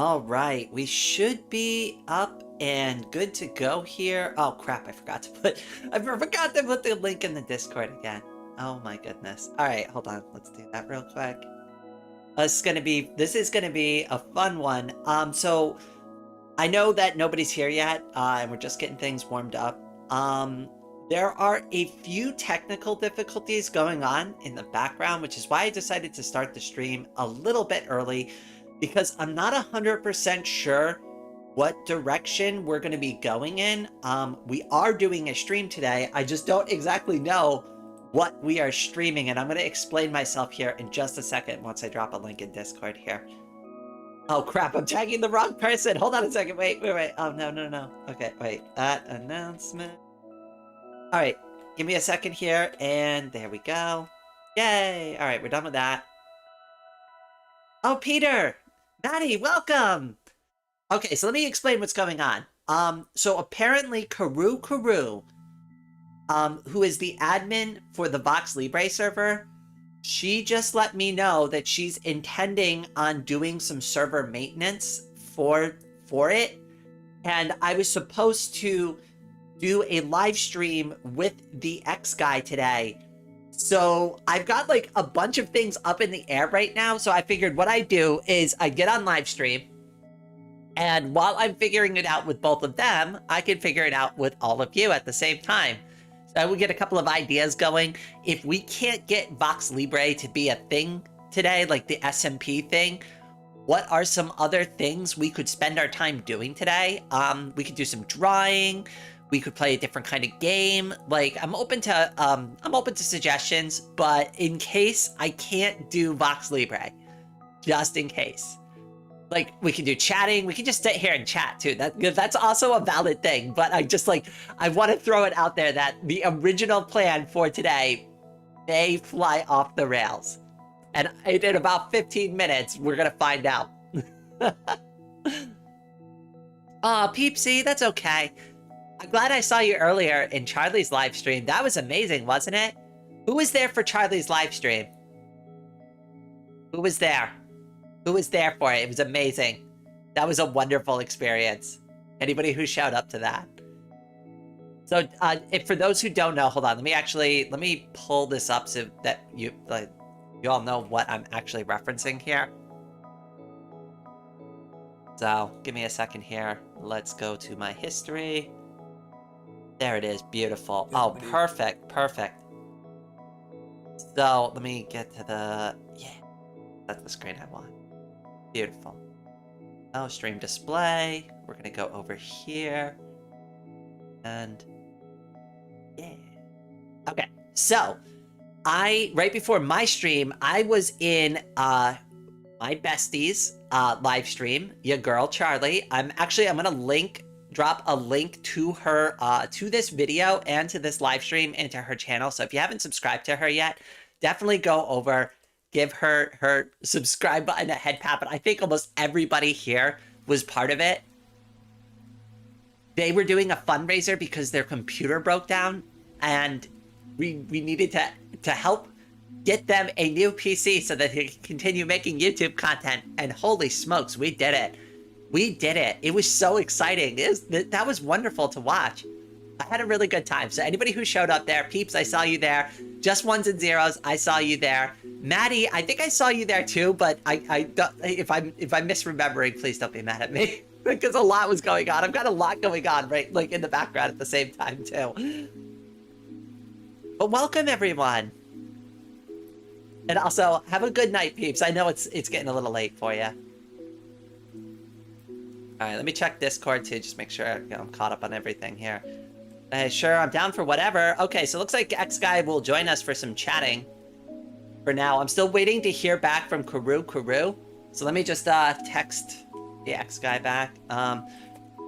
All right, we should be up and good to go here. Oh crap, I forgot to put the link in the Discord again. Oh my goodness. All right, hold on. Let's do that real quick. This is gonna be a fun one. So I know that nobody's here yet, and we're just getting things warmed up. There are a few technical difficulties going on in the background, which is why I decided to start the stream a little bit early, because I'm not 100% sure what direction we're going to be going in. We are doing a stream today. I just don't exactly know what we are streaming, and I'm going to explain myself here in just a second once I drop a link in Discord here. Oh crap, I'm tagging the wrong person. Hold on a second. Wait. Oh, no. Okay, wait. That announcement. All right, give me a second here, and there we go. Yay! All right, we're done with that. Oh, Peter! Maddie, welcome! Okay, so let me explain what's going on. So apparently Karu, who is the admin for the VoxeLibre server, she just let me know that she's intending on doing some server maintenance for it. And I was supposed to do a live stream with the X guy today. So I've got like a bunch of things up in the air right now. So I figured what I do is I get on live stream, and while I'm figuring it out with both of them, I can figure it out with all of you at the same time. So we get a couple of ideas going. If we can't get VoxeLibre to be a thing today, like the SMP thing, what are some other things we could spend our time doing today? We could do some drawing. We could play a different kind of game. Like, I'm open to suggestions, but in case I can't do VoxeLibre, just in case. Like, we can do chatting. We can just sit here and chat too. That's also a valid thing. But I want to throw it out there that the original plan for today may fly off the rails. And in about 15 minutes, we're gonna find out. Aw, Peepsy, that's okay. I'm glad I saw you earlier in Charlie's live stream. That was amazing, wasn't it? Who was there for Charlie's live stream? Who was there? Who was there for it? It was amazing. That was a wonderful experience. Anybody who showed up to that. So, if for those who don't know, hold on. Let me pull this up so that you all know what I'm actually referencing here. So, give me a second here. Let's go to my history. There it is. Beautiful. Oh, perfect. So, let me get to the... Yeah. That's the screen I want. Beautiful. Oh, stream display. We're going to go over here. And... Yeah. Okay. So, right before my stream, I was in my bestie's live stream, your girl, Charlie. I'm going to drop a link to her, to this video and to this live stream and to her channel. So if you haven't subscribed to her yet, definitely go over, give her subscribe button a head pat. But I think almost everybody here was part of it. They were doing a fundraiser because their computer broke down, and we needed to help get them a new PC so that they can continue making YouTube content. And holy smokes, we did it. We did it. It was so exciting. That was wonderful to watch. I had a really good time. So anybody who showed up there, Peeps, I saw you there. Just ones and zeros, I saw you there. Maddie, I think I saw you there too, but if I'm misremembering, please don't be mad at me. Because a lot was going on. I've got a lot going on, right? Like in the background at the same time too. But welcome everyone. And also, have a good night, Peeps. I know it's getting a little late for you. All right, let me check Discord too, just make sure I'm caught up on everything here. Sure, I'm down for whatever. Okay, so it looks like X Guy will join us for some chatting. For now, I'm still waiting to hear back from Karu. So let me just text the X Guy back. I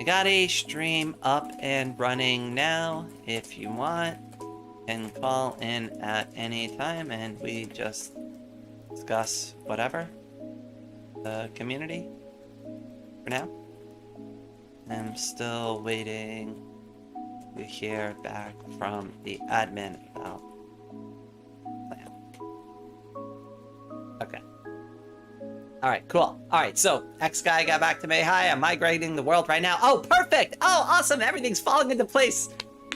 got a stream up and running now. If you want, can call in at any time and we just discuss whatever. The community for now. I'm still waiting to hear back from the admin about plan. Okay. All right, cool. All right, so X guy got back to me. Hi, I'm migrating the world right now. Oh, perfect. Oh, awesome. Everything's falling into place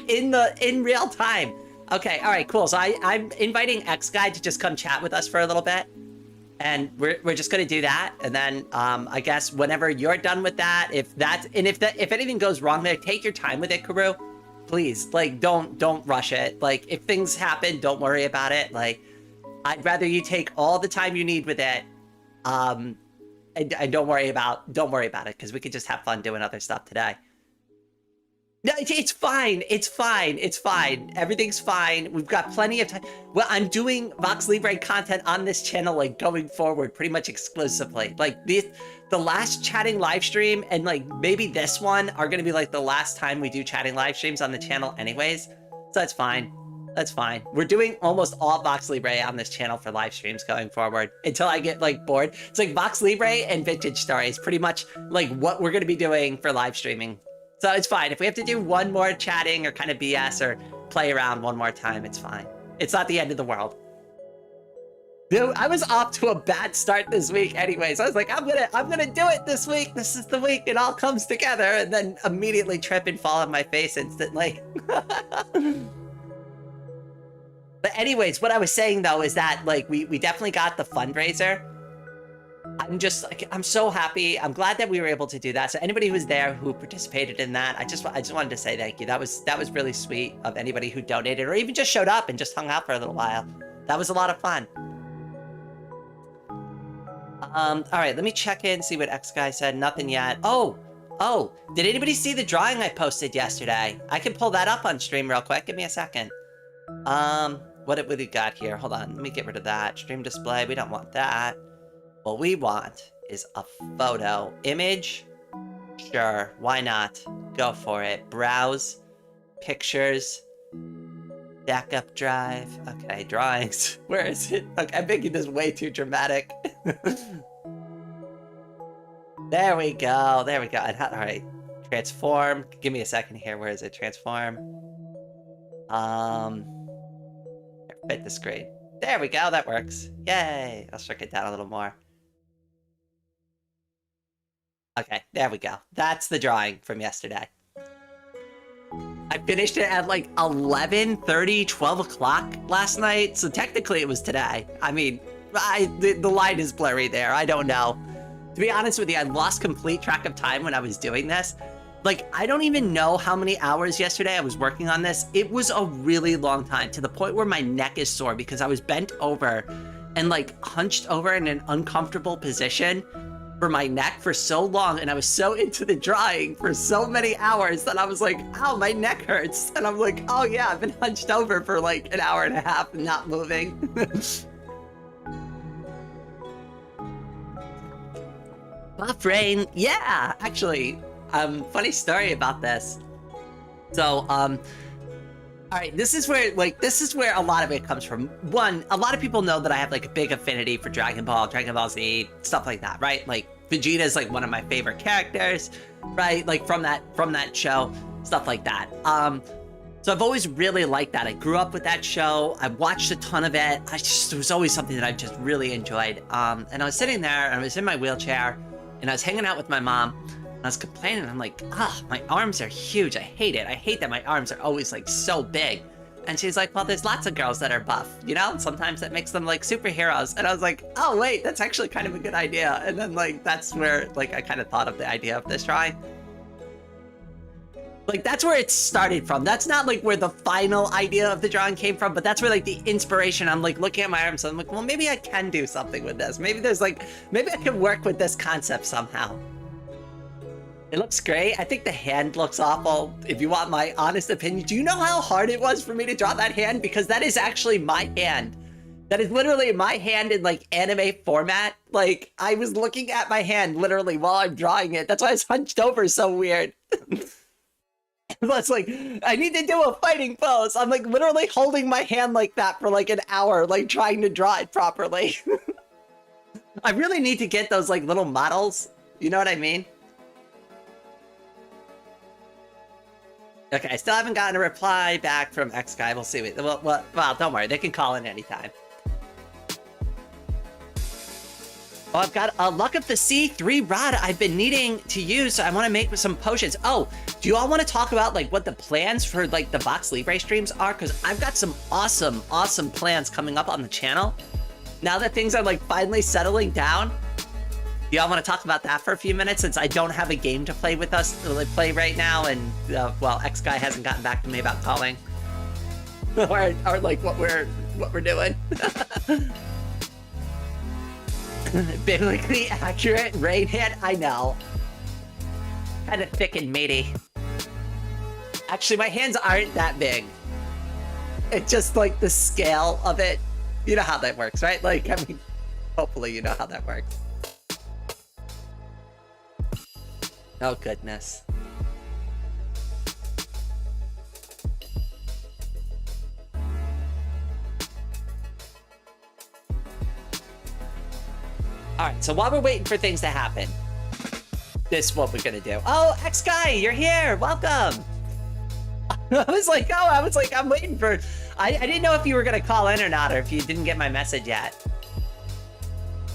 in real time. Okay, all right, cool. So I'm inviting X guy to just come chat with us for a little bit. And we're just gonna do that, and then I guess whenever you're done with that, if anything goes wrong there, take your time with it, Karu. Please, like, don't rush it. Like, if things happen, don't worry about it. Like, I'd rather you take all the time you need with it, and don't worry about it, because we could just have fun doing other stuff today. No, it's fine. It's fine. It's fine. Everything's fine. We've got plenty of time. Well, I'm doing VoxeLibre content on this channel, like, going forward pretty much exclusively. Like, the last chatting live stream and, like, maybe this one are going to be, like, the last time we do chatting live streams on the channel anyways. So that's fine. That's fine. We're doing almost all VoxeLibre on this channel for live streams going forward until I get, like, bored. It's like VoxeLibre and Vintage Stories, pretty much, like, what we're going to be doing for live streaming. So it's fine. If we have to do one more chatting or kind of BS or play around one more time, it's fine. It's not the end of the world. Dude, I was off to a bad start this week anyways. I was like, I'm gonna do it this week. This is the week it all comes together, and then immediately trip and fall on my face instantly. But anyways, what I was saying though is that, like, we definitely got the fundraiser. I'm just, like, I'm so happy. I'm glad that we were able to do that. So anybody who's there who participated in that, I just wanted to say thank you. That was really sweet of anybody who donated or even just showed up and just hung out for a little while. That was a lot of fun. All right, let me check in, see what X guy said. Nothing yet. Oh, did anybody see the drawing I posted yesterday? I can pull that up on stream real quick. Give me a second. What have we got here? Hold on, let me get rid of that. Stream display, we don't want that. What we want is a photo. Image? Sure, why not? Go for it. Browse. Pictures. Backup drive. Okay, drawings. Where is it? Okay, I'm making this way too dramatic. There we go. There we go. All right. Transform. Give me a second here. Where is it? Transform. Fit the screen. There we go. That works. Yay. I'll shrink it down a little more. Okay, there we go. That's the drawing from yesterday. I finished it at like 11:30, 12 o'clock last night, so technically it was today. I mean, the line is blurry there. I don't know. To be honest with you, I lost complete track of time when I was doing this. Like, I don't even know how many hours yesterday I was working on this. It was a really long time, to the point where my neck is sore because I was bent over and, like, hunched over in an uncomfortable position for my neck for so long, and I was so into the drawing for so many hours that I was like, ow, my neck hurts. And I'm like, oh yeah, I've been hunched over for like an hour and a half and not moving. Buff rain, yeah, actually, funny story about this. So, all right, this is where a lot of it comes from. One, a lot of people know that I have like a big affinity for Dragon Ball Z, stuff like that, right? Like Vegeta is like one of my favorite characters, right? Like from that show, stuff like that. So I've always really liked that. I grew up with that show. I watched a ton of it. It was always something that I just really enjoyed. And I was sitting there and I was in my wheelchair and I was hanging out with my mom. I was complaining, I'm like, my arms are huge. I hate it. I hate that my arms are always like so big. And she's like, well, there's lots of girls that are buff, you know? Sometimes that makes them like superheroes. And I was like, oh wait, that's actually kind of a good idea. And then like, that's where like I kind of thought of the idea of this drawing. Like, that's where it started from. That's not like where the final idea of the drawing came from, but that's where like the inspiration, I'm like looking at my arms and I'm like, well, maybe I can do something with this. Maybe I can work with this concept somehow. It looks great. I think the hand looks awful, if you want my honest opinion. Do you know how hard it was for me to draw that hand? Because that is actually my hand. That is literally my hand in like anime format. Like, I was looking at my hand literally while I'm drawing it. That's why it's hunched over so weird. It's like, I need to do a fighting pose. I'm like literally holding my hand like that for like an hour, like trying to draw it properly. I really need to get those like little models. You know what I mean? Okay, I still haven't gotten a reply back from X guy. We'll see. Well, don't worry. They can call in anytime. Oh, I've got a Luck of the Sea 3 rod I've been needing to use, so I want to make some potions. Oh, do you all want to talk about like what the plans for like the VoxeLibre streams are? Because I've got some awesome plans coming up on the channel. Now that things are like finally settling down, do y'all want to talk about that for a few minutes, since I don't have a game to play with us to like, play right now, and well, X guy hasn't gotten back to me about calling or like what we're doing. Biblically accurate rain hand, I know. Kind of thick and meaty. Actually, my hands aren't that big. It's just like the scale of it. You know how that works, right? Like, I mean, hopefully you know how that works. Oh, goodness. All right, so while we're waiting for things to happen, this is what we're gonna do. Oh, X guy, you're here. Welcome. I was like, I'm waiting for. I didn't know if you were gonna call in or not, or if you didn't get my message yet.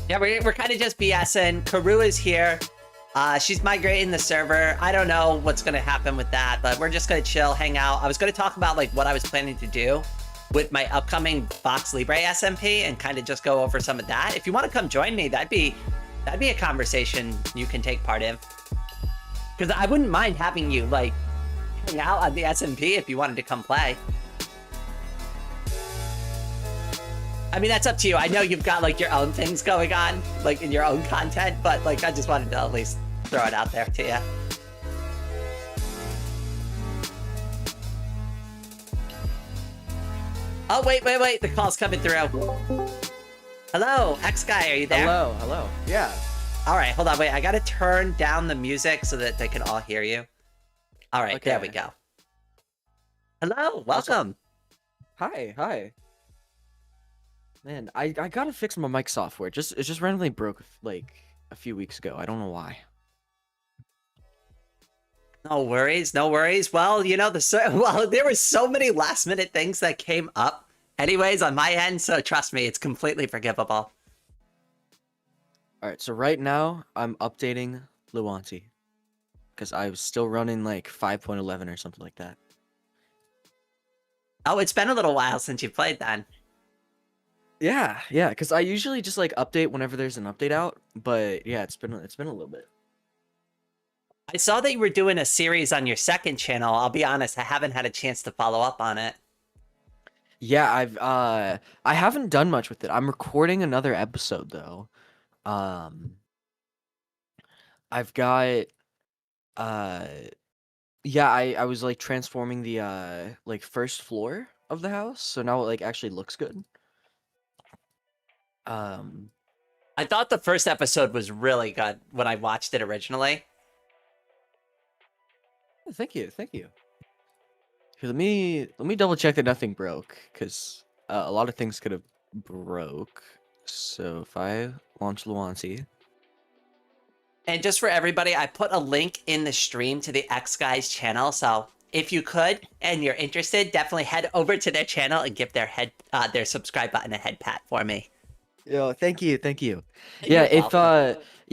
Yeah, we're kind of just BSing. Karu is here. She's migrating the server. I don't know what's gonna happen with that, but we're just gonna chill, hang out. I was gonna talk about like what I was planning to do with my upcoming VoxeLibre SMP and kind of just go over some of that. If you want to come join me, that'd be a conversation you can take part in. Because I wouldn't mind having you like hang out on the SMP if you wanted to come play. I mean, that's up to you. I know you've got like your own things going on, like in your own content, but like I just wanted to at least throw it out there to you. Oh, wait, the call's coming through. Hello, X guy, are you there? Hello, yeah. All right, hold on, wait, I gotta turn down the music so that they can all hear you. All right, okay. There we go. Hello, welcome. Hi. Man, I gotta fix my mic software. It just randomly broke like a few weeks ago. I don't know why. No worries. Well, you know, there were so many last minute things that came up anyways on my end, so trust me, it's completely forgivable. All right, so right now I'm updating Luanti because I was still running like 5.11 or something like that. Oh, it's been a little while since you played then. Yeah, because I usually just like update whenever there's an update out, but yeah, it's been a little bit. I saw that you were doing a series on your second channel. I'll be honest, I haven't had a chance to follow up on it. Yeah, I haven't done much with it. I'm recording another episode though. I've got yeah, I was like transforming the like first floor of the house, so now it like actually looks good. I thought the first episode was really good when I watched it originally. Thank you. Here, let me double check that nothing broke, because a lot of things could have broke. So if I launch Luanti. And just for everybody, I put a link in the stream to the X Guys channel, so if you could and you're interested, definitely head over to their channel and give their subscribe button a head pat for me. Yeah, thank you.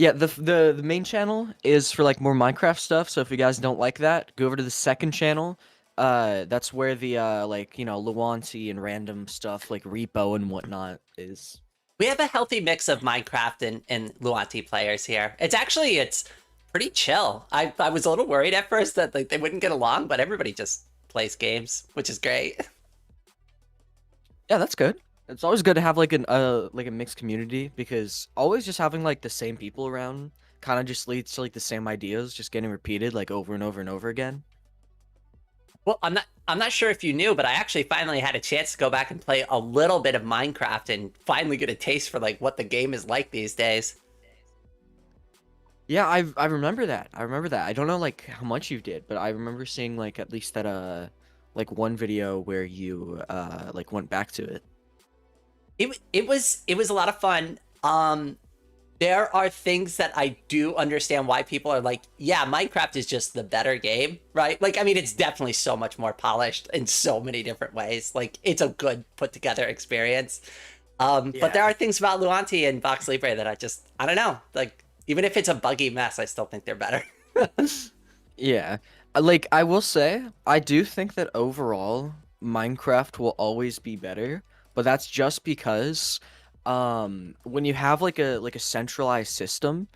Yeah, the main channel is for like more Minecraft stuff, so if you guys don't like that, go over to the second channel. That's where the like, you know, Luanti and random stuff like repo and whatnot is. We have a healthy mix of Minecraft and Luanti players here. It's pretty chill. I was a little worried at first that like they wouldn't get along, but everybody just plays games, which is great. Yeah, that's good. It's always good to have like a mixed community, because always just having like the same people around kind of just leads to like the same ideas just getting repeated like over and over and over again. Well, I'm not sure if you knew, but I actually finally had a chance to go back and play a little bit of Minecraft and finally get a taste for like what the game is like these days. Yeah, I remember that. I don't know like how much you did, but I remember seeing like at least that like one video where you like went back to it. It was a lot of fun. There are things that I do understand why people are like, yeah, Minecraft is just the better game, right? Like, I mean, it's definitely so much more polished in so many different ways. Like, it's a good put together experience. But there are things about Luanti and VoxeLibre that I don't know. Like, even if it's a buggy mess, I still think they're better. Yeah. Like, I will say, I do think that overall, Minecraft will always be better, but that's just because, when you have like a centralized system,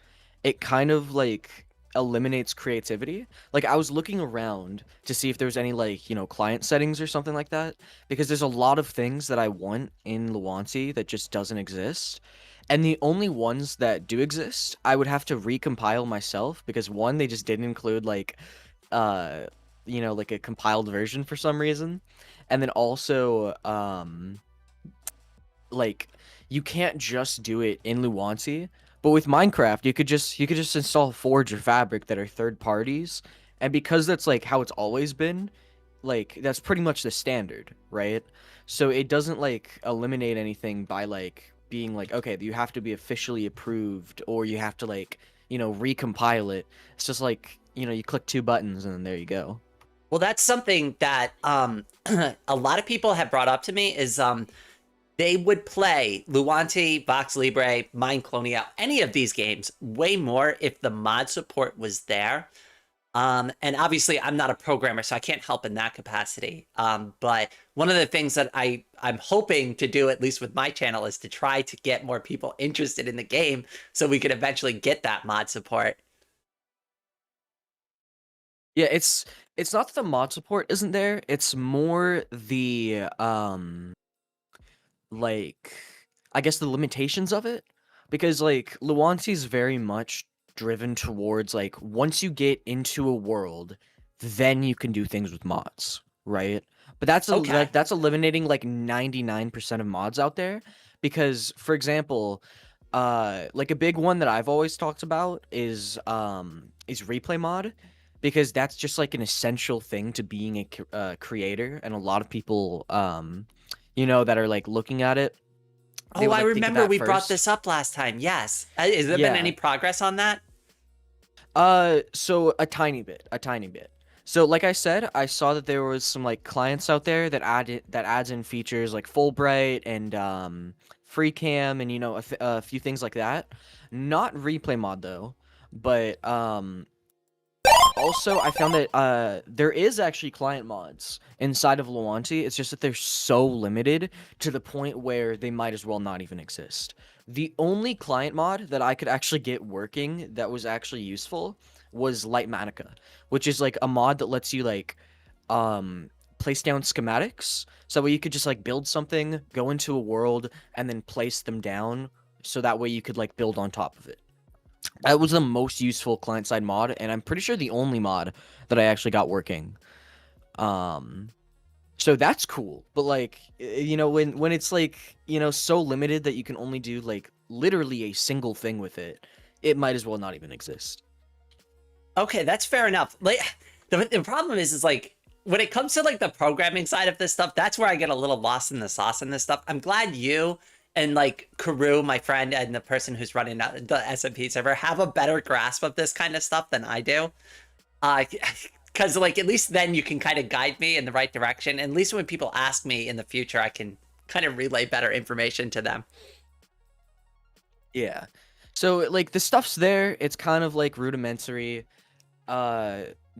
it kind of like eliminates creativity. Like, I was looking around to see if there was any like, client settings or something like that, because there's a lot of things that I want in Luanti that just doesn't exist. And the only ones that do exist, I would have to recompile myself because one, they just didn't include like uh like a compiled version for some reason. And then also like you can't just do it in Luanti, but with Minecraft you could just install Forge or Fabric that are third parties, and because that's like how it's always been, like that's pretty much the standard, right? So it doesn't like eliminate anything by like being like, okay, you have to be officially approved or you have to like, recompile it. It's just like, you click two buttons and then there you go. Well, that's something that a lot of people have brought up to me is they would play Luanti, VoxeLibre, Mineclonia, any of these games way more if the mod support was there. And obviously I'm not a programmer, so I can't help in that capacity. But one of the things that I'm hoping to do, at least with my channel, is to try to get more people interested in the game so we could eventually get that mod support. Yeah, it's not that the mod support isn't there, it's more the like I guess the limitations of it, because like Luanti's very much driven towards like once you get into a world, then you can do things with mods, right? But Okay. that's eliminating like 99% of mods out there, because for example, like a big one that I've always talked about is replay mod, because that's just like an essential thing to being a creator, and a lot of people that are like looking at it, they Oh, would I like think of remember that we brought first. this up last time. Yes. Has there been any Yeah. progress on that? So a tiny bit, a tiny bit. So like I said, I saw that there was some like clients out there that adds in features like Fulbright and free cam and a few things like that. Not replay mod though, but also I found that there is actually client mods inside of Luanti. It's just that they're so limited to the point where they might as well not even exist. The only client mod that I could actually get working that was actually useful was Lightmatica, which is like a mod that lets you like place down schematics, so that way you could just like build something, go into a world, and then place them down, so that way you could like build on top of it. That was the most useful client-side mod, and I'm pretty sure the only mod that I actually got working. Um, so that's cool. But like, when it's like, so limited that you can only do like literally a single thing with it, it might as well not even exist. Okay, that's fair enough. Like, the problem is like when it comes to like the programming side of this stuff, that's where I get a little lost in the sauce in this stuff. I'm glad you and like Karu, my friend, and the person who's running the SMP server have a better grasp of this kind of stuff than I do. Because like at least then you can kind of guide me in the right direction. And at least when people ask me in the future, I can kind of relay better information to them. Yeah. So like the stuff's there. It's kind of like rudimentary.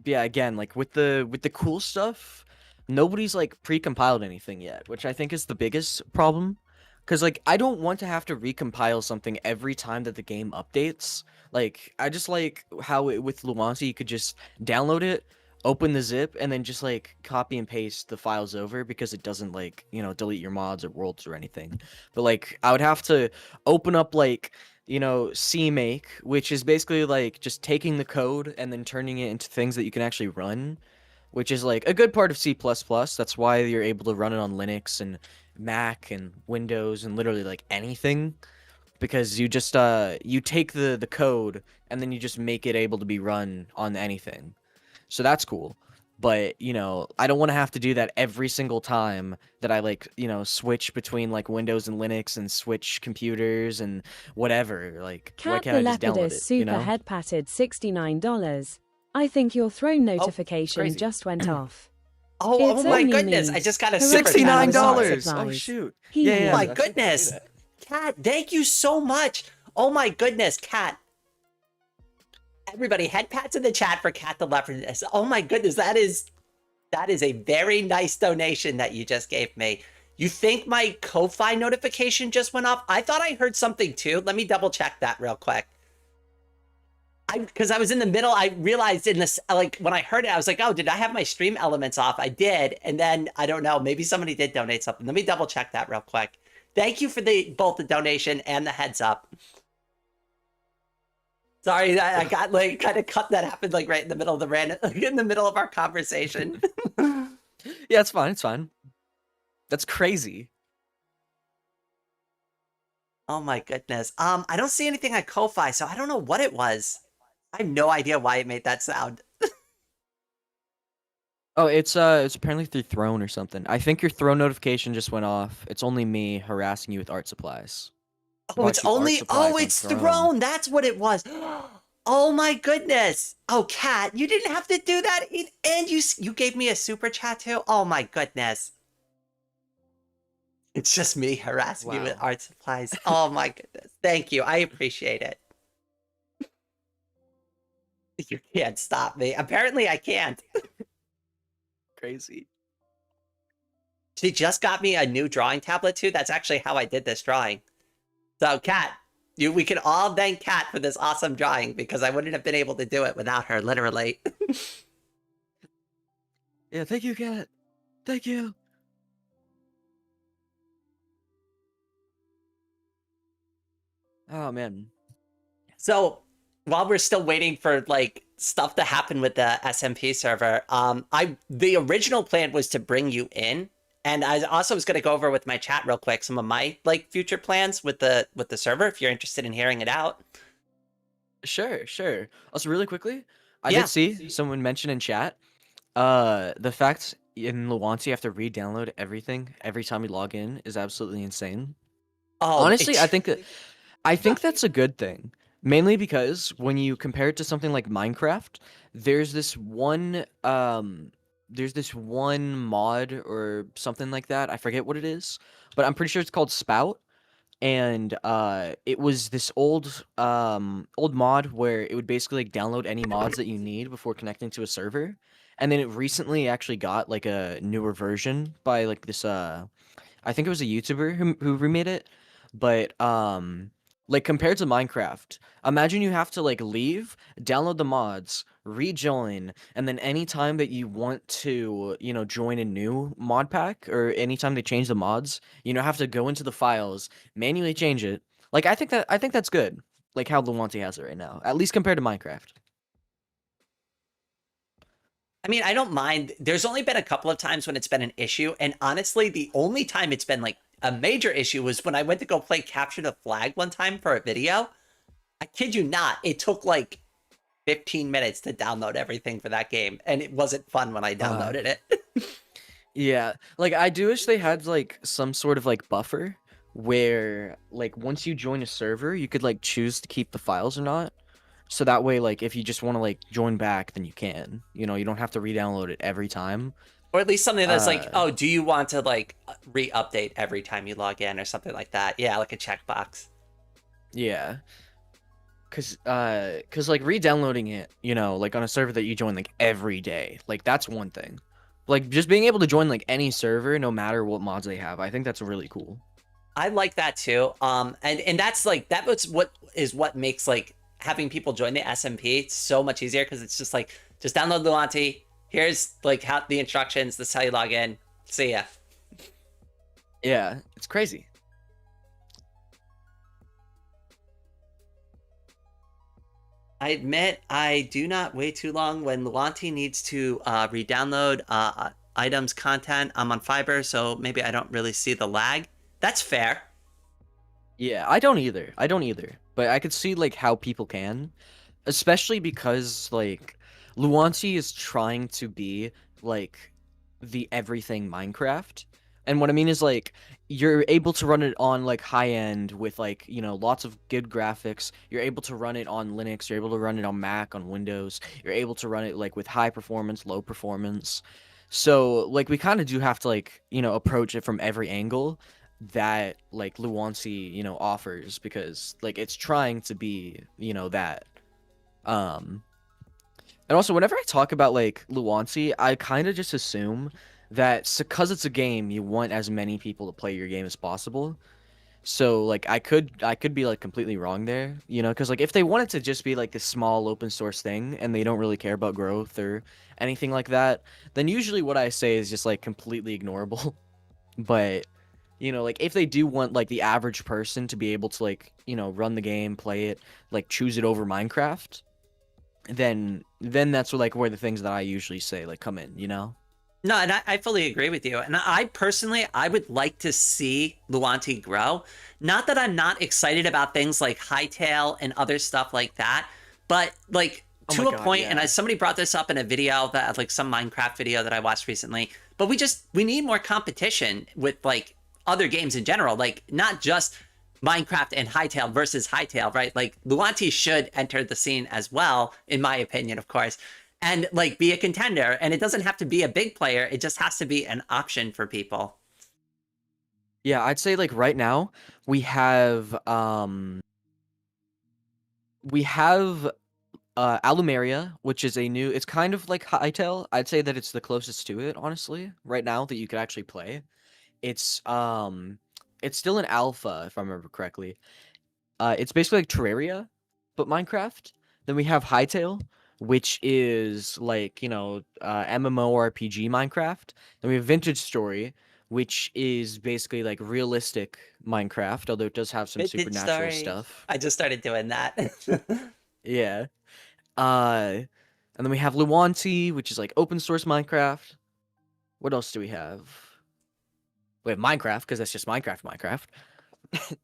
Yeah, again, like with the cool stuff, nobody's like pre-compiled anything yet, which I think is the biggest problem. Because like I don't want to have to recompile something every time that the game updates. Like I just like how with Luanti you could just download it, open the zip, and then just like copy and paste the files over, because it doesn't like delete your mods or worlds or anything. But like I would have to open up like CMake, which is basically like just taking the code and then turning it into things that you can actually run, which is like a good part of C++. That's why you're able to run it on Linux and Mac and Windows and literally like anything, because you just you take the code and then you just make it able to be run on anything. So that's cool. But, I don't want to have to do that every single time that I like, switch between like Windows and Linux and switch computers and whatever. Like, why Cat can't the I just download Leopardus it, super head patted $69. I think your throne notification crazy. just went off. Oh It's my only goodness! memes. I just got a Correct super chat. I'm amount of sorry. $69. Oh supplies. shoot. Hee Yeah, hee. yeah. My I forgot to say goodness! that. Kat, thank you so much. Oh my goodness, Kat. Everybody, head pats in the chat for Kat the Leopardess. Oh my goodness, that is a very nice donation that you just gave me. You think my Ko-Fi notification just went off? I thought I heard something too. Let me double check that real quick. Because I was in the middle, I realized in this, like, when I heard it, I was like, oh, did I have my stream elements off? I did. And then, I don't know, maybe somebody did donate something. Let me double check that real quick. Thank you for both the donation and the heads up. Sorry, I got like kind of cut that happened like right in the middle of the in the middle of our conversation. Yeah, it's fine. It's fine. That's crazy. Oh my goodness. I don't see anything on Ko-Fi, so I don't know what it was. I have no idea why it made that sound. Oh, it's apparently through Throne or something. I think your Throne notification just went off. It's only me harassing you with art supplies. Oh, it's only it's Throne. That's what it was. Oh my goodness. Oh, Kat, you didn't have to do that, and you gave me a super chat too. Oh my goodness. It's just me harassing you with art supplies. Oh my goodness. Thank you. I appreciate it. You can't stop me. Apparently, I can't. Crazy. She just got me a new drawing tablet too. That's actually how I did this drawing. So, Kat, we can all thank Kat for this awesome drawing because I wouldn't have been able to do it without her, literally. Yeah, thank you, Kat. Thank you. Oh man. So, while we're still waiting for like stuff to happen with the SMP server, the original plan was to bring you in, and I also was going to go over with my chat real quick some of my like future plans with the server if you're interested in hearing it out. Sure. Also, really quickly, I Yeah. did see someone mention in chat, the fact in Luanti you have to re-download everything every time you log in is absolutely insane. Oh, Honestly, I think that's a good thing. Mainly because when you compare it to something like Minecraft, there's this one mod or something like that. I forget what it is, but I'm pretty sure it's called Spout. And it was this old mod where it would basically like download any mods that you need before connecting to a server. And then it recently actually got like a newer version by like this I think it was a YouTuber who remade it. But like compared to Minecraft, imagine you have to like leave, download the mods, rejoin, and then anytime that you want to, join a new mod pack or anytime they change the mods, have to go into the files, manually change it. Like I think that's good. Like how Luanti has it right now, at least compared to Minecraft. I mean, I don't mind. There's only been a couple of times when it's been an issue, and honestly, the only time it's been like a major issue was when I went to go play Capture the Flag one time for a video. I kid you not, it took like 15 minutes to download everything for that game, and it wasn't fun when I downloaded it. Yeah, like I do wish they had like some sort of like buffer where like once you join a server, you could like choose to keep the files or not. So that way, like, if you just want to, like, join back, then you can. You don't have to re-download it every time. Or at least something that's like, oh, do you want to, like, re-update every time you log in or something like that? Yeah, like a checkbox. Yeah. Cause like, re-downloading it, like, on a server that you join, like, every day. Like, that's one thing. Like, just being able to join, like, any server, no matter what mods they have, I think that's really cool. I like that, too. And that's, like, that was what makes, like, having people join the SMP so much easier, because it's just like, just download Luanti. Here's like how the instructions. This is how you log in. See ya. Yeah, it's crazy. I admit I do not wait too long when Luanti needs to re-download items content. I'm on fiber, so maybe I don't really see the lag. That's fair. Yeah, I don't either. But I could see like how people can, especially because like Luanti is trying to be like the everything Minecraft. And what I mean is like you're able to run it on like high end with like, lots of good graphics. You're able to run it on Linux, you're able to run it on Mac, on Windows. You're able to run it like with high performance, low performance. So like we kind of do have to like, approach it from every angle. that like Luanti, offers, because like it's trying to be, that. And also, whenever I talk about like Luanti, I kind of just assume that because it's a game, you want as many people to play your game as possible. So like I could be like completely wrong there, because like if they want it to just be like this small open source thing and they don't really care about growth or anything like that, then usually what I say is just like completely ignorable. But like if they do want like the average person to be able to like, run the game, play it, like choose it over Minecraft, then that's like where the things that I usually say like come in, No, and I fully agree with you. And I personally, I would like to see Luanti grow. Not that I'm not excited about things like Hightail and other stuff like that, but like Oh to my a God, point, yeah. and somebody brought this up in a video that like some Minecraft video that I watched recently, but we need more competition with like other games in general, like not just Minecraft and Hightail versus Hightail, right? Like Luanti should enter the scene as well, in my opinion, of course, and like be a contender. And it doesn't have to be a big player. It just has to be an option for people. Yeah, I'd say like right now we have Alumeria, which is it's kind of like Hytale. I'd say that it's the closest to it, honestly, right now that you could actually play. It's still an alpha, if I remember correctly. It's basically like Terraria, but Minecraft. Then we have Hytale, which is like, MMORPG Minecraft. Then we have Vintage Story, which is basically like realistic Minecraft, although it does have some Vintage supernatural Story. stuff. I just started doing that. Yeah. And then we have Luanti, which is like open source Minecraft. What else do we have? We have Minecraft, because that's just Minecraft. Just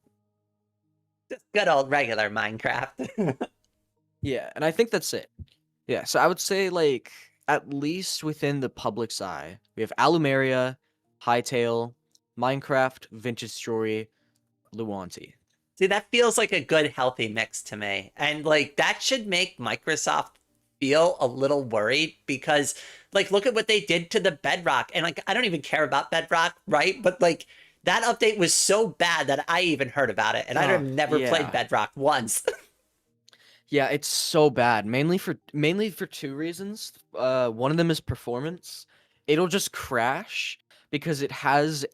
good old regular Minecraft. Yeah, and I think that's it. Yeah, so I would say, like, at least within the public's eye, we have Alumeria, Hytale, Minecraft, Vintage Story, Luanti. See, that feels like a good, healthy mix to me. And like that should make Microsoft feel a little worried because like look at what they did to the Bedrock. And like I don't even care about Bedrock, right? But like that update was so bad that I even heard about it. And I've never played Yeah. Bedrock once. Yeah, it's so bad. Mainly for two reasons. One of them is performance. It'll just crash because it has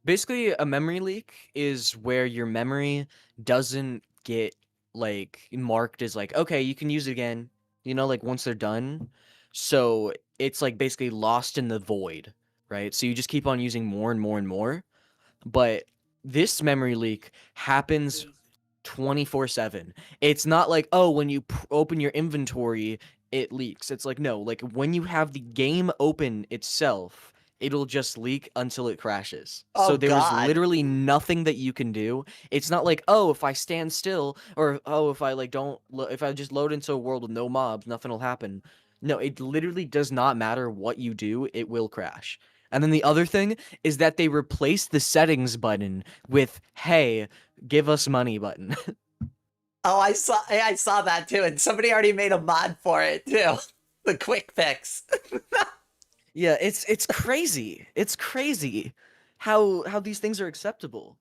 basically a memory leak is where your memory doesn't get like marked as like, okay, you can use it again, like once they're done. So it's like basically lost in the void, right? So you just keep on using more and more and more. But this memory leak happens 24/7. It's not like, oh, when you open your inventory, it leaks. It's like, no, like when you have the game open itself, it'll just leak until it crashes. Oh, So there is God. literally nothing that you can do. It's not like, oh, if I stand still, or oh, if I like if I just load into a world with no mobs, nothing will happen. No, it literally does not matter what you do, it will crash. And then the other thing is that they replaced the settings button with, hey, give us money button. Oh, I saw that too. And somebody already made a mod for it too. The quick fix. Yeah, it's crazy. It's crazy how these things are acceptable.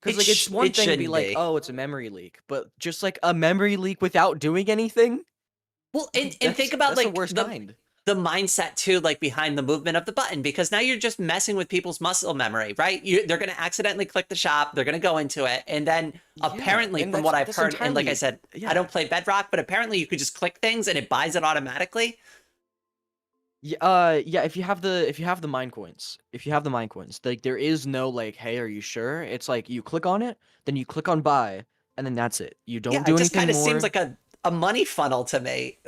Because like it's one It thing to be shouldn't like, be. oh, it's a memory leak, but just like a memory leak without doing anything. Well, and think about that's like the worst kind. the mindset too, like behind the movement of the button, because now you're just messing with people's muscle memory, right? They're going to accidentally click the shop, they're going to go into it, and then apparently, and from what I've that's heard, and like I said, yeah. I don't play Bedrock, but apparently you could just click things and it buys it automatically. Yeah, if you have the mine coins, like there is no like, hey, are you sure? It's like you click on it, then you click on buy, and then that's it. You don't Yeah, do it just anything kind of more. seems like a money funnel to me.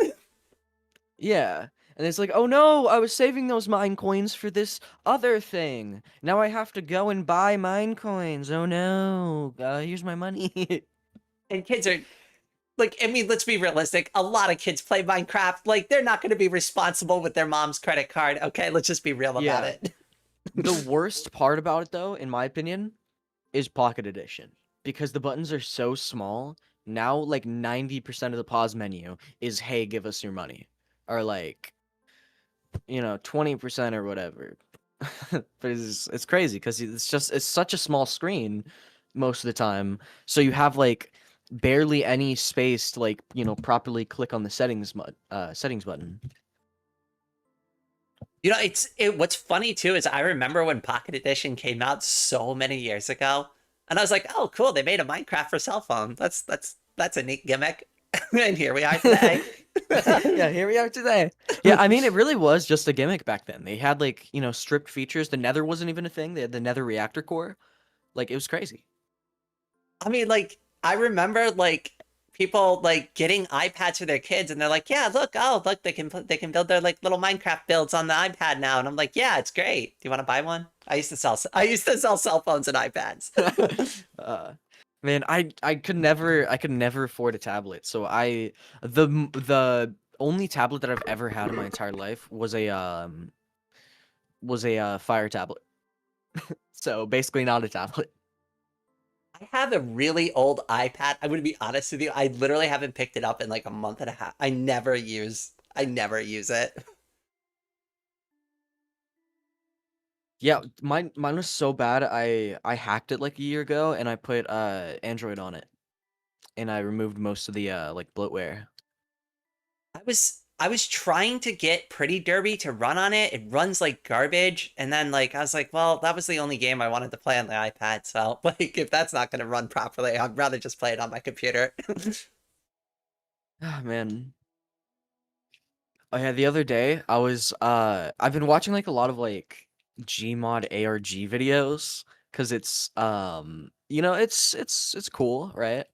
Yeah. And it's like, oh no, I was saving those mine coins for this other thing. Now I have to go and buy mine coins. Oh no, here's my money. And kids are like, I mean, let's be realistic. A lot of kids play Minecraft. Like, they're not going to be responsible with their mom's credit card. Okay, let's just be real about Yeah. it. The worst part about it, though, in my opinion, is Pocket Edition. Because the buttons are so small, now like 90% of the pause menu is, hey, give us your money. Or like, 20% or whatever. but it's crazy because it's such a small screen most of the time, so you have like barely any space to like properly click on the settings button. You know, what's funny too is I remember when Pocket Edition came out so many years ago, and I was like, "Oh, cool! They made a Minecraft for cell phone. That's a neat gimmick." And here we are today. Yeah, here we are today. Yeah, I mean, it really was just a gimmick back then. They had like stripped features. The Nether wasn't even a thing. They had the Nether reactor core. Like, it was crazy. I mean, like, I remember like people like getting iPads for their kids, and they're like, "Yeah, look, oh, look, they can build their like little Minecraft builds on the iPad now." And I'm like, "Yeah, it's great. Do you want to buy one?" I used to sell cell phones and iPads. Man, I could never afford a tablet. So the only tablet that I've ever had in my entire life was a Fire tablet. So basically not a tablet. I have a really old iPad. I'm going to be honest with you. I literally haven't picked it up in like a month and a half. I never use it. Yeah, mine was so bad. I hacked it like a year ago and I put Android on it. And I removed most of the like bloatware. I was trying to get Pretty Derby to run on it. It runs like garbage. And then like I was like, well, that was the only game I wanted to play on the iPad. So like if that's not going to run properly, I'd rather just play it on my computer. Ah, man. Oh yeah, the other day I've been watching like a lot of like Gmod ARG videos because it's it's cool, right?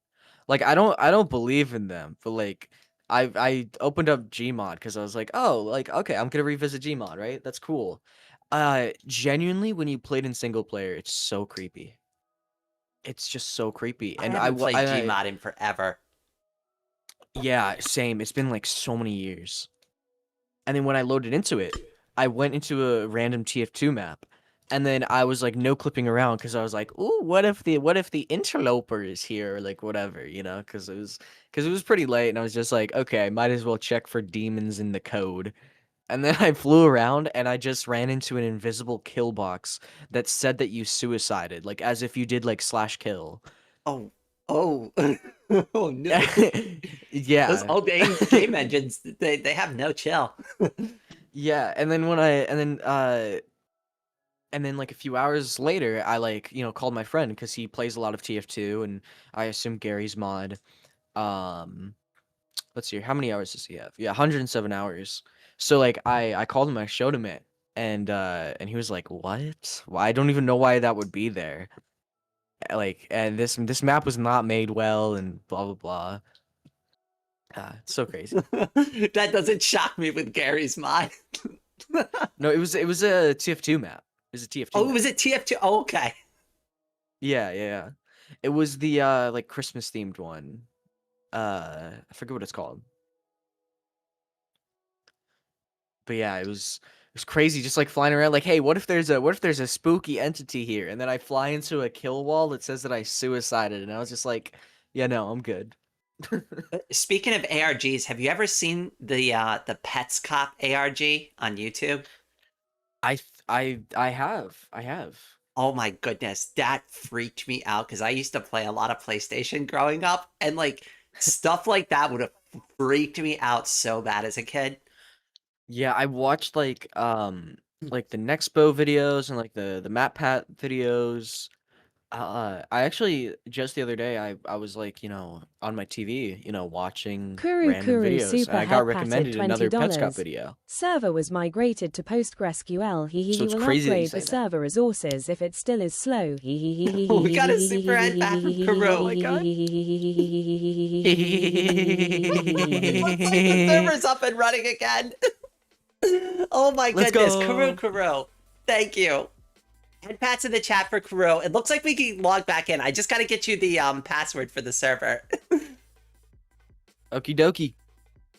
Like I don't believe in them, but like I opened up Gmod because I was like, oh, like okay, I'm gonna revisit Gmod, right? That's cool. Genuinely, when you played in single player, it's so creepy. It's just so creepy, I and haven't played Gmod in forever. yeah, same. It's been like so many years. And then when I loaded into it, I went into a random TF2 map. And then I was like no clipping around because I was like, "Ooh, what if the interloper is here or like whatever, because it was pretty late and I was just like, "Okay, might as well check for demons in the code." And then I flew around and I just ran into an invisible kill box that said that you suicided, like as if you did like slash kill. Oh, oh, oh no. Those Yeah. old game engines, they have no chill. Yeah, and then and then like a few hours later, I like, called my friend because he plays a lot of TF2 and I assume Gary's mod. Um, let's see, how many hours does he have? Yeah, 107 hours. So like I called him, I showed him it, and he was like, "What? Why? I don't even know why that would be there." Like, and this map was not made well and blah blah blah. It's so crazy. That doesn't shock me with Gary's mod. No, it was a TF2 map. It was a TF2 Oh, map. was it TF2? Oh, okay. Yeah. It was the like Christmas themed one. I forget what it's called. But yeah, it was crazy just like flying around like, "Hey, what if there's a spooky entity here?" And then I fly into a kill wall that says that I suicided and I was just like, "Yeah, no, I'm good." Speaking of ARGs, have you ever seen the Pets Cop ARG on YouTube? I have. Oh my goodness, that freaked me out because I used to play a lot of PlayStation growing up, and like stuff like that would have freaked me out so bad as a kid. Yeah, I watched like the Nexpo videos and like the MatPat videos. I actually just the other day I was like, on my TV, watching Kuru random Kuru videos, super and I got head patted recommended another Petscop $20. video. Server was migrated to PostgreSQL. So He it's will crazy that you upgrade the say that. server resources if it still is slow. We got a super head back from Kuru. Oh my god. It looks like the server's up and running again. Oh my Let's goodness, go. Kuru. Thank you. Head pats in the chat for Kuro. It looks like we can log back in. I just got to get you the password for the server. Okie dokie.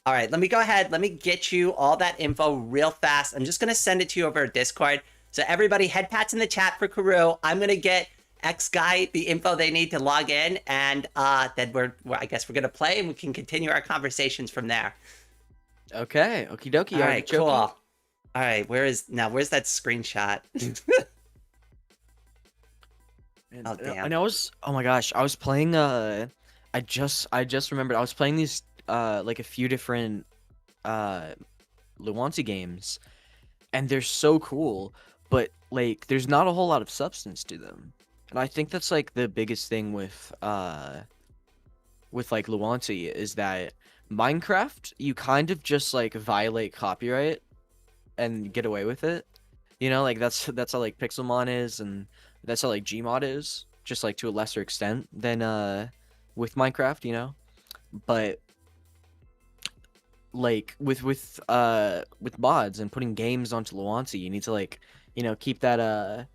All right, let me go ahead. Let me get you all that info real fast. I'm just going to send it to you over Discord. So everybody, head pats in the chat for Kuro. I'm going to get X Guy the info they need to log in. And then I guess we're going to play and we can continue our conversations from there. Okay, okie dokie. All right, cool. All All right, where's that screenshot? And, Oh, damn. and I was, oh my gosh, I was playing. I just remembered I was playing these like a few different Luanti games, and they're so cool, but like there's not a whole lot of substance to them, and I think that's like the biggest thing with like Luanti is that Minecraft, you kind of just like violate copyright and get away with it. You know, like that's how like Pixelmon is, and that's how like Gmod is, just like to a lesser extent than with Minecraft, you know. But like with mods and putting games onto Luanti, you need to like, you know, keep that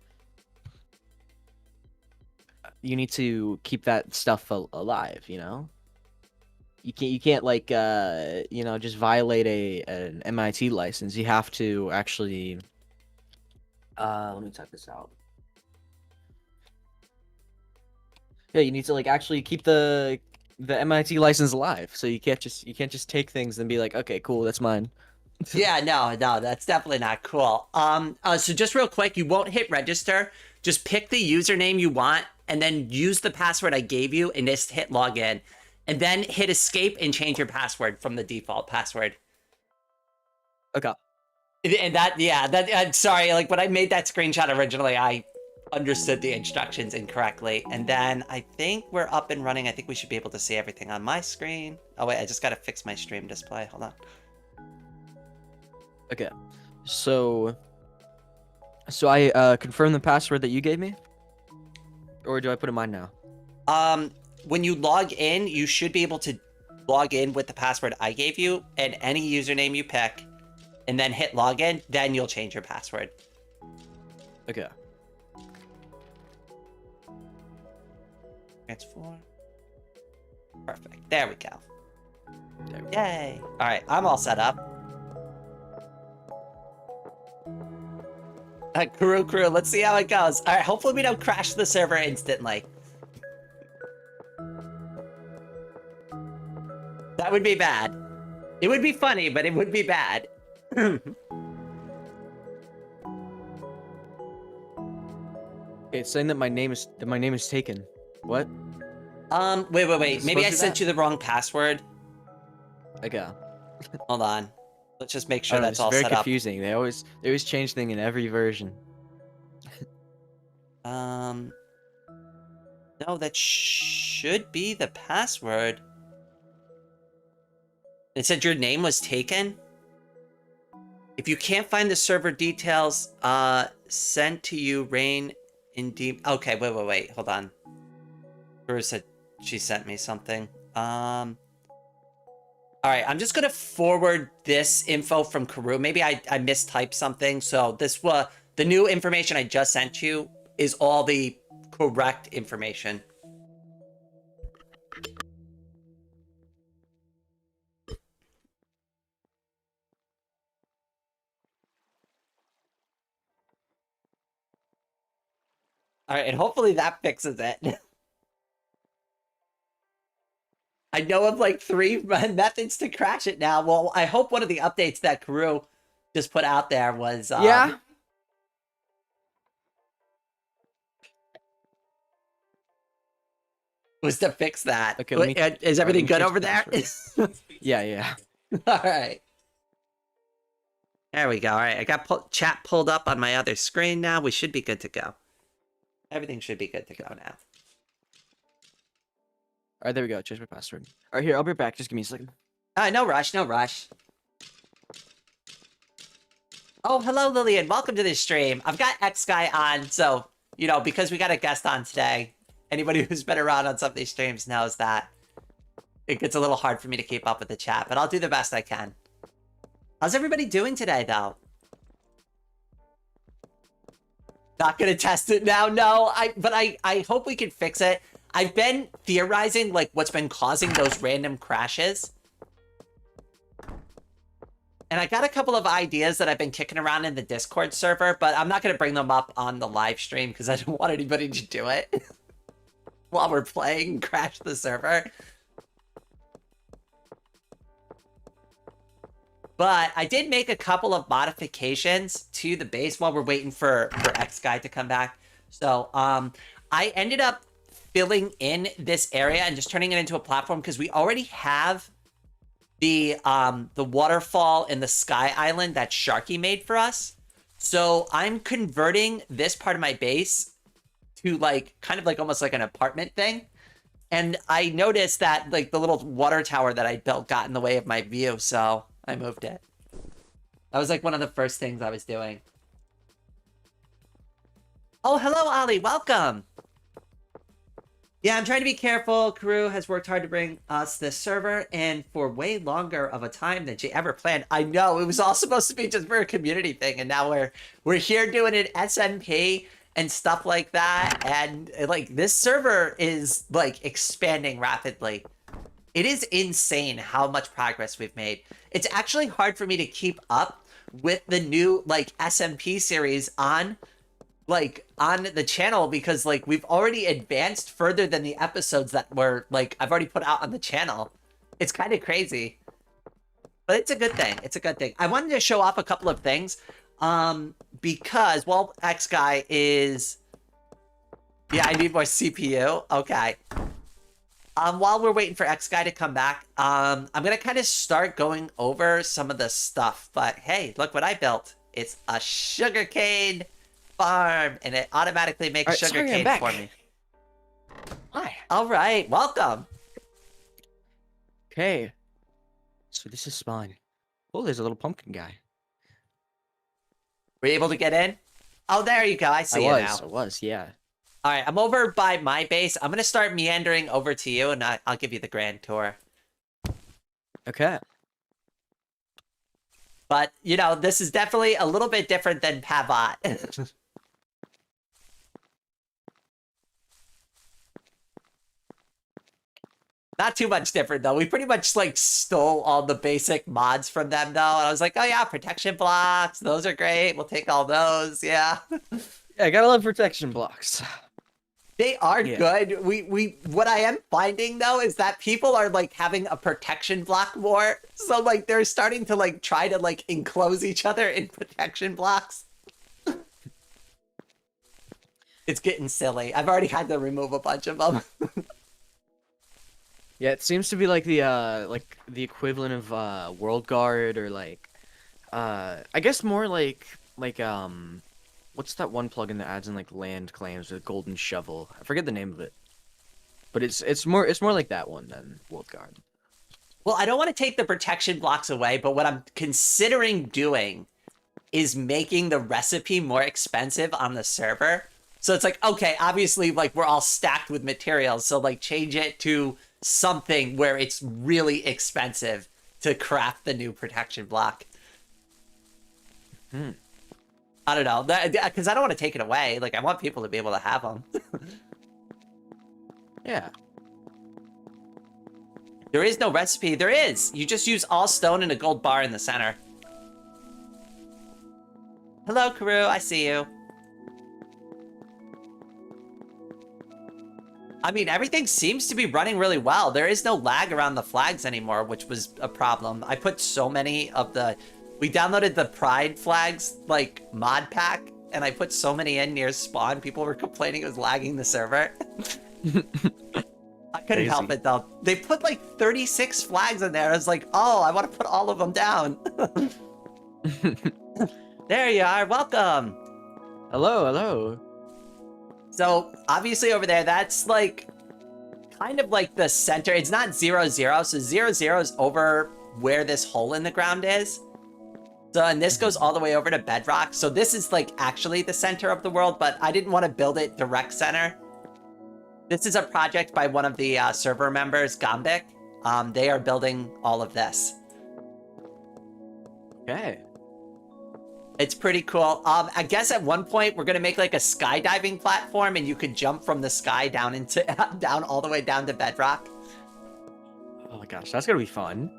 you need to keep that stuff alive, you know. You can't like you know, just violate an MIT license. You have to actually let me type this out. Yeah, you need to like actually keep the MIT license alive. So you can't just take things and be like, okay, cool, that's mine. Yeah, no, that's definitely not cool. So just real quick, you won't hit register. Just pick the username you want and then use the password I gave you and just hit login. And then hit escape and change your password from the default password. Okay. And sorry, like when I made that screenshot originally, I understood the instructions incorrectly. And then I think we're up and running. I think we should be able to see everything on my screen. Oh wait, I just gotta fix my stream display. Hold on. Okay. So I confirm the password that you gave me? Or do I put in mine now? When you log in, you should be able to log in with the password I gave you and any username you pick, and then hit login. Then you'll change your password. Okay. Transform. Perfect. There we go. There we go. Yay. All right, I'm all set up. Crew, let's see how it goes. All right, hopefully we don't crash the server instantly. That would be bad. It would be funny, but it would be bad. It's saying that my name is taken. What? Wait. Maybe I sent you the wrong password. Okay. Hold on. Let's just make sure that's all very set up. confusing. They always change things in every version. No, that should be the password. It said your name was taken. If you can't find the server details, sent to you, Rain, indeed. Okay, wait. Hold on. Drew said she sent me something. All right, I'm just gonna forward this info from Karu. Maybe I mistyped something. So this the new information I just sent you is all the correct information. All right, and hopefully that fixes it. I know of like 3 methods to crash it now. Well, I hope one of the updates that Karu just put out there was Yeah. Was to fix that. Okay, is everything good over there? Yeah. All right. There we go. All right, I got chat pulled up on my other screen now. We should be good to go. Everything should be good to go now. All right, there we go. Change my password. All right, here, I'll be back. Just give me a second. No rush. Oh, hello, Lillian. Welcome to this stream. I've got X Guy on, so, you know, because we got a guest on today, anybody who's been around on some of these streams knows that it gets a little hard for me to keep up with the chat, but I'll do the best I can. How's everybody doing today, though? Not gonna test it now, no. But I hope we can fix it. I've been theorizing like what's been causing those random crashes. And I got a couple of ideas that I've been kicking around in the Discord server, but I'm not gonna bring them up on the live stream because I don't want anybody to do it while we're playing and crash the server. But I did make a couple of modifications to the base while we're waiting for X guy to come back. So I ended up filling in this area and just turning it into a platform because we already have the waterfall and the sky island that Sharky made for us. So I'm converting this part of my base to like kind of like almost like an apartment thing. And I noticed that like the little water tower that I built got in the way of my view, so I moved it. That was like one of the first things I was doing. Oh, hello, Ali. Welcome. Yeah, I'm trying to be careful. Karu has worked hard to bring us this server, and for way longer of a time than she ever planned. I know, it was all supposed to be just for a community thing, and now we're here doing an SMP and stuff like that, and like this server is like expanding rapidly. It is insane how much progress we've made. It's actually hard for me to keep up with the new like SMP series on the channel because like we've already advanced further than the episodes that were like I've already put out on the channel. It's kind of crazy, but it's a good thing. It's a good thing. I wanted to show off a couple of things because well, X guy is, yeah, I need more CPU. Okay. While we're waiting for X guy to come back, I'm gonna kind of start going over some of the stuff. But hey, look what I built. It's a sugarcane farm, and it automatically makes sugarcane for me. Hi. All right, welcome. Okay. So this is spawn. Oh, there's a little pumpkin guy. Were you able to get in? Oh, there you go. I see you now. I was, yeah. All right, I'm over by my base. I'm gonna start meandering over to you, and I'll give you the grand tour. Okay. But you know, this is definitely a little bit different than Pavat. Not too much different, though. We pretty much, like, stole all the basic mods from them, though. And I was like, oh, yeah, protection blocks. Those are great. We'll take all those. Yeah. Yeah, I gotta love protection blocks. They are good. What I am finding, though, is that people are, like, having a protection block war. So, like, they're starting to, like, try to, like, enclose each other in protection blocks. It's getting silly. I've already had to remove a bunch of them. Yeah, it seems to be like the equivalent of World Guard or like I guess more like what's that one plugin that adds in like land claims with Golden Shovel? I forget the name of it. But it's more like that one than World Guard. Well, I don't want to take the protection blocks away, but what I'm considering doing is making the recipe more expensive on the server. So it's like, okay, obviously like we're all stacked with materials, so like change it to something where it's really expensive to craft the new protection block. I don't know, because I don't want to take it away. Like, I want people to be able to have them. Yeah. There is no recipe. There is. You just use all stone and a gold bar in the center. Hello, Karu. I see you. I mean, everything seems to be running really well. There is no lag around the flags anymore, which was a problem. I put so many of the... We downloaded the Pride flags, like, mod pack, and I put so many in near spawn. People were complaining it was lagging the server. I couldn't help it, though. They put, like, 36 flags in there. I was like, oh, I want to put all of them down. There you are. Welcome. Hello, hello. So, obviously over there, that's, like, kind of like the center. It's not 0, 0, so 0, 0 is over where this hole in the ground is. So, and this goes all the way over to bedrock. So this is, like, actually the center of the world, but I didn't want to build it direct center. This is a project by one of the server members, Gombic. They are building all of this. Okay. It's pretty cool. I guess at one point we're gonna make like a skydiving platform, and you could jump from the sky down into down all the way down to bedrock. Oh my gosh, that's gonna be fun.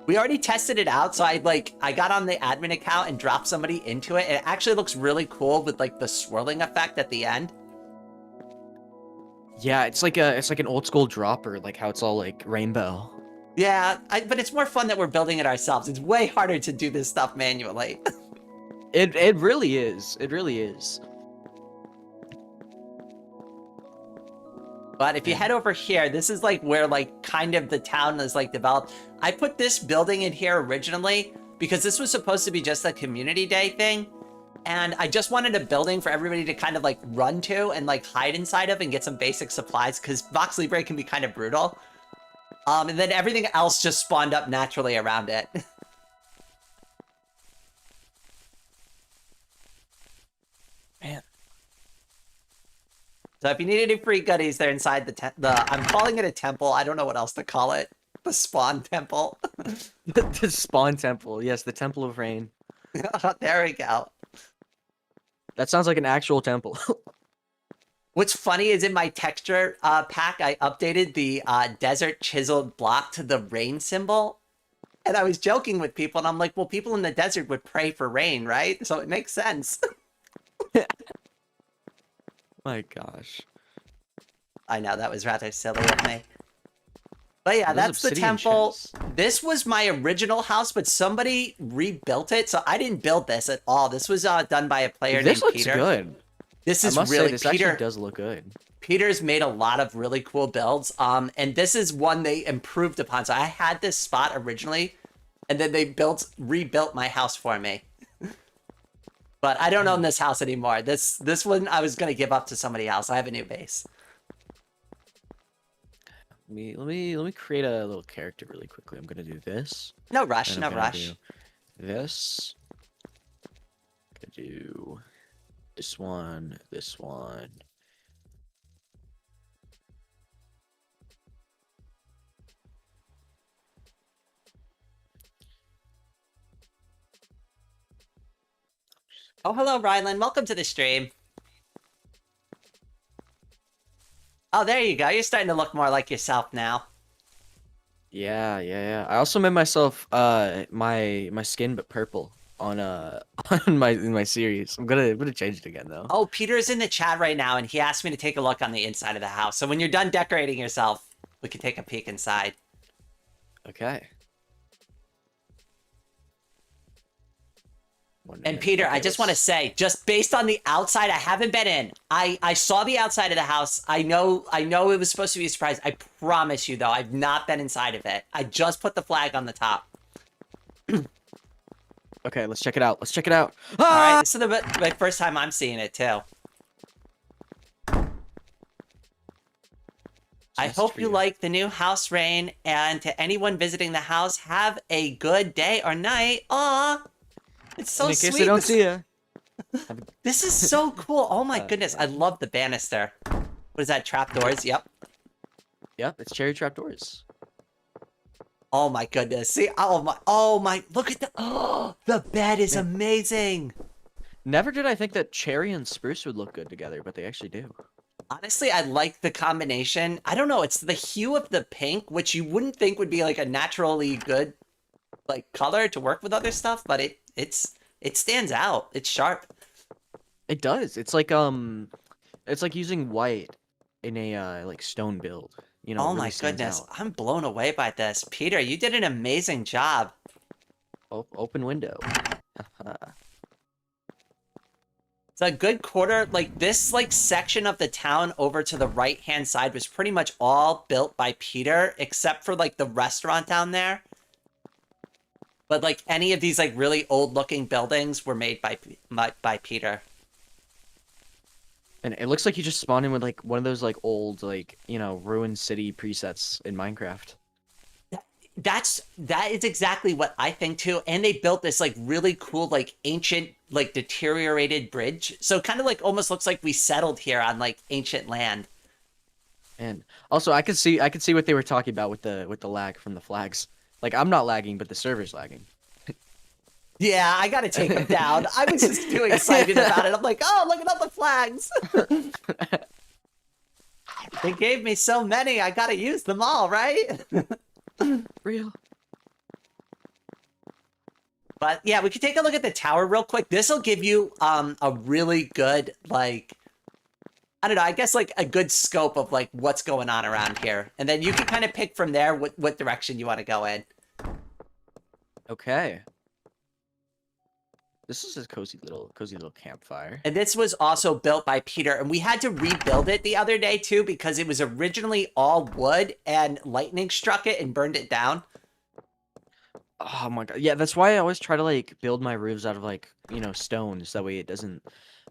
We already tested it out, so I got on the admin account and dropped somebody into it. It actually looks really cool with like the swirling effect at the end. Yeah, it's like an old school dropper, like how it's all like rainbow. Yeah, but it's more fun that we're building it ourselves. It's way harder to do this stuff manually. It really is. It really is. But if you head over here, this is like where like kind of the town is like developed. I put this building in here originally because this was supposed to be just a community day thing. And I just wanted a building for everybody to kind of like run to and like hide inside of and get some basic supplies because VoxeLibre can be kind of brutal. And then everything else just spawned up naturally around it. Man. So if you need any free goodies, they're inside the I'm calling it a temple. I don't know what else to call it. The spawn temple. The spawn temple. Yes, the temple of rain. There we go. That sounds like an actual temple. What's funny is in my texture pack, I updated the desert chiseled block to the rain symbol. And I was joking with people, and I'm like, well, people in the desert would pray for rain, right? So it makes sense. My gosh. I know, that was rather silly of me. But yeah, Those that's the obsidian temple. shells. This was my original house, but somebody rebuilt it, so I didn't build this at all. This was done by a player This named looks Peter. good. This I is must really say, this Peter. actually does look good. Peter's made a lot of really cool builds, and this is one they improved upon. So I had this spot originally, and then they rebuilt my house for me. But I don't own this house anymore. This one I was gonna give up to somebody else. I have a new base. Let me create a little character really quickly. I'm gonna do this. No rush, and no I'm gonna rush. do this. Gonna do this one, this one. Oh, hello, Rylan. Welcome to the stream. Oh, there you go. You're starting to look more like yourself now. Yeah. I also made myself my skin but purple on on my series. I'm gonna change it again though. Oh, Peter's in the chat right now, and he asked me to take a look on the inside of the house. So when you're done decorating yourself, we can take a peek inside. Okay. And Peter, I just want to say, just based on the outside, I haven't been in. I saw the outside of the house. I know it was supposed to be a surprise. I promise you, though, I've not been inside of it. I just put the flag on the top. Okay, let's check it out. Let's check it out. All Ah! right, this is my first time I'm seeing it, too. I hope you like the new house, Rain, and to anyone visiting the house, have a good day or night. Aw! It's so In sweet. case I don't see ya. This is so cool. Oh my goodness. I love the banister. What is that? Trapdoors? Yep. Yep, it's cherry trapdoors. Oh my goodness. See, oh my, look at the bed is amazing. Never did I think that cherry and spruce would look good together, but they actually do. Honestly, I like the combination. I don't know. It's the hue of the pink, which you wouldn't think would be like a naturally good like color to work with other stuff, but it stands out. It's sharp. It does. It's like using white in a like stone build. You know. Oh it really my stands goodness. out. I'm blown away by this. Peter, you did an amazing job. Open window. It's a good quarter. Like this like section of the town over to the right hand side was pretty much all built by Peter, except for like the restaurant down there. But like any of these like really old looking buildings were made by Peter. And it looks like you just spawned in with like one of those like old like ruined city presets in Minecraft. That is exactly what I think too. And they built this like really cool like ancient like deteriorated bridge. So it kind of like almost looks like we settled here on like ancient land. And also I could see what they were talking about with the lag from the flags. Like I'm not lagging, but the server's lagging. Yeah, I gotta take them down. I was just too excited about it. I'm like, oh, look at all the flags. They gave me so many, I gotta use them all, right? Real. But yeah, we could take a look at the tower real quick. This will give you a really good, like, I don't know, I guess like a good scope of like what's going on around here. And then you can kind of pick from there what direction you want to go in. Okay. This is a cozy little campfire. And this was also built by Peter, and we had to rebuild it the other day too because it was originally all wood and lightning struck it and burned it down. Oh my god. Yeah, that's why I always try to like build my roofs out of like, you know, stones. That way it doesn't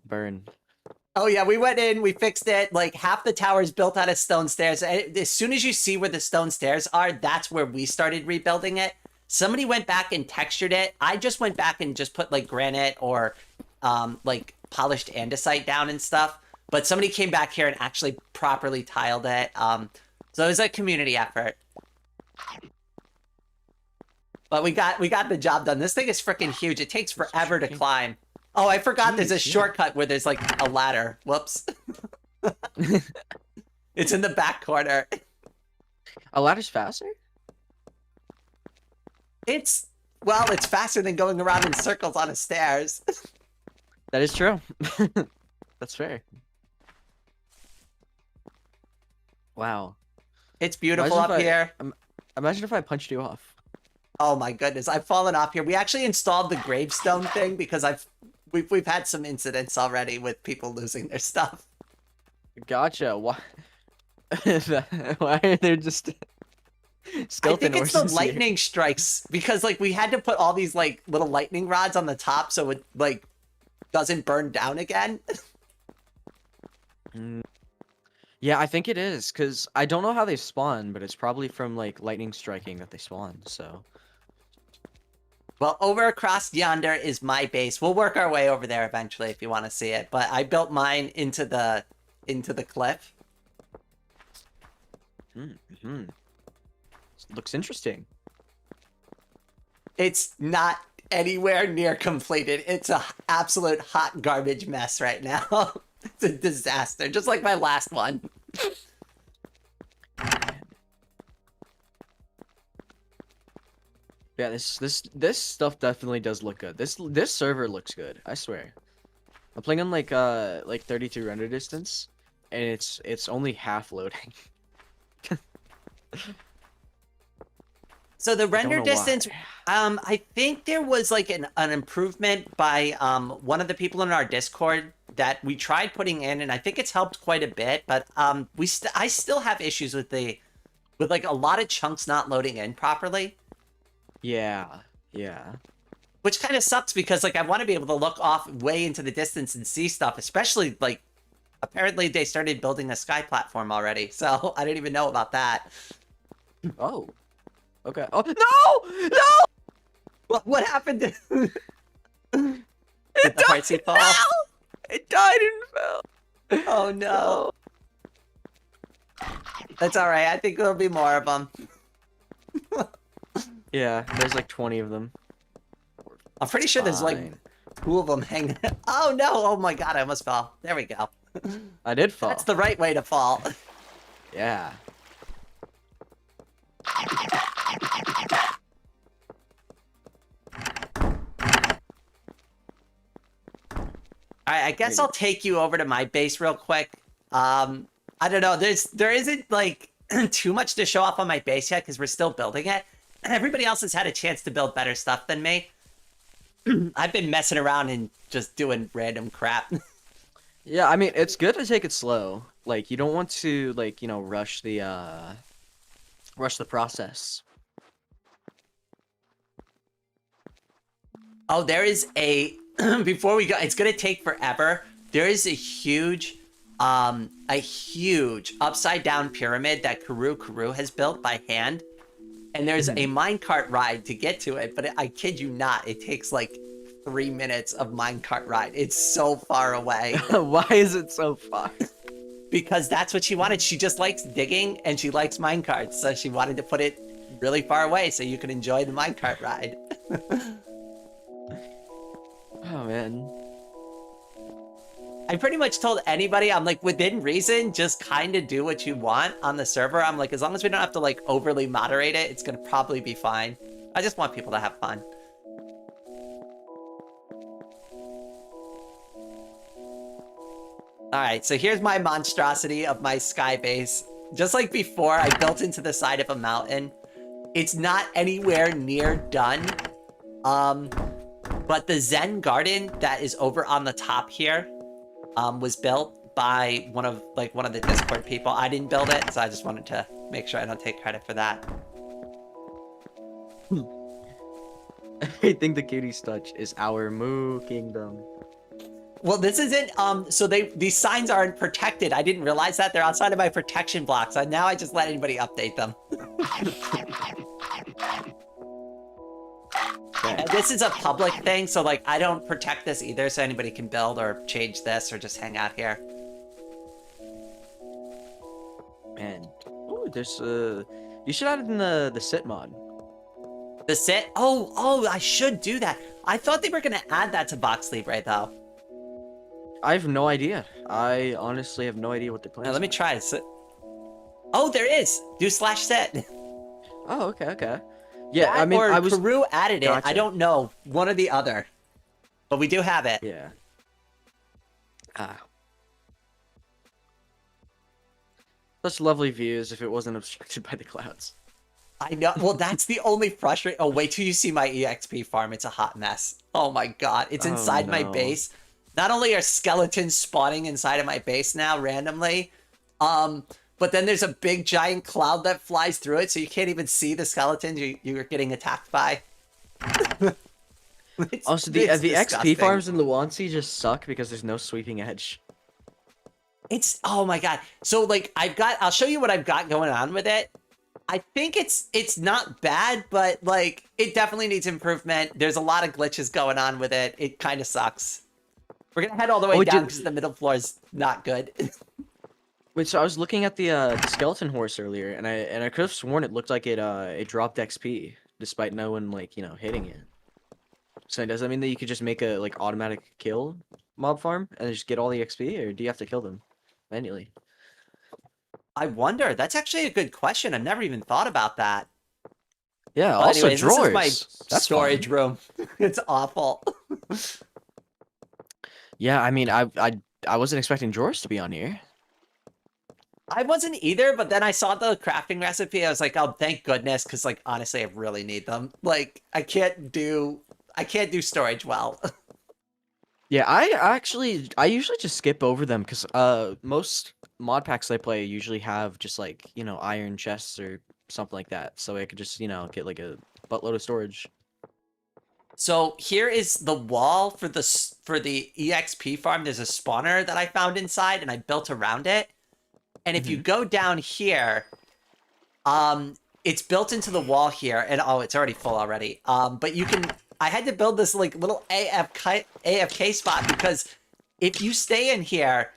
burn. Oh yeah, we went in, we fixed it. Like half the tower is built out of stone stairs. As soon as you see where the stone stairs are, that's where we started rebuilding it. Somebody went back and textured it. I just went back and just put like granite or like polished andesite down and stuff. But somebody came back here and actually properly tiled it. So it was a community effort. But we got the job done. This thing is freaking huge. It takes forever to climb. Oh, I forgot there's a shortcut where there's like a ladder. Whoops. It's in the back corner. A ladder's faster? It's faster than going around in circles on a stairs. That is true. That's fair. Wewow. It's beautiful up here. Imagine if I punched you off. Oh my goodness, I've fallen off here. We actually installed the gravestone thing because we've had some incidents already with people losing their stuff. Gotcha. Why? Why are there just skeleton I think it's the lightning strikes because like we had to put all these like little lightning rods on the top so it like doesn't burn down again. Yeah, I think it is because I don't know how they spawn, but it's probably from like lightning striking that they spawn. So. Well, over across yonder is my base. We'll work our way over there eventually if you want to see it. But I built mine into the cliff. Mm-hmm. Looks interesting. It's not anywhere near completed. It's a absolute hot garbage mess right now. It's a disaster, just like my last one. Yeah, this stuff definitely does look good. This server looks good, I swear. I'm playing on like 32 render distance, and it's only half loading. So the render distance, why. I think there was like an improvement by one of the people in our Discord that we tried putting in, and I think it's helped quite a bit. But I still have issues with like a lot of chunks not loading in properly. Yeah. Which kind of sucks because like I want to be able to look off way into the distance and see stuff, especially like apparently they started building a sky platform already, so I didn't even know about that. Oh. Okay. Oh no! What happened to It Did the heart seat fall? It died and fell. Oh no. That's all right. I think there'll be more of them. Yeah, there's like 20 of them. I'm pretty sure there's like 2 of them hanging. Oh no! Oh my god! I almost fell. There we go. I did fall. That's the right way to fall. Yeah. Alright, I guess I'll take you over to my base real quick. I don't know, there isn't like too much to show off on my base yet because we're still building it. Everybody else has had a chance to build better stuff than me. I've been messing around and just doing random crap. Yeah, I mean, it's good to take it slow. Like, you don't want to, like, you know, rush the process. Oh, there is a before we go, it's gonna take forever. There is a huge upside down pyramid that Kuru has built by hand. And there's a minecart ride to get to it, but I kid you not, it takes like 3 minutes of minecart ride. It's so far away. Why is it so far? Because that's what she wanted. She just likes digging and she likes minecarts, so she wanted to put it really far away so you can enjoy the minecart ride. Oh man. I pretty much told anybody, I'm like, within reason, just kind of do what you want on the server. I'm like, as long as we don't have to like overly moderate it, it's gonna probably be fine. I just want people to have fun. All right, so here's my monstrosity of my sky base. Just like before, I built into the side of a mountain. It's not anywhere near done. But the Zen garden that is over on the top here, was built by one of the Discord people. I didn't build it, so I just wanted to make sure I don't take credit for that. I think the cutie's touch is our moo kingdom. Well, this isn't, so these signs aren't protected. I didn't realize that. They're outside of my protection blocks. So now I just let anybody update them. And this is a public thing, so like I don't protect this either, so anybody can build or change this or just hang out here. Man, ooh, there's you should add it in the sit mod. The sit? Oh, I should do that. I thought they were gonna add that to VoxeLibre though. I have no idea. I honestly have no idea what they're planning. Now, let me try it. Oh, there is. Do /sit. Oh, okay. Yeah, That I mean, or Peru added it. Gotcha. I don't know. One or the other. But we do have it. Yeah. Such lovely views if it wasn't obstructed by the clouds. I know. Well, that's the only frustrating. Oh, wait till you see my EXP farm. It's a hot mess. Oh my god. It's inside my base. Not only are skeletons spawning inside of my base now randomly, but then there's a big giant cloud that flies through it, so you can't even see the skeletons you're getting attacked by. Also, the XP farms in Luanti just suck because there's no sweeping edge. It's, oh my god. So like I'll show you what I've got going on with it. I think it's not bad, but like it definitely needs improvement. There's a lot of glitches going on with it. It kind of sucks. We're gonna head all the way down because the middle floor is not good. Wait, so I was looking at the skeleton horse earlier, and I could have sworn it looked like it dropped XP despite no one hitting it. So does that mean that you could just make a automatic kill mob farm and just get all the XP, or do you have to kill them manually? I wonder. That's actually a good question. I've never even thought about that. Yeah. Well, also, anyways, drawers. This is my storage room. It's awful. Yeah, I mean, I wasn't expecting drawers to be on here. I wasn't either, but then I saw the crafting recipe. I was like, oh, thank goodness, because honestly, I really need them. I can't do storage well. Yeah, I usually just skip over them because most mod packs I play usually have just iron chests or something like that, so I could just get a buttload of storage. So here is the wall for the EXP farm. There's a spawner that I found inside, and I built around it. And if you go down here, it's built into the wall here, and oh, it's already full already. But you can. I had to build this little AFK spot because if you stay in here,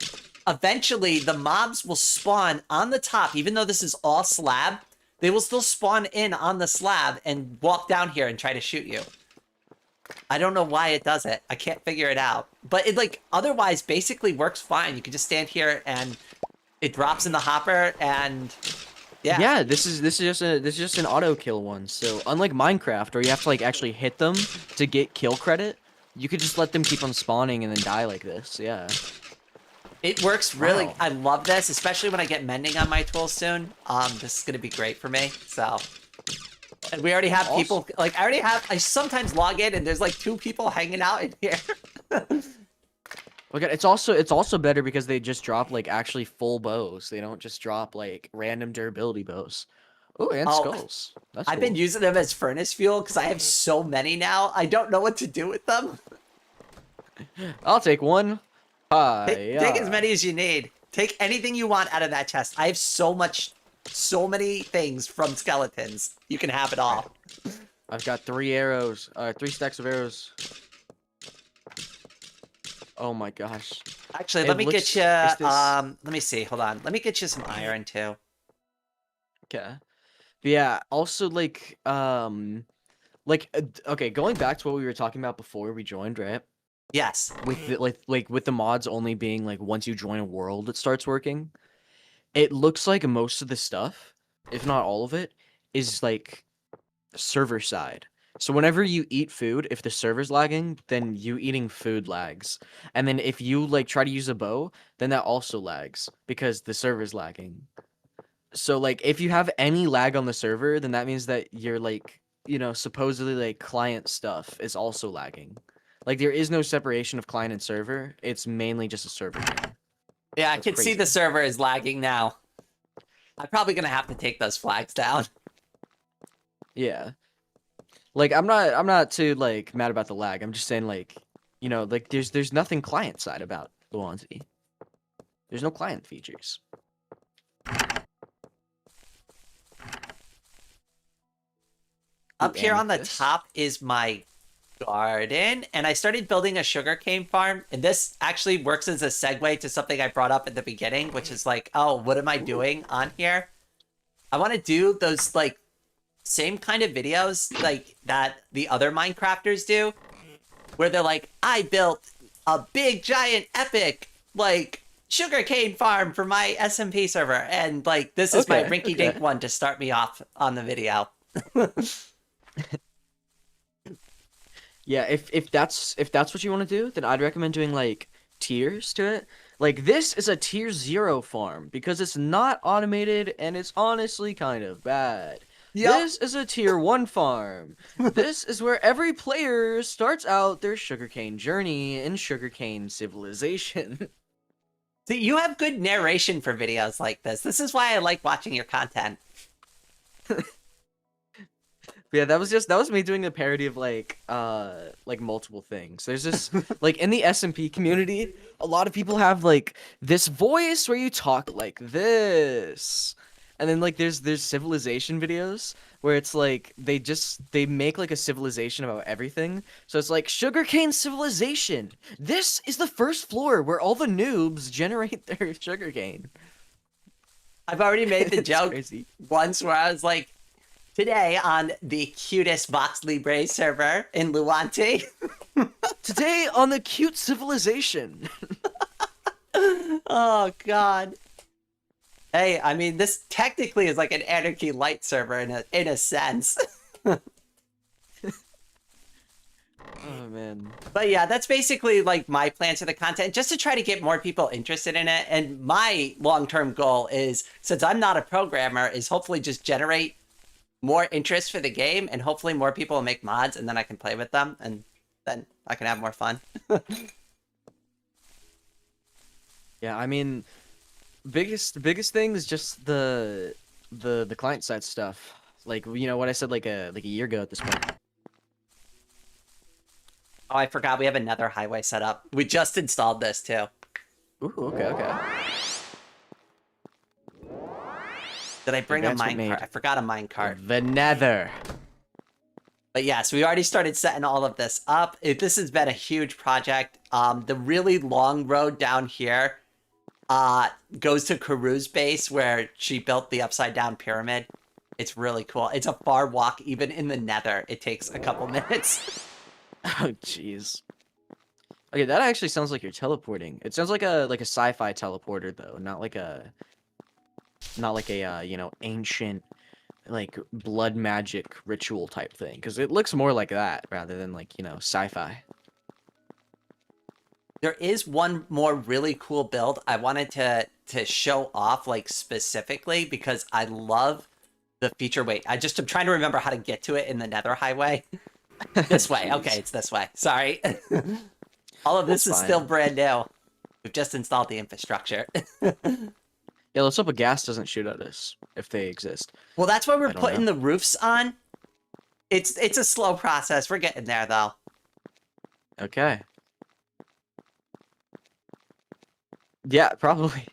eventually the mobs will spawn on the top. Even though this is all slab, they will still spawn in on the slab and walk down here and try to shoot you. I don't know why it does it. I can't figure it out. But it otherwise basically works fine. You can just stand here and it drops in the hopper and yeah. Yeah, this is just an auto kill one. So unlike Minecraft where you have to actually hit them to get kill credit, you could just let them keep on spawning and then die like this. Yeah. It works really. Wow. I love this, especially when I get mending on my tools soon. This is gonna be great for me. So, and we already have people. I sometimes log in and there's 2 people hanging out in here. Okay, it's also better because they just drop actually full bows. They don't just drop random durability bows. Oh, and skulls. That's I've been using them as furnace fuel because I have so many now. I don't know what to do with them. I'll take one. Take as many as you need. Take anything you want out of that chest. I have so many things from skeletons. You can have it all. I've got 3 arrows. 3 stacks of arrows. Oh my gosh. Actually, let me get you. Let me see. Hold on. Let me get you some iron too. Okay. But yeah. Also, okay. Going back to what we were talking about before we joined, right? Yes. With the, with the mods only being once you join a world, it starts working. It looks like most of the stuff, if not all of it, is server side. So whenever you eat food, if the server's lagging, then you eating food lags. And then if you like try to use a bow, then that also lags because the server's lagging. So like if you have any lag on the server, then that means that you're like, supposedly like client stuff is also lagging. Like there is no separation of client and server. It's mainly just a server thing. Yeah, I That's can see crazy. the server is lagging now. I'm probably gonna have to take those flags down. Yeah. Like I'm not too like mad about the lag. I'm just saying like, like there's nothing client side about Luanti. There's no client features. Up here on the amethyst. top is my garden, and I started building a sugarcane farm, and this actually works as a segue to something I brought up at the beginning, which is like, oh, what am I doing on here? I want to do those like same kind of videos like that the other Minecrafters do, where they're like, I built a big giant epic like sugarcane farm for my SMP server, and like this is my Okay, rinky-dink one to start me off on the video. Yeah, if that's what you want to do, then I'd recommend doing like tiers to it. Like this is a tier 0 farm because it's not automated and it's honestly kind of bad. Yep. This is a tier 1 farm. This is where every player starts out their sugarcane journey in sugarcane civilization. See, you have good narration for videos like this. This is why I like watching your content. Yeah, that was me doing a parody of like multiple things. There's this like in the SMP community, a lot of people have like this voice where you talk like this. And then like there's civilization videos where it's like they make like a civilization about everything. So it's like sugarcane civilization. This is the first floor where all the noobs generate their sugarcane. I've already made the It's joke crazy. once where I was like, today on the cutest VoxeLibre server in Luanti. Today on the cute civilization. Oh, God. Hey, I mean, this technically is like an Anarchy Light server in a sense. Oh man. But yeah, that's basically like my plans for the content, just to try to get more people interested in it. And my long-term goal is, since I'm not a programmer, is hopefully just generate more interest for the game, and hopefully more people will make mods, and then I can play with them, and then I can have more fun. Yeah, I mean, biggest thing is just the client side stuff. Like what I said like a year ago at this point. Oh, I forgot we have another highway set up. We just installed this too. Ooh, okay. Did I bring a Advancement minecart? made. I forgot a minecart. The Nether. But yes, we already started setting all of this up. This has been a huge project. The really long road down here goes to Karu's base, where she built the upside down pyramid. It's really cool. It's a far walk. Even in the Nether, it takes a couple minutes. Oh jeez. Okay, that actually sounds like you're teleporting. It sounds like a sci-fi teleporter though, not like a ancient like blood magic ritual type thing, because it looks more like that rather than like sci-fi. There is one more really cool build I wanted to show off, like specifically, because I love the feature. Wait, I'm trying to remember how to get to it in the Nether highway. This way. Okay, it's this way. Sorry. All of this That's is still fine. brand new. We've just installed the infrastructure. Yeah, let's hope a gas doesn't shoot at us if they exist. Well, that's why we're I don't putting know. the roofs on. It's a slow process. We're getting there, though. Okay. Yeah, probably.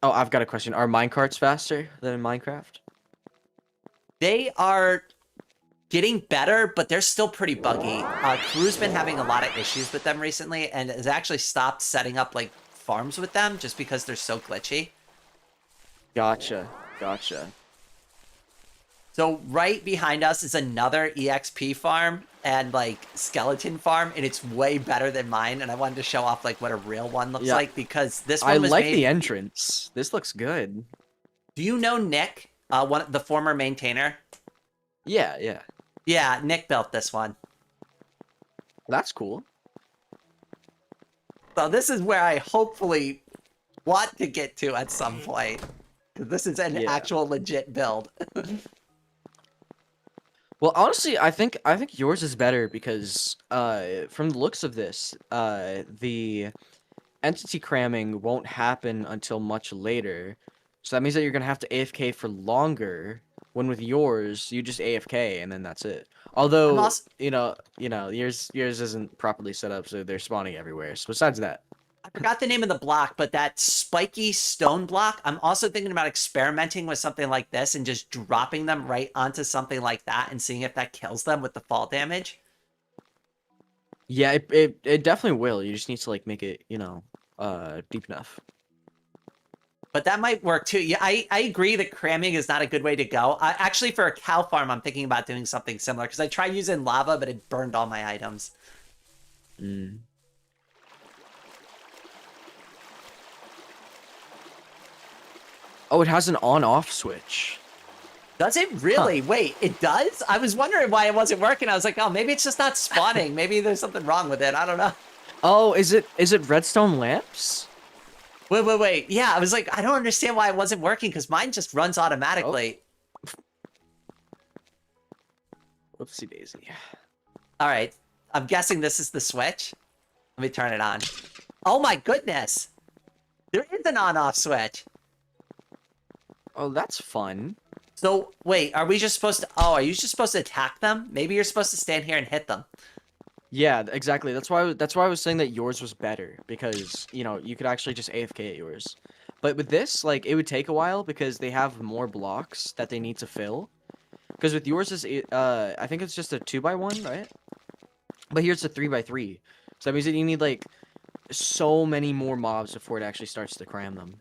Oh, I've got a question. Are minecarts faster than in Minecraft? They are getting better, but they're still pretty buggy. Crew's been having a lot of issues with them recently, and has actually stopped setting up like farms with them just because they're so glitchy. Gotcha. So right behind us is another EXP farm and like skeleton farm, and it's way better than mine. And I wanted to show off like what a real one looks Yeah. like, because this one I was like made... the entrance. This looks good. Do you know Nick, the former maintainer? Yeah, yeah. Yeah, Nick built this one. That's cool. So this is where I hopefully want to get to at some point. 'Cause this is an Yeah. actual legit build. Well, honestly, I think yours is better because from the looks of this, the entity cramming won't happen until much later. So that means that you're gonna have to AFK for longer. When with yours, you just AFK and then that's it. I'm Although, also yours isn't properly set up, so they're spawning everywhere. So besides that, I forgot the name of the block, but that spiky stone block, I'm also thinking about experimenting with something like this and just dropping them right onto something like that and seeing if that kills them with the fall damage. yeah, it definitely will. You just need to like make it, deep enough. But that might work too. Yeah, I agree that cramming is not a good way to go. Actually, for a cow farm, I'm thinking about doing something similar because I tried using lava, but it burned all my items. Mm. Oh, it has an on-off switch. Does it really? Huh. Wait, it does? I was wondering why it wasn't working. I was like, oh, maybe it's just not spawning. Maybe there's something wrong with it. I don't know. Oh, is it redstone lamps? Wait. Yeah, I was like, I don't understand why it wasn't working because mine just runs automatically. Oh. Whoopsie daisy. All right. I'm guessing this is the switch. Let me turn it on. Oh my goodness. There is an on-off switch. Oh, that's fun. So, wait, are we just supposed to... Oh, are you just supposed to attack them? Maybe you're supposed to stand here and hit them. Yeah, exactly. That's why I was saying that yours was better because, you could actually just AFK at yours. But with this, like, it would take a while because they have more blocks that they need to fill. Because with yours is I think it's just a 2x1, right? But here's a 3x3. So that means that you need like so many more mobs before it actually starts to cram them.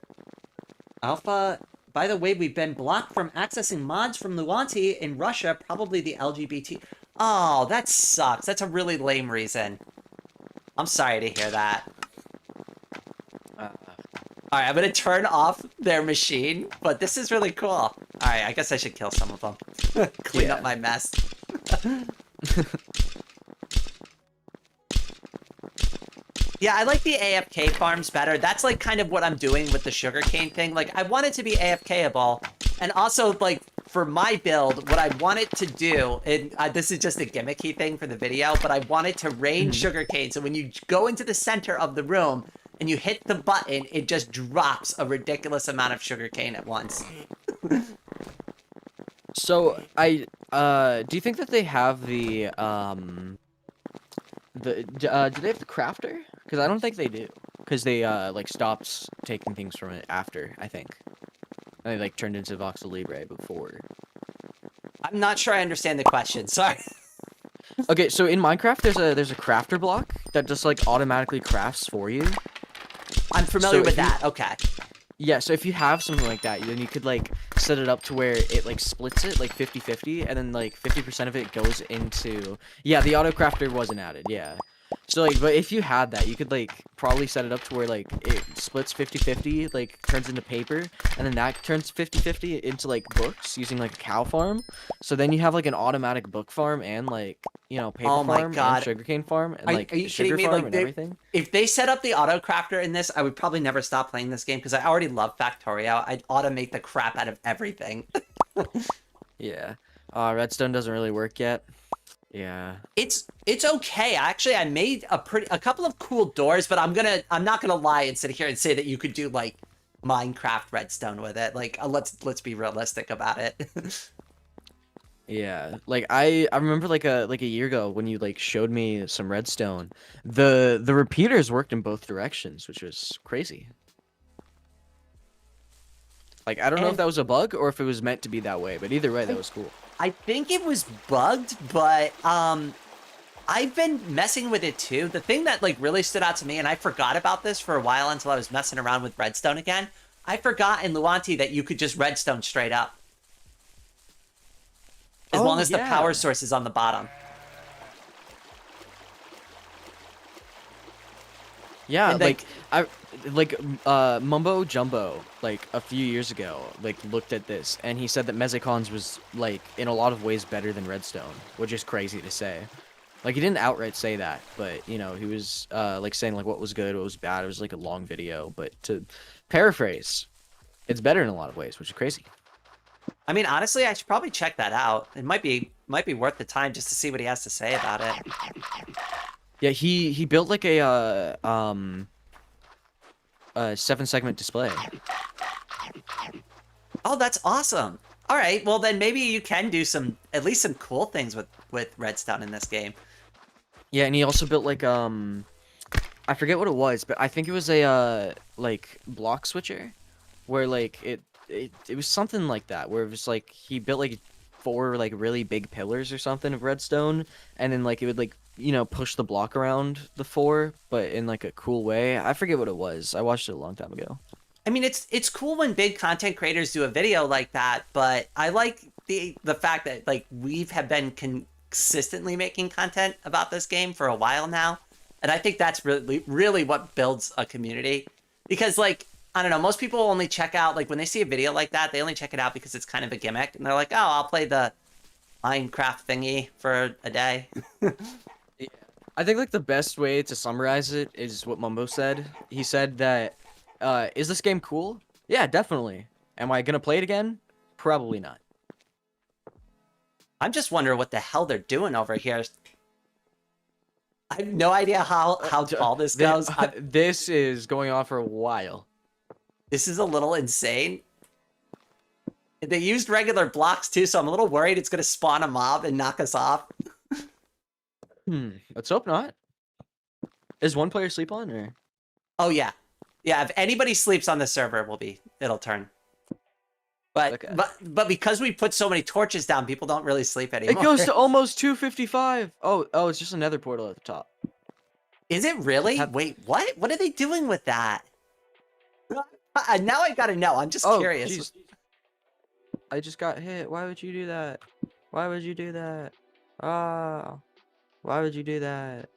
Alpha, by the way, we've been blocked from accessing mods from Luanti in Russia, probably the LGBT. Oh, that sucks. That's a really lame reason. I'm sorry to hear that. Alright, I'm gonna turn off their machine, but this is really cool. Alright, I guess I should kill some of them. Clean up my mess. Yeah, I like the AFK farms better. That's like kind of what I'm doing with the sugarcane thing. Like, I want it to be AFK-able. And also, like, for my build, what I want it to do, and this is just a gimmicky thing for the video, but I want it to rain sugarcane. So when you go into the center of the room and you hit the button, it just drops a ridiculous amount of sugarcane at once. So, do you think that they have the, do they have the crafter? Because I don't think they do. Because they, like, stopped taking things from it after, I think. And they, like, turned into VoxeLibre before. I'm not sure I understand the question. Sorry. Okay, so in Minecraft, there's a crafter block that just, like, automatically crafts for you. I'm familiar with that. Okay. Yeah, so if you have something like that, then you could, like, set it up to where it, like, splits it, like, 50-50, and then, like, 50% of it goes into... Yeah, the auto crafter wasn't added, yeah. So, like, but if you had that, you could, like, probably set it up to where, like, it splits 50-50, like, turns into paper, and then that turns 50-50 into, like, books using, like, a cow farm. So then you have, like, an automatic book farm and, like, paper farm and sugarcane farm and, like, sugar farm and everything. If they set up the auto crafter in this, I would probably never stop playing this game because I already love Factorio. I'd automate the crap out of everything. Yeah. Redstone doesn't really work yet. Yeah. It's okay. Actually, I made a couple of cool doors, but I'm not gonna lie and sit here and say that you could do like Minecraft redstone with it. Like, let's be realistic about it. Yeah, like I remember like a year ago when you like showed me some redstone, the repeaters worked in both directions, which was crazy. Like I don't know if that was a bug or if it was meant to be that way, but either way, that was cool. I think it was bugged, but I've been messing with it too. The thing that like really stood out to me, and I forgot about this for a while until I was messing around with redstone again. I forgot in Luanti that you could just redstone straight up. As long as the power source is on the bottom. Yeah, And, like Mumbo Jumbo, like a few years ago, like looked at this and he said that Mezicons was like in a lot of ways better than Redstone, which is crazy to say. Like he didn't outright say that, but you know, he was like saying like what was good, what was bad. It was like a long video, but to paraphrase, it's better in a lot of ways, which is crazy. I mean, honestly, I should probably check that out. It might be worth the time just to see what he has to say about it. Yeah, he built like a 7-segment display. Oh, that's awesome. All right, well then maybe you can do at least some cool things with Redstone in this game. Yeah, and he also built like I forget what it was, but I think it was a like block switcher where like it was something like that where it was like he built like 4 like really big pillars or something of redstone, and then like it would like, you know, push the block around the 4 but in like a cool way. I forget what it was. I watched it a long time ago. I mean, it's cool when big content creators do a video like that, but I like the fact that like have been consistently making content about this game for a while now, and I think that's really what builds a community. Because like, I don't know, most people only check out, like when they see a video like that, they only check it out because it's kind of a gimmick, and they're like, oh, I'll play the Minecraft thingy for a day. Yeah. I think like the best way to summarize it is what Mumbo said. He said that is this game cool? Yeah, definitely. Am I gonna play it again? Probably not. I'm just wondering what the hell they're doing over here. I have no idea how tall this goes. This is going on for a while. This is a little insane. They used regular blocks too, so I'm a little worried it's gonna spawn a mob and knock us off. Let's hope not. Is one player sleep on or? Oh yeah. Yeah, if anybody sleeps on the server, it'll turn. But Okay. but because we put so many torches down, people don't really sleep anymore. It goes to almost 255. Oh, it's just another portal at the top. Is it really? Wait, what? What are they doing with that? Now I gotta know. I'm just curious. Geez. I just got hit. Why would you do that? Why would you do that? Ah. Why would you do that?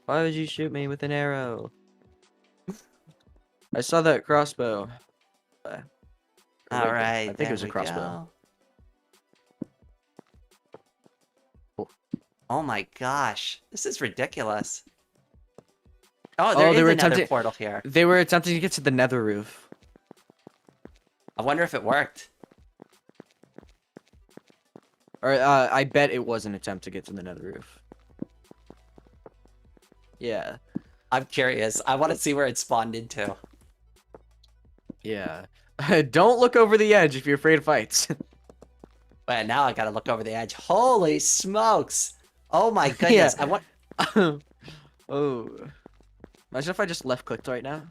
Why would you shoot me with an arrow? I saw that crossbow. All right. I think it was a crossbow. Go. Oh my gosh. This is ridiculous. Oh, there is another portal here. They were attempting to get to the nether roof. I wonder if it worked. Or I bet it was an attempt to get to the nether roof. Yeah. I'm curious. I want to see where it spawned into. Yeah. Don't look over the edge if you're afraid of fights. But now I gotta look over the edge. Holy smokes! Oh my goodness! Yeah. I want. Oh. Imagine if I just left clicked right now.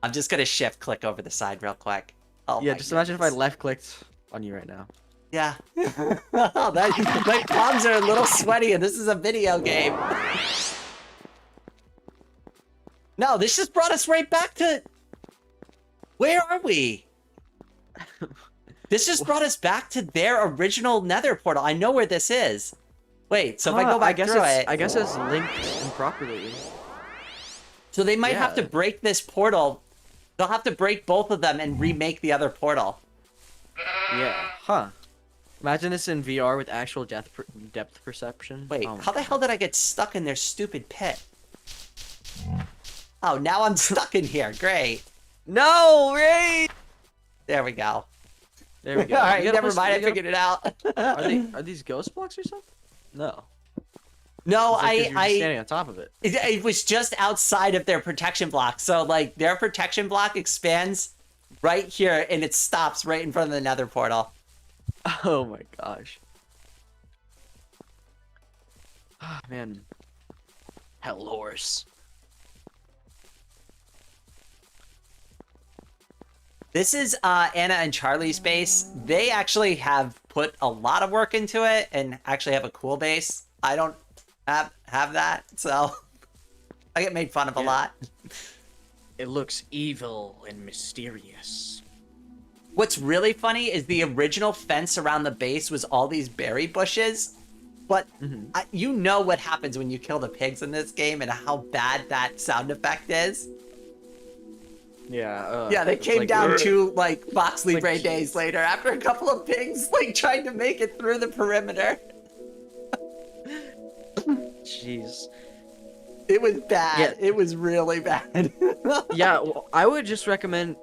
I'm just gonna shift click over the side real quick. Oh yeah, my just imagine if I left clicked on you right now. Yeah. Oh, my palms are a little sweaty, and this is a video game. No, this just brought us right back to. Where are we? This just brought us back to their original nether portal. I know where this is. Wait, so if I go back through it... I guess it's linked improperly. So they might have to break this portal. They'll have to break both of them and remake the other portal. Yeah. Huh. Imagine this in VR with actual depth perception. Wait, how the hell did I get stuck in their stupid pit? Oh, now I'm stuck in here. Great. No, Ray! There we go. There we go. All right, never mind. I figured it out. Are these ghost blocks or something? No. No, like you're just standing on top of it. It was just outside of their protection block. So, like, their protection block expands right here, and it stops right in front of the nether portal. Oh my gosh. Ah, man. Hell horse. This is Anna and Charlie's base. They actually have put a lot of work into it and actually have a cool base. I don't have that, so I get made fun of a lot. It looks evil and mysterious. What's really funny is the original fence around the base was all these berry bushes. But Mhm. you know what happens when you kill the pigs in this game and how bad that sound effect is. Yeah. Yeah, they it's came like, down to like VoxeLibre like, days jeez. later after a couple of pigs like trying to make it through the perimeter. Jeez. It was bad. Yeah. It was really bad. Yeah, well, I would just recommend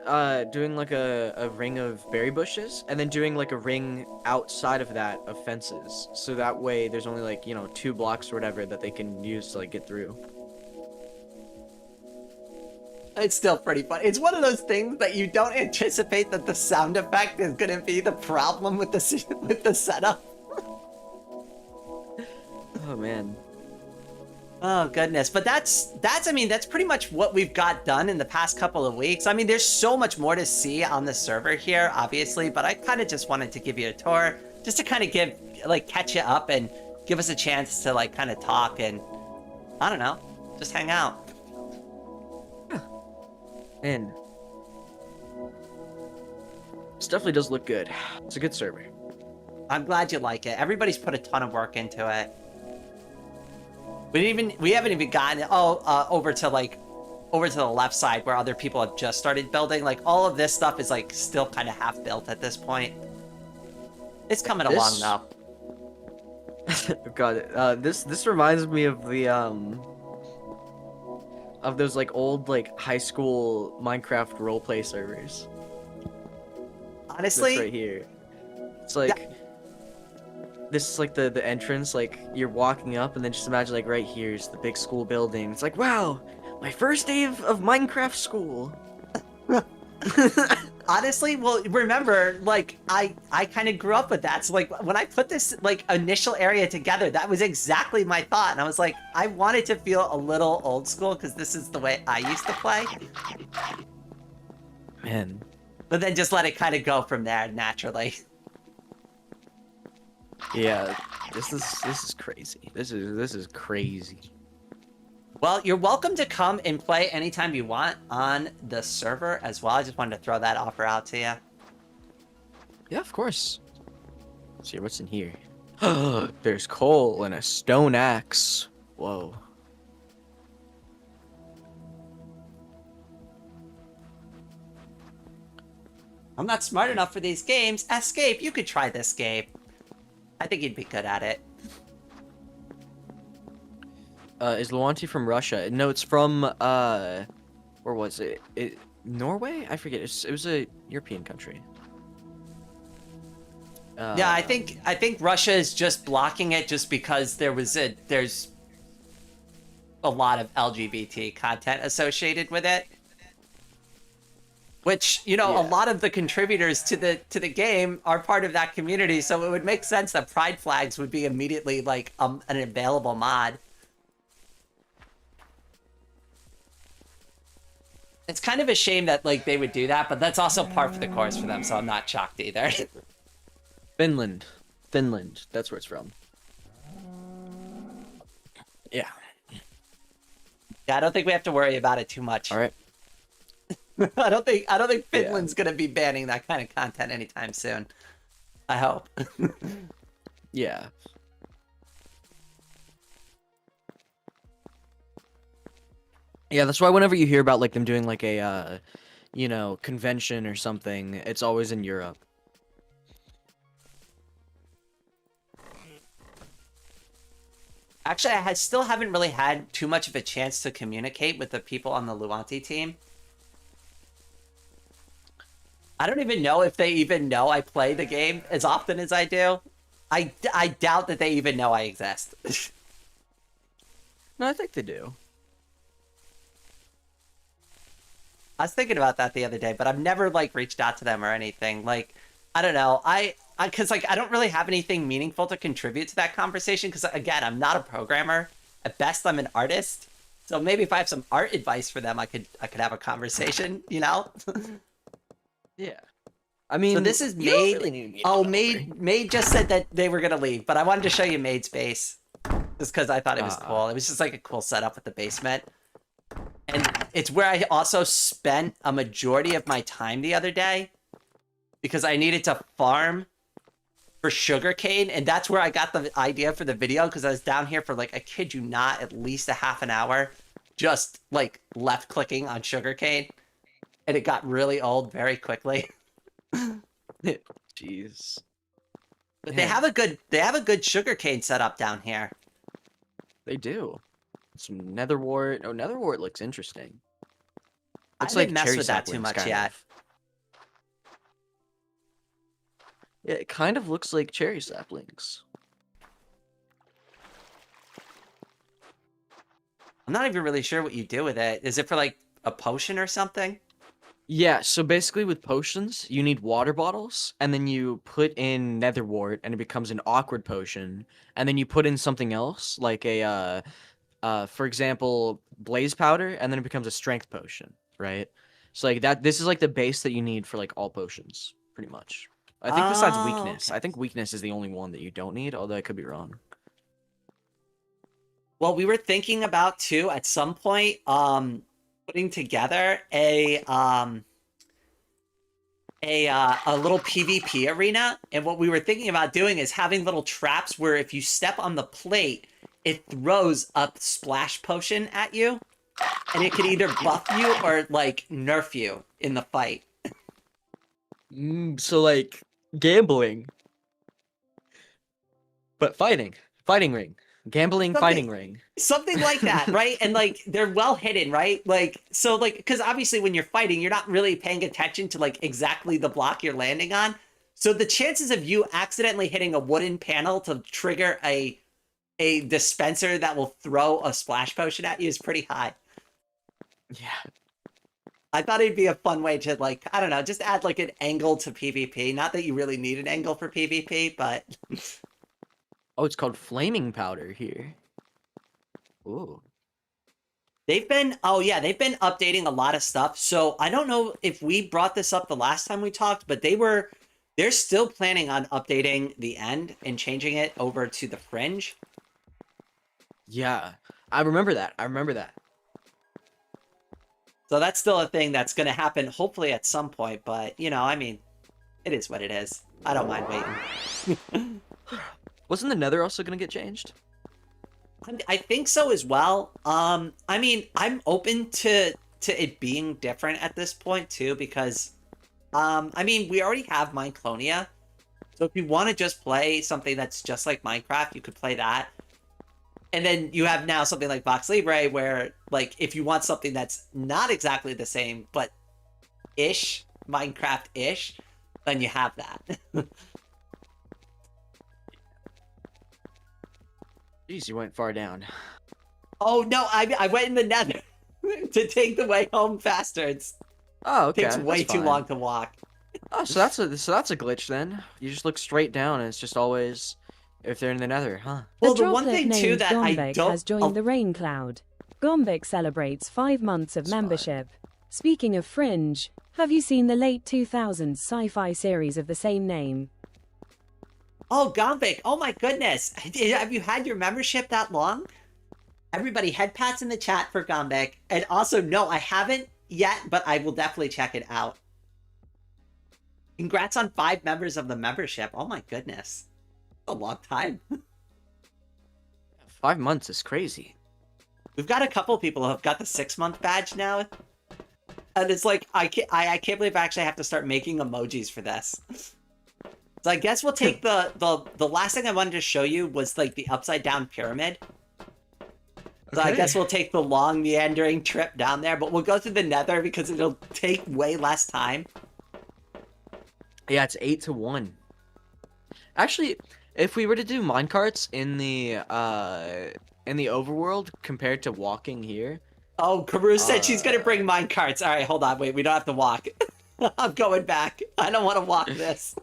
doing like a ring of berry bushes and then doing like a ring outside of that of fences. So that way there's only like, 2 blocks or whatever that they can use to like get through. It's still pretty fun. It's one of those things that you don't anticipate that the sound effect is going to be the problem with the with the setup. Oh man. Oh goodness, but that's I mean that's pretty much what we've got done in the past couple of weeks. I mean there's so much more to see on the server here obviously, but I kind of just wanted to give you a tour just to kind of catch you up and give us a chance to like kind of talk and I don't know, just hang out. Man. This definitely does look good. It's a good server. I'm glad you like it. Everybody's put a ton of work into it. We haven't even gotten over to the left side where other people have just started building. Like all of this stuff is like still kind of half built at this point. It's coming along though. God, this reminds me of the of those like old like high school Minecraft roleplay servers. Honestly, This right here. It's like this is like the entrance, like you're walking up and then just imagine like right here's the big school building. It's like, wow, my first day of Minecraft school. honestly, well, remember, like I kind of grew up with that. So like when I put this like initial area together, that was exactly my thought. And I was like, I wanted to feel a little old school because this is the way I used to play. Man. But then just let it kind of go from there naturally. Yeah, this is crazy. This is crazy. Well, you're welcome to come and play anytime you want on the server as well. I just wanted to throw that offer out to you. Yeah, of course. Let's see what's in here. There's coal and a stone axe. Whoa. I'm not smart enough for these games. Escape, you could try this game. I think you'd be good at it. Is Luanti from Russia? No, it's from where was it? Norway? I forget. It was a European country. Yeah, I think Russia is just blocking it just because there's a lot of LGBT content associated with it. Which, a lot of the contributors to the game are part of that community, so it would make sense that pride flags would be immediately like an available mod. It's kind of a shame that like they would do that, but that's also par for the course for them, so I'm not shocked either. Finland. That's where it's from. Yeah. Yeah, I don't think we have to worry about it too much. All right. I don't think Finland's gonna be banning that kind of content anytime soon. I hope. Yeah. Yeah, that's why whenever you hear about like them doing like a convention or something, it's always in Europe. Actually, I still haven't really had too much of a chance to communicate with the people on the Luanti team. I don't even know if they even know I play the game as often as I do. I doubt that they even know I exist. No, I think they do. I was thinking about that the other day, but I've never like reached out to them or anything. Like, I don't know. Because like I don't really have anything meaningful to contribute to that conversation. Because again, I'm not a programmer. At best, I'm an artist. So maybe if I have some art advice for them, I could have a conversation. Yeah. I mean, So this is you don't Maid. really need to be a Oh, developer. Maid just said that they were gonna leave, but I wanted to show you Maid's base just because I thought it was cool. It was just like a cool setup with the basement, and it's where I also spent a majority of my time the other day because I needed to farm for sugarcane, and that's where I got the idea for the video, because I was down here for like, I kid you not, at least a half an hour, just like left clicking on sugarcane, and it got really old very quickly. Jeez. But Man. they have a good sugarcane setup down here. They do. Some netherwort. Oh, netherwort looks interesting. I Looks haven't like messed cherry with that too saplings, much kind yet. of. Yeah, it kind of looks like cherry saplings. I'm not even really sure what you do with it. Is it for like a potion or something? Yeah, so basically with potions, you need water bottles, and then you put in netherwort, and it becomes an awkward potion, and then you put in something else, like a, for example, blaze powder, and then it becomes a strength potion, right? So like that, this is like the base that you need for like all potions, pretty much. I think besides Oh, weakness. okay. I think weakness is the only one that you don't need, although I could be wrong. Well, we were thinking about too at some point, putting together a little PvP arena, and what we were thinking about doing is having little traps where if you step on the plate, it throws a splash potion at you, and it could either buff you or like nerf you in the fight. So like gambling, but fighting ring, gambling, fighting ring. Something like that, right? And like they're well hidden, right? Like, so like, because obviously when you're fighting, you're not really paying attention to like exactly the block you're landing on. So the chances of you accidentally hitting a wooden panel to trigger a dispenser that will throw a splash potion at you is pretty high. Yeah. I thought it'd be a fun way to, like, I don't know, just add like an angle to PvP. Not that you really need an angle for PvP, but Oh, it's called flaming powder here. Ooh. they've been updating a lot of stuff. So I don't know if we brought this up the last time we talked, but they're still planning on updating the end and changing it over to the fringe. Yeah, I remember that. So that's still a thing that's going to happen hopefully at some point, but you know, I mean, it is what it is. I don't mind waiting. Wasn't the nether also gonna get changed? I think so as well. I mean, I'm open to it being different at this point too, because I mean, we already have Mineclonia. So if you want to just play something that's just like Minecraft, you could play that. And then you have now something like VoxeLibre where, like, if you want something that's not exactly the same, but ish, Minecraft-ish, then you have that. Jeez, you went far down. Oh, no, I went in the nether to take the way home faster. It Oh, okay. takes way that's too fine. long to walk. Oh, so that's a glitch then. You just look straight down, and it's just always if they're in the nether, huh? Well, the the one thing, too, named that I Gombek don't... has joined the rain cloud. Gombek celebrates 5 months of That's fine. membership. Speaking of Fringe, have you seen the late 2000s sci-fi series of the same name? Oh, Gombik. Oh, my goodness. Have you had your membership that long? Everybody, head pats in the chat for Gombik. And also, no, I haven't yet, but I will definitely check it out. Congrats on 5 members of the membership. Oh, my goodness. A long time. 5 months is crazy. We've got a couple people who have got the 6-month badge now. And it's like, I can't believe I actually have to start making emojis for this. So I guess we'll take the last thing I wanted to show you was like the upside down pyramid. So I guess we'll take the long meandering trip down there, but we'll go through the nether because it'll take way less time. Yeah, it's 8 to 1. Actually, if we were to do minecarts in the overworld compared to walking here. Oh, Karu said she's gonna bring minecarts. All right, hold on, wait, we don't have to walk. I'm going back. I don't want to walk this.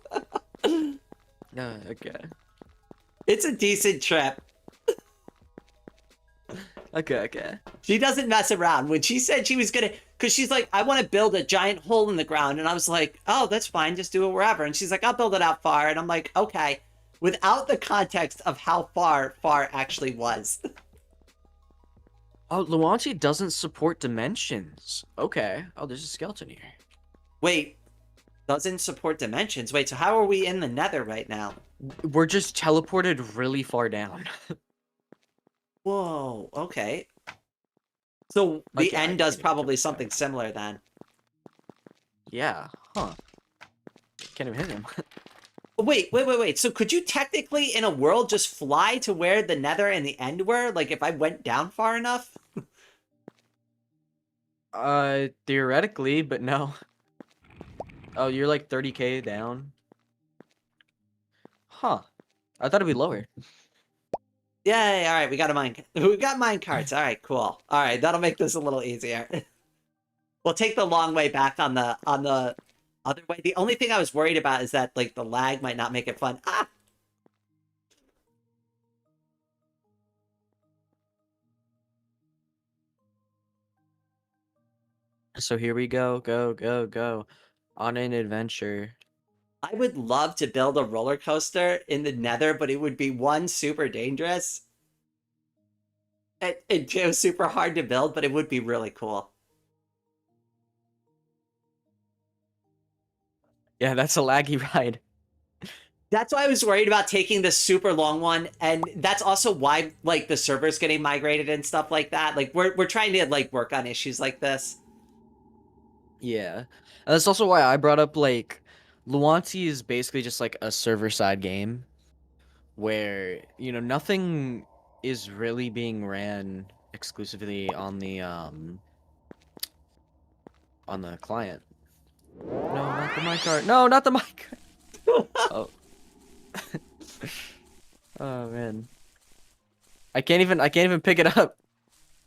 Okay. It's a decent trip. Okay. She doesn't mess around. When she said she was gonna, because she's like, I want to build a giant hole in the ground, and I was like, oh, that's fine, just do it wherever. And she's like, I'll build it out far, and I'm like, okay, without the context of how far actually was. Oh, Luanti doesn't support dimensions. Okay. Oh, there's a skeleton here. Wait, doesn't support dimensions. Wait, so how are we in the nether right now? We're just teleported really far down. Whoa, okay. So Like, the yeah, I end does can't even probably jump something back. similar then. Yeah, huh. Can't even hit him. Wait. So could you technically, in a world, just fly to where the nether and the end were? Like, if I went down far enough? Theoretically, but no. Oh, you're like 30k down? Huh. I thought it'd be lower. Yay, alright, we got we got mine carts. Alright, cool. Alright, that'll make this a little easier. We'll take the long way back on the other way. The only thing I was worried about is that, like, the lag might not make it fun. Ah! So here we go, go. On an adventure. I would love to build a roller coaster in the nether, but it would be, one, super dangerous. And two, super hard to build, but it would be really cool. Yeah, that's a laggy ride. That's why I was worried about taking the super long one, and that's also why, like, the server's getting migrated and stuff like that. Like, we're trying to, like, work on issues like this. Yeah. And that's also why I brought up, like, Luanti is basically just like a server-side game where, you know, nothing is really being ran exclusively on the client. No, not the minecart. No, not the minecart. Oh. Oh man. I can't even pick it up.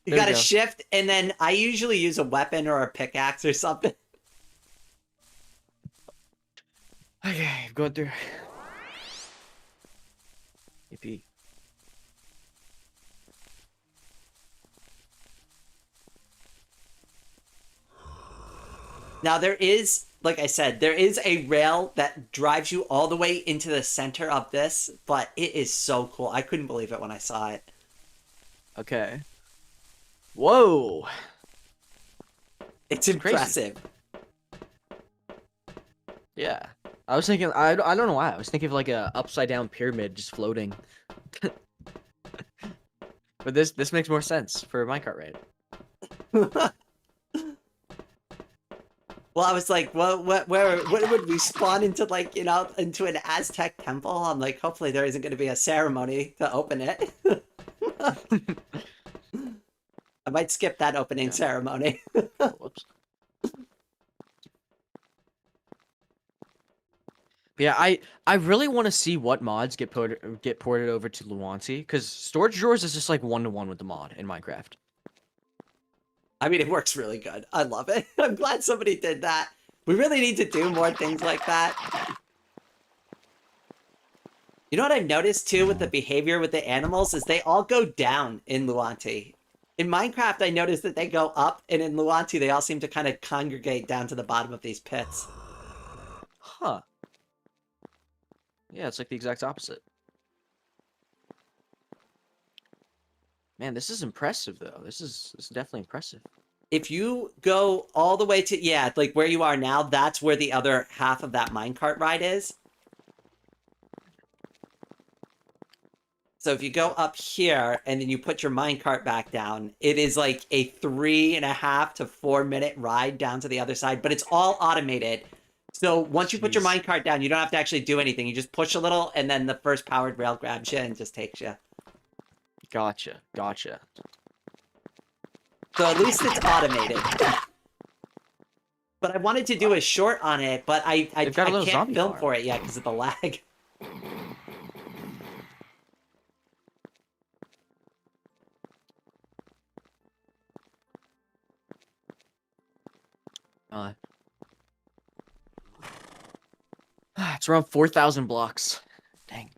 You There we gotta go. shift, and then I usually use a weapon or a pickaxe or something. Okay, going through. Yippee. Now, there is, like I said, there is a rail that drives you all the way into the center of this, but it is so cool. I couldn't believe it when I saw it. Okay. Whoa. It's Crazy. impressive. Yeah. I was thinking, I don't know why. I was thinking of like a upside down pyramid just floating. But this makes more sense for a minecart ride. Well, I was like, what would we spawn into, like, you know, into an Aztec temple? I'm like, hopefully there isn't going to be a ceremony to open it. I might skip that opening ceremony. Oh, whoops. Yeah, I really want to see what mods get ported over to Luanti, because storage drawers is just like 1-to-1 with the mod in Minecraft. I mean, it works really good. I love it. I'm glad somebody did that. We really need to do more things like that. You know what I've noticed too with the behavior with the animals is they all go down in Luanti. In Minecraft, I noticed that they go up, and in Luanti, they all seem to kind of congregate down to the bottom of these pits. Huh. Yeah, it's like the exact opposite. Man, this is impressive though. This is definitely impressive. If you go all the way to, yeah, like where you are now, that's where the other half of that minecart ride is. So if you go up here and then you put your minecart back down, it is like a 3.5 to 4 minute ride down to the other side, but it's all automated. So once you put your Jeez. minecart down, you don't have to actually do anything. You just push a little, and then the first powered rail grabs you and just takes you. Gotcha. So at least it's automated. But I wanted to do a short on it, but I They've got a little can't zombie film farm. for it yet because of the lag. It's around 4,000 blocks. Dang.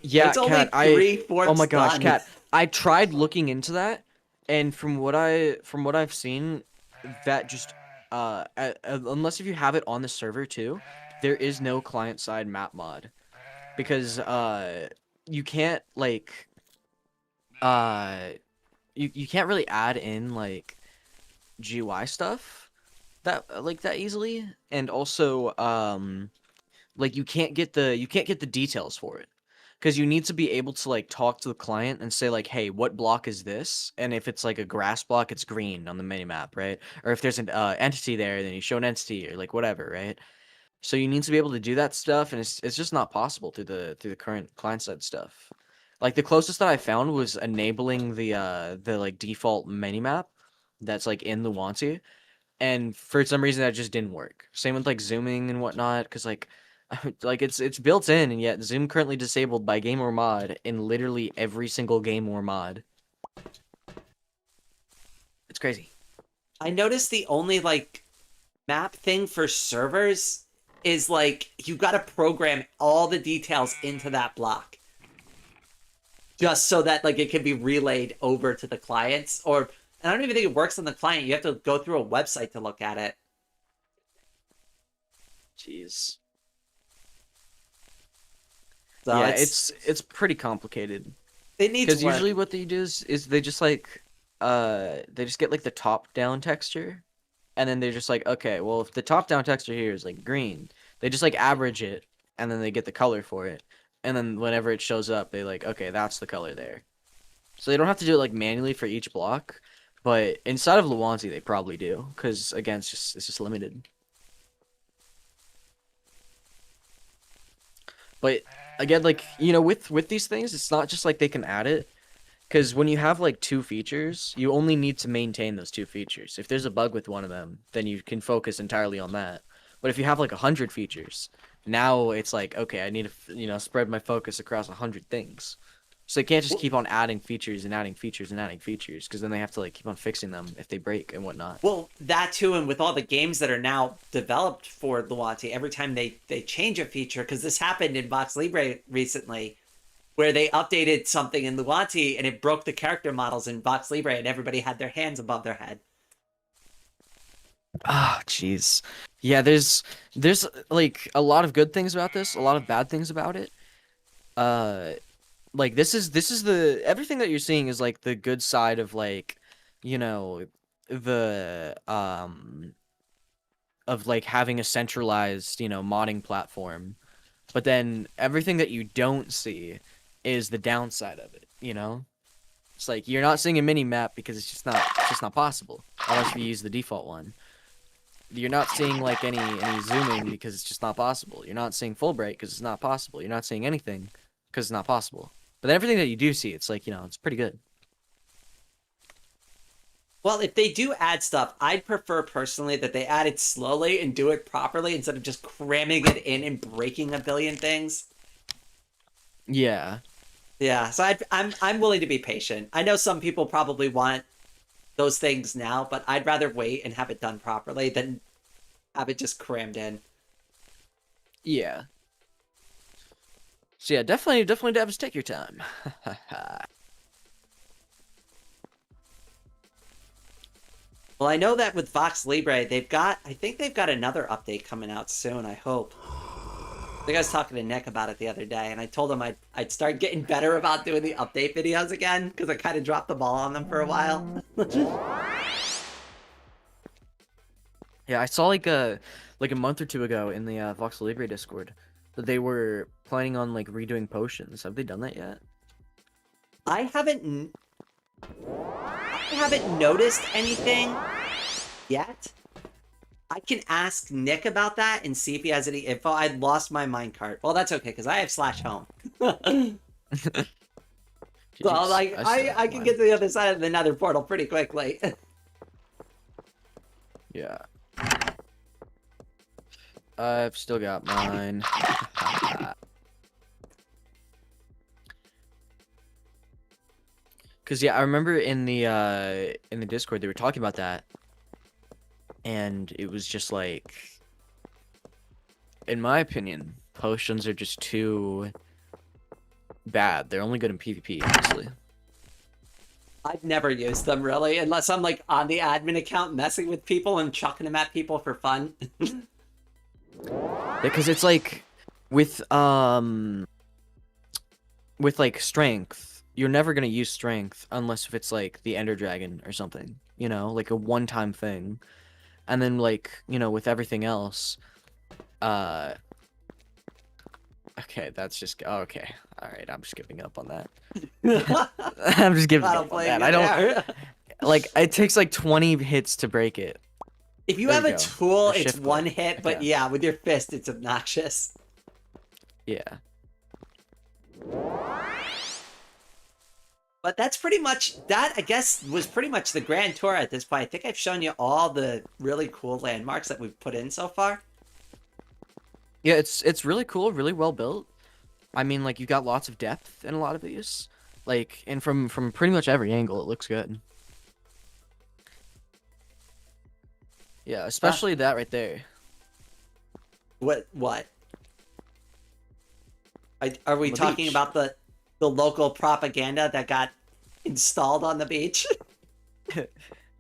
Yeah, It's only Kat, 3/4 oh my gosh, done. Kat, I tried looking into that, and from what I've seen, that just unless if you have it on the server too, there is no client-side map mod, because you can't like you can't really add in like GUI stuff that easily, and also like you can't get the details for it. Because you need to be able to like talk to the client and say like, hey, what block is this? And if it's like a grass block, it's green on the mini map, right? Or if there's an entity there, then you show an entity or like whatever, right? So you need to be able to do that stuff, and it's just not possible through the current client side stuff. Like the closest that I found was enabling the like default mini map that's like in Luanti, and for some reason that just didn't work. Same with like zooming and whatnot, because like like it's built in, and yet zoom currently disabled by game or mod in literally every single game or mod. It's crazy. I noticed the only like map thing for servers is like you got to program all the details into that block just so that like it can be relayed over to the clients. Or and I don't even think it works on the client. You have to go through a website to look at it. Jeez. So Yeah, it's pretty complicated. it needs Because work. usually what they do is they just like they just get like the top down texture, and then they're just like, okay, well if the top down texture here is like green, they just like average it, and then they get the color for it, and then whenever it shows up, they like, okay, that's the color there. So they don't have to do it like manually for each block, but inside of Luanti they probably do, because again it's just limited. But again, like, you know, with these things, it's not just like they can add it. Because when you have like two features, you only need to maintain those two features. If there's a bug with one of them, then you can focus entirely on that. But if you have like 100 features, now it's like, okay, I need to, you know, spread my focus across 100 things. So they can't just keep on adding features and adding features and adding features, because then they have to like keep on fixing them if they break and whatnot. Well, that too, and with all the games that are now developed for Luanti, every time they change a feature, because this happened in VoxeLibre recently, where they updated something in Luanti and it broke the character models in VoxeLibre, and everybody had their hands above their head. Ah, jeez. Yeah, there's like a lot of good things about this, a lot of bad things about it. Like this is the everything that you're seeing is like the good side of like, you know, the of like having a centralized, you know, modding platform. But then everything that you don't see is the downside of it, you know? It's like you're not seeing a mini map because it's just not possible unless you use the default one. You're not seeing like any zooming because it's just not possible. You're not seeing full bright because it's not possible. You're not seeing anything because it's not possible. But then everything that you do see, it's like, you know, it's pretty good. Well, if they do add stuff, I'd prefer personally that they add it slowly and do it properly instead of just cramming it in and breaking a billion things. Yeah. Yeah, so I'm willing to be patient. I know some people probably want those things now, but I'd rather wait and have it done properly than have it just crammed in. Yeah. So yeah, definitely devs, take your time. Well, I know that with VoxeLibre, I think they've got another update coming out soon, I hope. I think I was talking to Nick about it the other day, and I told him I'd start getting better about doing the update videos again, because I kind of dropped the ball on them for a while. Yeah, I saw like a month or two ago in the VoxeLibre Discord that they were planning on like redoing potions. Have they done that yet? I haven't noticed anything yet. I can ask Nick about that and see if he has any info. I lost my minecart. Well, that's okay, because I have /home. So, like, I can get to the other side of the nether portal pretty quickly. Yeah. I've still got mine. Cause yeah, I remember in the Discord they were talking about that, and it was just like, in my opinion, potions are just too bad. They're only good in PvP, honestly. I've never used them really, unless I'm like on the admin account messing with people and chucking them at people for fun. Because it's like with like strength, you're never gonna use strength unless if it's like the Ender Dragon or something, you know, like a one-time thing. And then like, you know, with everything else, Okay, that's just okay. All right, I'm just giving up on that. I'm just giving I don't up on blame that. you I don't there. like. It takes like 20 hits to break it. If you There have we a go. tool, Or it's shift one click. hit, but Okay. yeah, with your fist, it's obnoxious. Yeah. But that's pretty much that. I guess was pretty much the grand tour at this point. I think I've shown you all the really cool landmarks that we've put in so far. Yeah, it's really cool, really well built. I mean, like you got lots of depth in a lot of these, like, and from pretty much every angle, it looks good. Yeah, especially that right there. What? Are we The talking beach. about the local propaganda that got installed on the beach?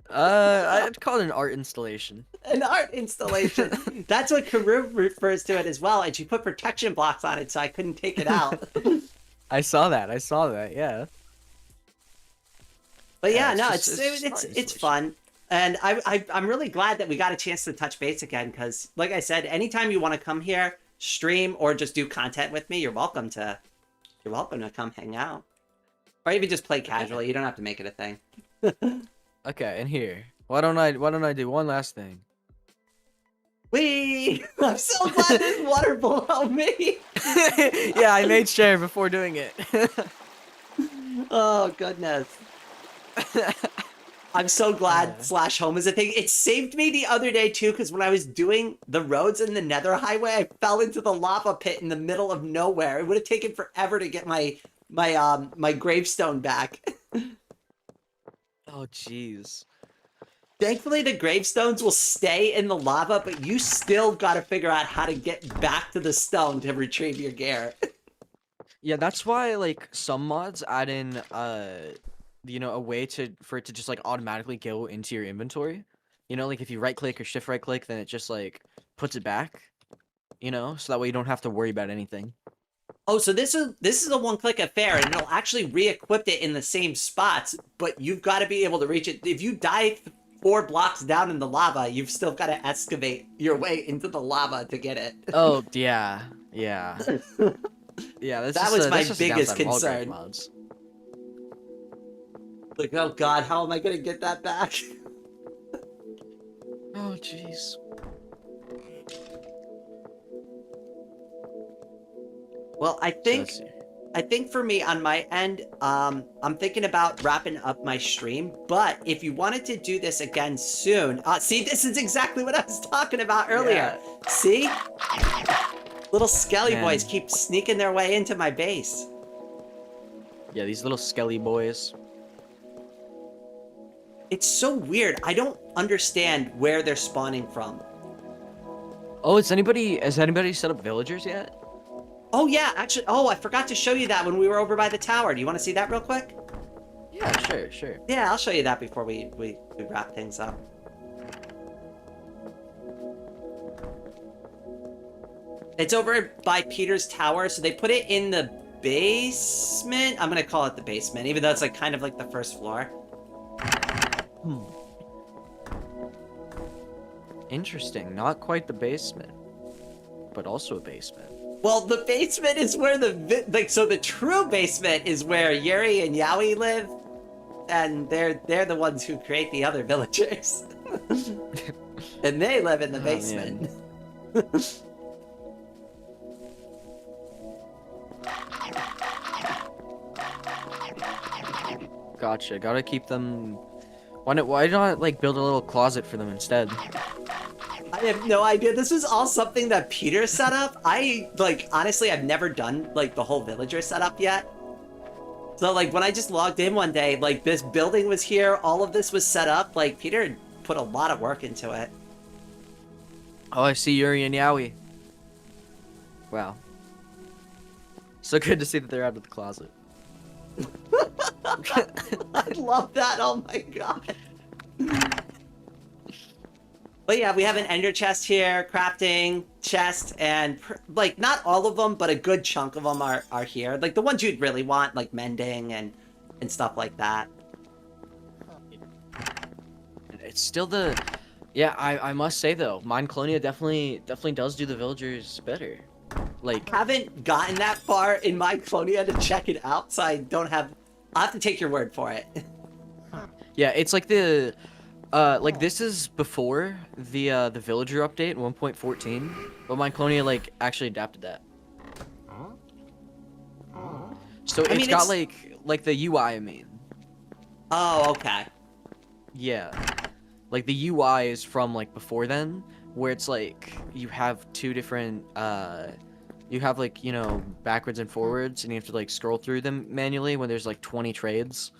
I'd call it an art installation. An art installation. That's what Karu refers to it as well. And she put protection blocks on it, so I couldn't take it out. I saw that. I saw that. Yeah. But yeah, Yeah, no, it's just art it's installation. fun, and I'm really glad that we got a chance to touch base again. Because, like I said, anytime you want to come here, stream or just do content with me, you're welcome to come hang out, or even just play casually. You don't have to make it a thing. Okay, and here. Why don't I do one last thing? Wee! I'm so glad there's water below me. Yeah, I made sure before doing it. Oh goodness. I'm so glad slash home is a thing. It saved me the other day too, because when I was doing the roads in the Nether Highway, I fell into the lava pit in the middle of nowhere. It would have taken forever to get my gravestone back. Oh, jeez. Thankfully, the gravestones will stay in the lava, but you still got to figure out how to get back to the stone to retrieve your gear. Yeah, that's why like some mods add in you know, a way for it to just like automatically go into your inventory. You know, like if you right click or shift right click, then it just like puts it back. You know, so that way you don't have to worry about anything. Oh, so this is a one-click affair, and it'll actually re-equip it in the same spots, but you've got to be able to reach it. If you die 4 blocks down in the lava, you've still got to excavate your way into the lava to get it. Oh yeah, yeah, yeah. That was my that's just a biggest downside of all grave concern. mods. Like, oh god, how am I gonna get that back? Oh jeez. Well, I So think let's see. for me on my end, I'm thinking about wrapping up my stream. But if you wanted to do this again soon, see, this is exactly what I was talking about earlier. Yeah. See, little skelly Man. boys keep sneaking their way into my base. Yeah, these little skelly boys. It's so weird. I don't understand where they're spawning from. Oh, has anybody set up villagers yet? Oh yeah, actually, oh, I forgot to show you that when we were over by the tower. Do you want to see that real quick? Yeah, sure. Yeah, I'll show you that before we wrap things up. It's over by Peter's tower, so they put it in the basement. I'm gonna call it the basement, even though it's like kind of like the first floor. Interesting. Not quite the basement, but also a basement. Well, the basement is where so the true basement is where Yuri and Yowie live, and they're the ones who create the other villagers, and they live in the Oh, basement. Gotcha. Gotta keep them. Why not like build a little closet for them instead? I have no idea. This was all something that Peter set up. Honestly, I've never done like the whole villager setup yet. So like when I just logged in one day, like this building was here, all of this was set up. Like Peter had put a lot of work into it. Oh, I see Yuri and Yowie. Wow. So good to see that they're out of the closet. I love that. Oh my god. But yeah, we have an ender chest here, crafting chest, and like not all of them, but a good chunk of them are here. Like the ones you'd really want, like mending and stuff like that. It's still the. Yeah, I must say though, Mine Colonia definitely does do the villagers better. Like, haven't gotten that far in my Clonia to check it out, so I don't have. I'll have to take your word for it. yeah, it's like like this is before the villager update 1.14, but my Clonia like actually adapted that. So I mean, got it's- like the UI, I mean. Oh, okay. Yeah. Like the UI is from like before then, where it's like you have two different you have like, you know, backwards and forwards, and you have to like scroll through them manually when there's like 20 trades.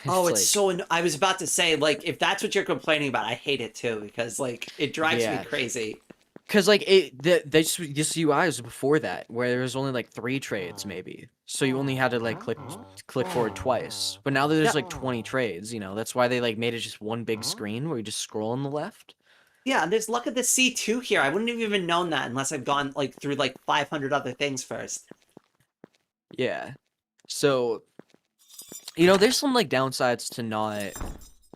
Oh, it's like, so. I was about to say, like, if that's what you're complaining about, I hate it too because, like, it drives me yeah. crazy. Cause like this UI was before that, where there was only like 3 trades maybe, so you only had to like click forward twice. But now that there's Yeah, like 20 trades, you know, that's why they like made it just one big screen where you just scroll on the left. yeah. And there's luck at the C2 here. I wouldn't have even known that unless I've gone like through like 500 other things first. Yeah. So, you know, there's some like downsides to not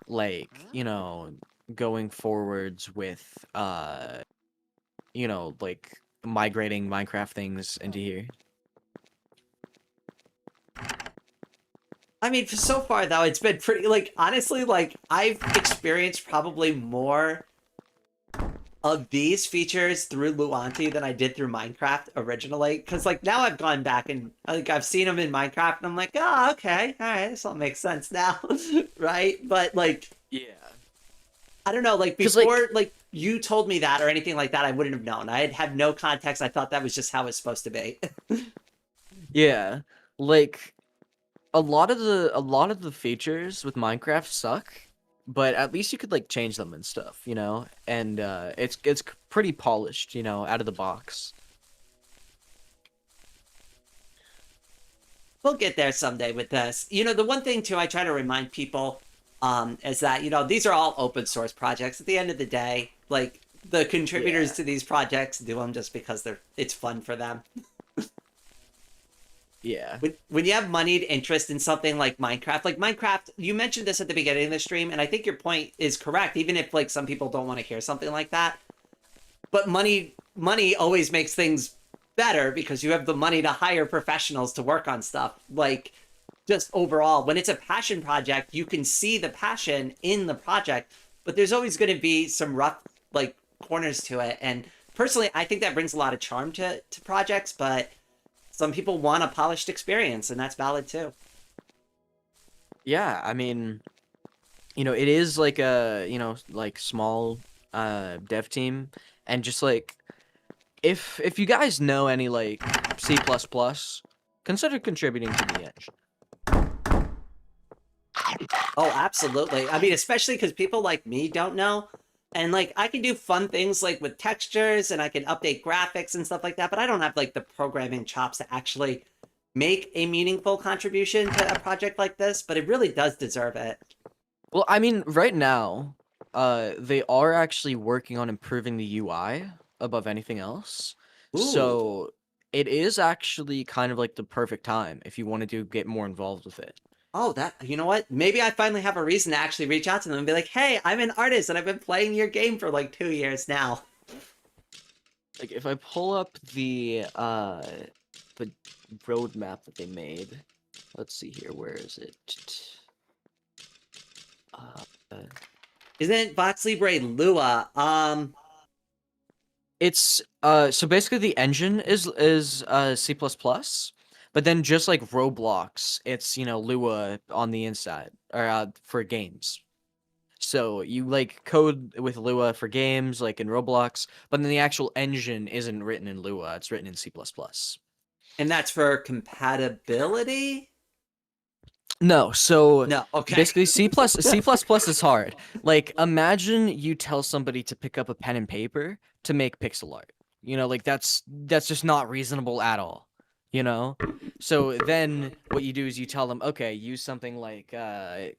like, you know, going forwards with you know, like migrating Minecraft things into here. I mean, so far though, it's been pretty. Like, honestly, like I've experienced probably more of these features through Luanti than I did through Minecraft originally. Because like now I've gone back and like I've seen them in Minecraft, and I'm like, oh, okay, all right, this all makes sense now, right? But like, Yeah. I don't know, like 'Cause, like- before, like you told me that or anything like that, I wouldn't have known. I had no context. I thought that was just how it's supposed to be. Yeah. Like a lot of the features with Minecraft suck, but at least you could like change them and stuff, you know? And it's pretty polished, you know, out of the box. We'll get there someday with this. You know, the one thing too I try to remind people is that, you know, these are all open source projects. At the end of the day, like the contributors to these projects do them just because it's fun for them. Yeah. When you have moneyed interest in something like Minecraft, you mentioned this at the beginning of the stream, and I think your point is correct, even if like some people don't want to hear something like that. But money always makes things better because you have the money to hire professionals to work on stuff. Like, just overall, when it's a passion project, you can see the passion in the project, but there's always going to be some rough like corners to it. And personally, I think that brings a lot of charm to projects, but some people want a polished experience, and that's valid too. Yeah, I mean, you know, it is like a, you know, like small dev team, and just like if you guys know any like C++, consider contributing to the engine. Oh, absolutely. I mean, especially because people like me don't know. And like I can do fun things like with textures and I can update graphics and stuff like that, but I don't have like the programming chops to actually make a meaningful contribution to a project like this, but it really does deserve it. Well, I mean, right now, they are actually working on improving the UI above anything else. Ooh. So it is actually kind of like the perfect time if you wanted to get more involved with it. Oh, you know what? Maybe I finally have a reason to actually reach out to them and be like, hey, I'm an artist and I've been playing your game for like 2 years now. Like if I pull up the roadmap that they made, let's see here, where is it? Isn't VoxeLibre Lua? It's so basically the engine is C++, but then just like Roblox, it's, you know, Lua on the inside or for games. So you like code with Lua for games like in Roblox, but then the actual engine isn't written in Lua, it's written in C++. And that's for compatibility? No, so No, okay. basically C++ is hard. Like imagine you tell somebody to pick up a pen and paper to make pixel art. You know, like that's just not reasonable at all, you know? So then what you do is you tell them, "Okay, use something like you know,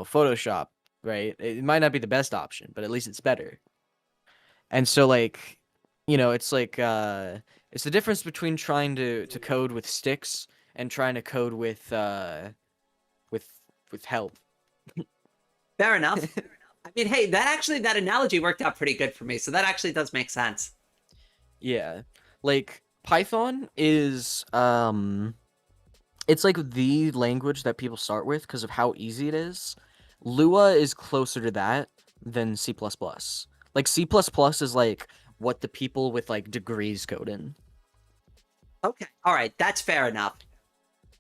Photoshop, right? It might not be the best option, but at least it's better." And so like, you know, it's like it's the difference between trying to code with sticks and trying to code with help. Fair enough. I mean, hey, that analogy worked out pretty good for me, so that actually does make sense. Yeah. Like Python is it's like the language that people start with because of how easy it is. Lua is closer to that than C++. Like C++ is like what the people with like degrees code in. Okay, all right, that's fair enough.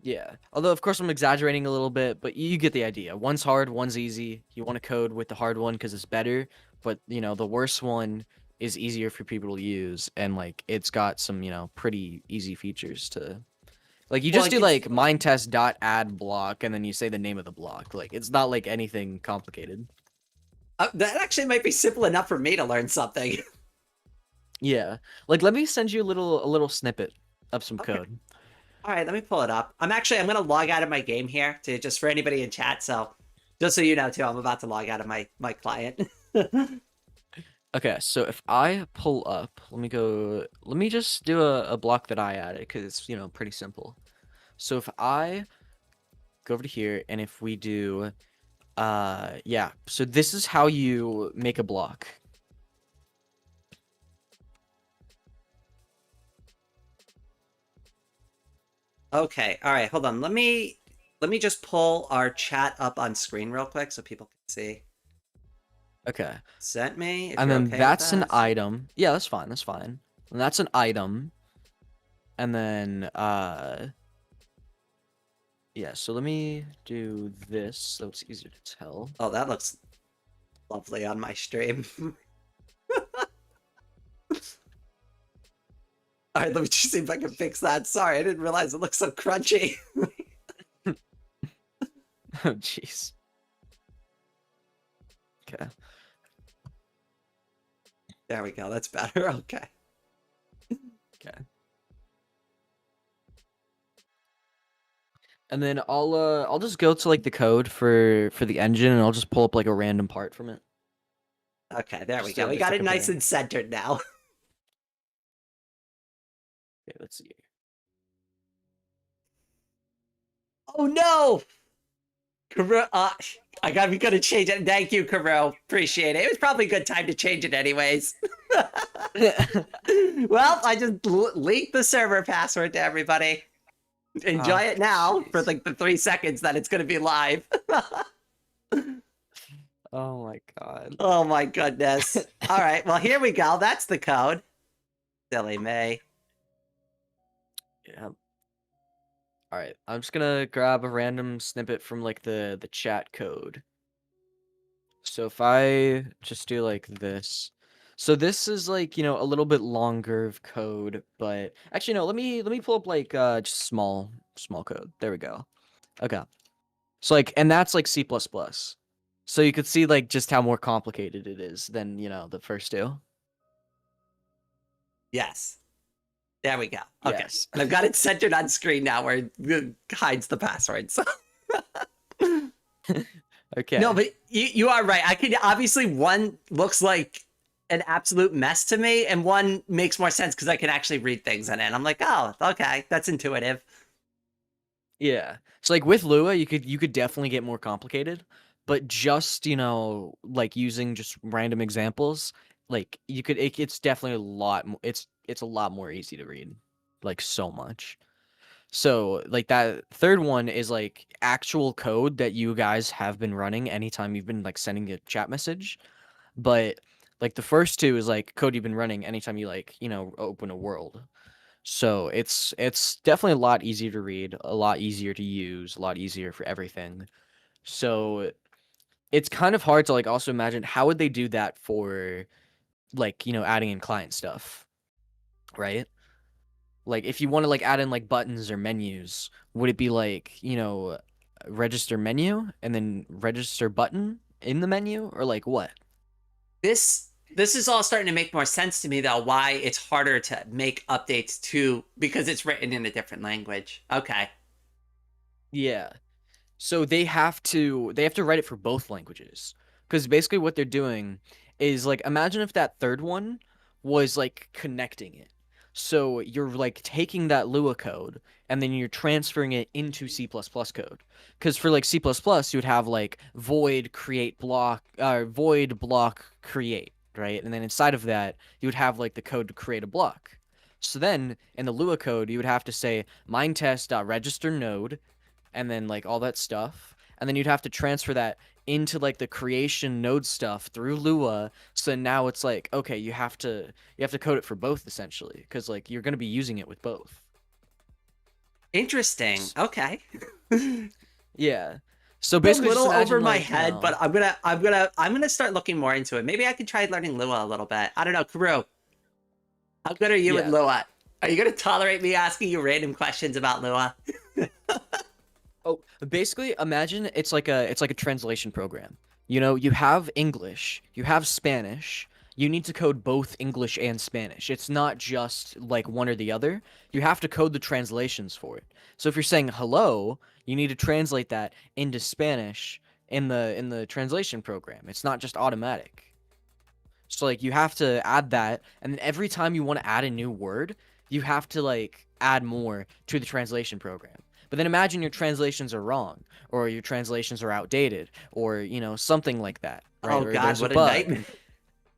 Yeah. Although of course I'm exaggerating a little bit, but you get the idea. One's hard, one's easy. You want to code with the hard one because it's better, but you know, the worst one is easier for people to use and like it's got some, you know, pretty easy features to like you Well, just it do gets- like mindtest.add block and then you say the name of the block. Like it's not like anything complicated. That actually might be simple enough for me to learn something. Yeah. Like let me send you a little snippet of some Okay. code. All right, let me pull it up. I'm gonna log out of my game here to just for anybody in chat. So just so you know too, I'm about to log out of my client. Okay, so if I pull up, let me just do a block that I added because it's, you know, pretty simple. So if I go over to here and if we do, yeah, so this is how you make a block. Okay, all right, hold on. Let me just pull our chat up on screen real quick so people can see. Okay. Sent me. If And you're then okay that's with an that. item. Yeah, that's fine, that's fine. And that's an item. And then, yeah, so let me do this so it's easier to tell. Oh, that looks lovely on my stream. All right, let me just see if I can fix that. Sorry, I didn't realize it looks so crunchy. Oh, jeez. Okay. There we go. That's better. Okay. Okay. And then I'll just go to like the code for the engine and I'll just pull up like a random part from it. Okay, there we Just go. to- We just got to it nice compare. and centered now. Okay, let's see. Oh no! Karo, I gotta be gonna change it. Thank you, Karo. Appreciate it. It was probably a good time to change it anyways. Well, I just leaked the server password to everybody. Enjoy it now for jeez. like the 3 seconds that it's gonna be live. Oh my god. Oh my goodness. All right, well here we go. That's the code. Silly me. Yeah. All right, I'm just gonna grab a random snippet from like the chat code. So if I just do like this, so this is like, you know, a little bit longer of code, but actually no, let me pull up like just small code. There we go. Okay. So like, and that's like C++. So you could see like just how more complicated it is than, you know, the first two. Yes. There we go. Okay. Yes. And I've got it centered on screen now where it hides the passwords. Okay. No, but you are right. I could obviously one looks like an absolute mess to me, and one makes more sense because I can actually read things in it. And I'm like, oh, okay, that's intuitive. Yeah. So like with Lua, you could definitely get more complicated, but just, you know, like using just random examples, like you could it's definitely a lot it's a lot more easy to read. Like so much. So, like that third one is like actual code that you guys have been running anytime you've been like sending a chat message. But like the first two is like code you've been running anytime you like, you know, open a world. So it's definitely a lot easier to read, a lot easier to use, a lot easier for everything. So it's kind of hard to like also imagine how would they do that for like, you know, adding in client stuff, right? Like if you want to like add in like buttons or menus, would it be like, you know, register menu and then register button in the menu or like what? This is all starting to make more sense to me though. Why it's harder to make updates to because it's written in a different language. Okay. Yeah. So they have to write it for both languages. Because basically what they're doing is like imagine if that third one was like connecting it. So you're like taking that Lua code and then you're transferring it into C++ code. Because for like C++, you would have like void create block, void block create, right? And then inside of that, you would have like the code to create a block. So then in the Lua code, you would have to say mindTest.register node, and then like all that stuff. And then you'd have to transfer that into like the creation node stuff through Lua. So now it's like, okay, you have to code it for both essentially, because like you're gonna be using it with both. Interesting. Okay. Yeah. So A basically, little just imagine, over my like, head, but I'm gonna start looking more into it. Maybe I could try learning Lua a little bit. I don't know, Karu. How good are you with Yeah. Lua? Are you gonna tolerate me asking you random questions about Lua? Oh, basically, imagine it's like a translation program. You know, you have English, you have Spanish. You need to code both English and Spanish. It's not just like one or the other. You have to code the translations for it. So if you're saying hello, you need to translate that into Spanish in the translation program. It's not just automatic. So like you have to add that, and then every time you want to add a new word, you have to like add more to the translation program. But then imagine your translations are wrong, or your translations are outdated, or you know, something like that, right? Oh Or God, there's a what a bug. nightmare!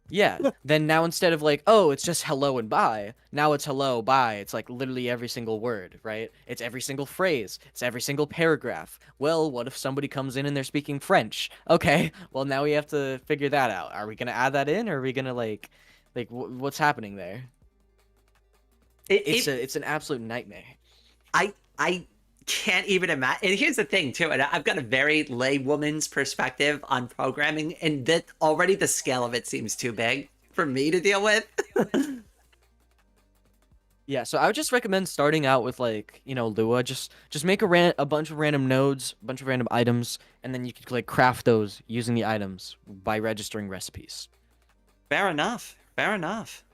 Yeah. Then now instead of like, oh, it's just hello and bye, now it's hello, bye. It's like literally every single word, right? It's every single phrase. It's every single paragraph. Well, what if somebody comes in and they're speaking French? Okay. Well, now we have to figure that out. Are we gonna add that in, or are we gonna what's happening there? It's an absolute nightmare. I can't even imagine. And here's the thing too, and I've got a very laywoman's perspective on programming, and that already the scale of it seems too big for me to deal with. Yeah, so I would just recommend starting out with like, you know, Lua. Just make a bunch of random nodes, a bunch of random items, and then you could like craft those using the items by registering recipes. Fair enough. Fair enough.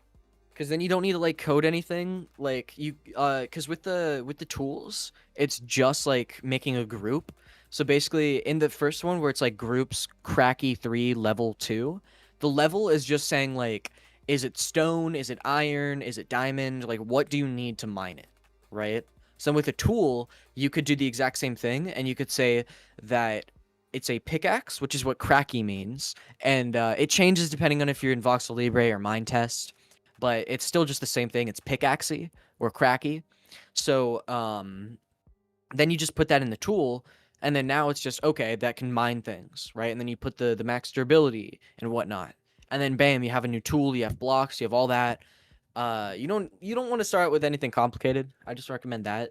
Because then you don't need to like code anything. Like you, because with the tools, it's just like making a group. So basically, in the first one where it's like groups, Cracky 3, level 2, the level is just saying like, is it stone? Is it iron? Is it diamond? Like, what do you need to mine it, right? So with a tool, you could do the exact same thing, and you could say that it's a pickaxe, which is what Cracky means, and it changes depending on if you're in VoxeLibre or Mindtest, but it's still just the same thing. It's pickaxey or cracky. So then you just put that in the tool, and then now it's just okay, that can mine things, right? And then you put the max durability and whatnot, and then bam, you have a new tool. You have blocks. You have all that. You don't want to start with anything complicated. I just recommend that.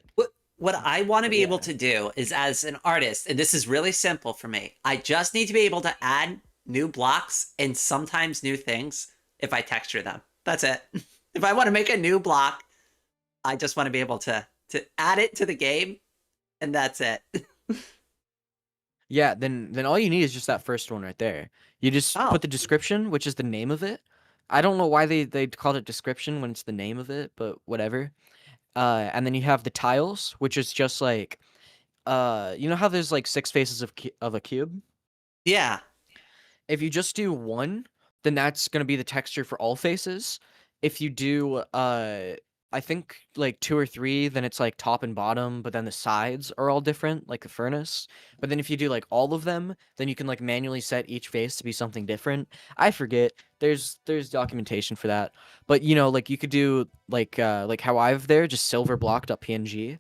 What I want to be able Yeah. to do is, as an artist, and this is really simple for me, I just need to be able to add new blocks and sometimes new things if I texture them. That's it. If I want to make a new block, I just want to be able to add it to the game, and that's it. Yeah, then all you need is just that first one right there. You just Oh, put the description, which is the name of it. I don't know why they called it description when it's the name of it, but whatever. And then you have the tiles, which is just like, you know how there's like 6 faces of a cube? yeah. If you just do one, then that's gonna be the texture for all faces. If you do, I think like 2 or 3, then it's like top and bottom, but then the sides are all different, like the furnace. But then if you do like all of them, then you can like manually set each face to be something different. I forget. There's documentation for that. But you know, like you could do like how I've there, just silver block.png.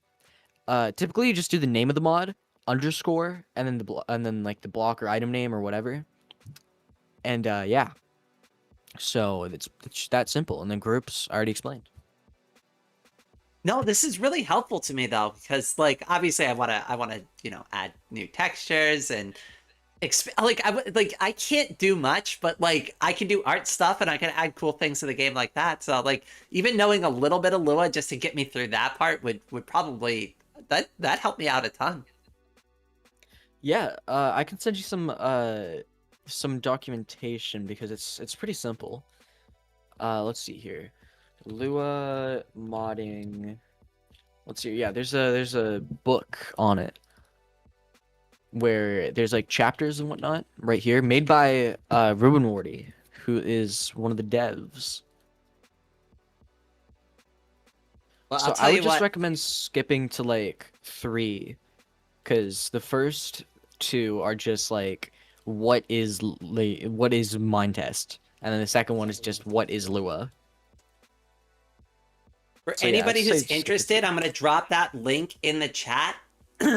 Typically you just do the name of the mod, underscore, and then and then like the block or item name or whatever. And yeah. So it's that simple. And then groups I already explained. No, this is really helpful to me though, because like obviously I wanna add new textures and I can't do much, but like I can do art stuff and I can add cool things to the game like that. So like even knowing a little bit of Lua just to get me through that part would probably that help me out a ton. Yeah, I can send you some documentation because it's pretty simple. Let's see here. Lua modding. Let's see. Yeah, there's a book on it where there's like chapters and whatnot right here, made by Ruben Wardy, who is one of the devs. Well, So I'll I tell would you just what. recommend skipping to like 3, because the first 2 are just like what is mind test, and then the second one is just what is Lua. For So yeah, I'd anybody say who's just skip to interested, 3. I'm going to drop that link in the chat.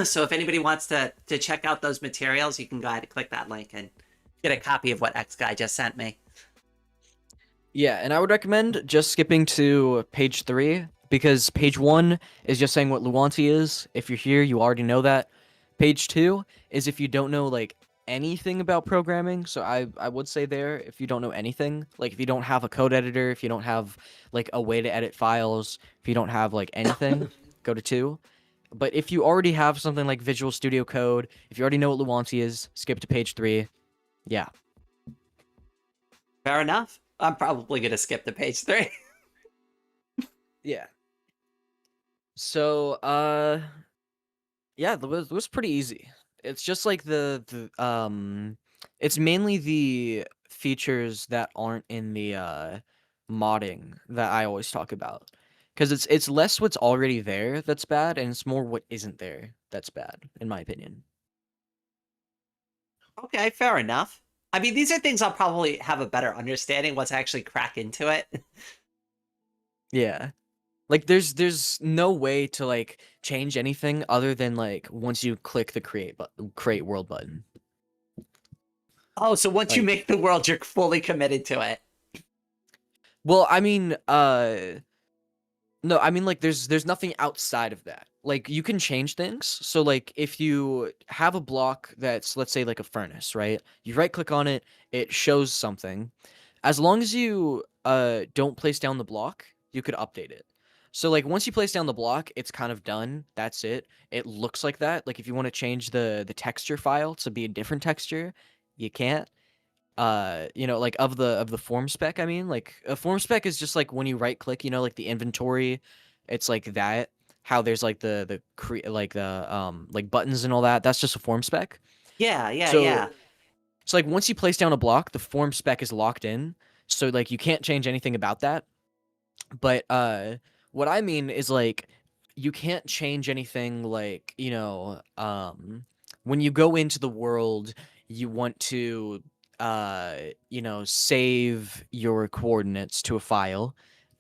So if anybody wants to check out those materials, you can go ahead and click that link and get a copy of what X Guy just sent me. Yeah, and I would recommend just skipping to page 3, because page 1 is just saying what Luanti is. If you're here, you already know that. Page 2 is if you don't know like anything about programming. So I would say there, if you don't know anything, like if you don't have a code editor, if you don't have like a way to edit files, if you don't have like anything, go to 2. But if you already have something like Visual Studio Code, if you already know what Luanti is, skip to page 3. Yeah. Fair enough. I'm probably going to skip to page 3. Yeah. So, yeah, it was pretty easy. It's just like it's mainly the features that aren't in the modding that I always talk about. Because it's less what's already there that's bad, and it's more what isn't there that's bad, in my opinion. Okay, fair enough. I mean, these are things I'll probably have a better understanding once I actually crack into it. Yeah. Like there's no way to like change anything other than like once you click the create world button. Oh, so once you Like, make the world, you're fully committed to it. well, I mean, no, I mean like there's nothing outside of that. Like you can change things. So like if you have a block that's, let's say, like a furnace, right? You right click on it, it shows something. As long as you don't place down the block, you could update it. So like once you place down the block, it's kind of done. That's it. It looks like that. Like if you want to change the texture file to be a different texture, you can't. You know, like of the form spec, I mean, like a form spec is just like when you right click, you know, like the inventory, it's like that, how there's like like the like buttons and all that. That's just a form spec. Yeah, yeah, So yeah. so like once you place down a block, the form spec is locked in, so like you can't change anything about that. But what I mean is like you can't change anything, like, you know, when you go into the world, you want to you know, save your coordinates to a file,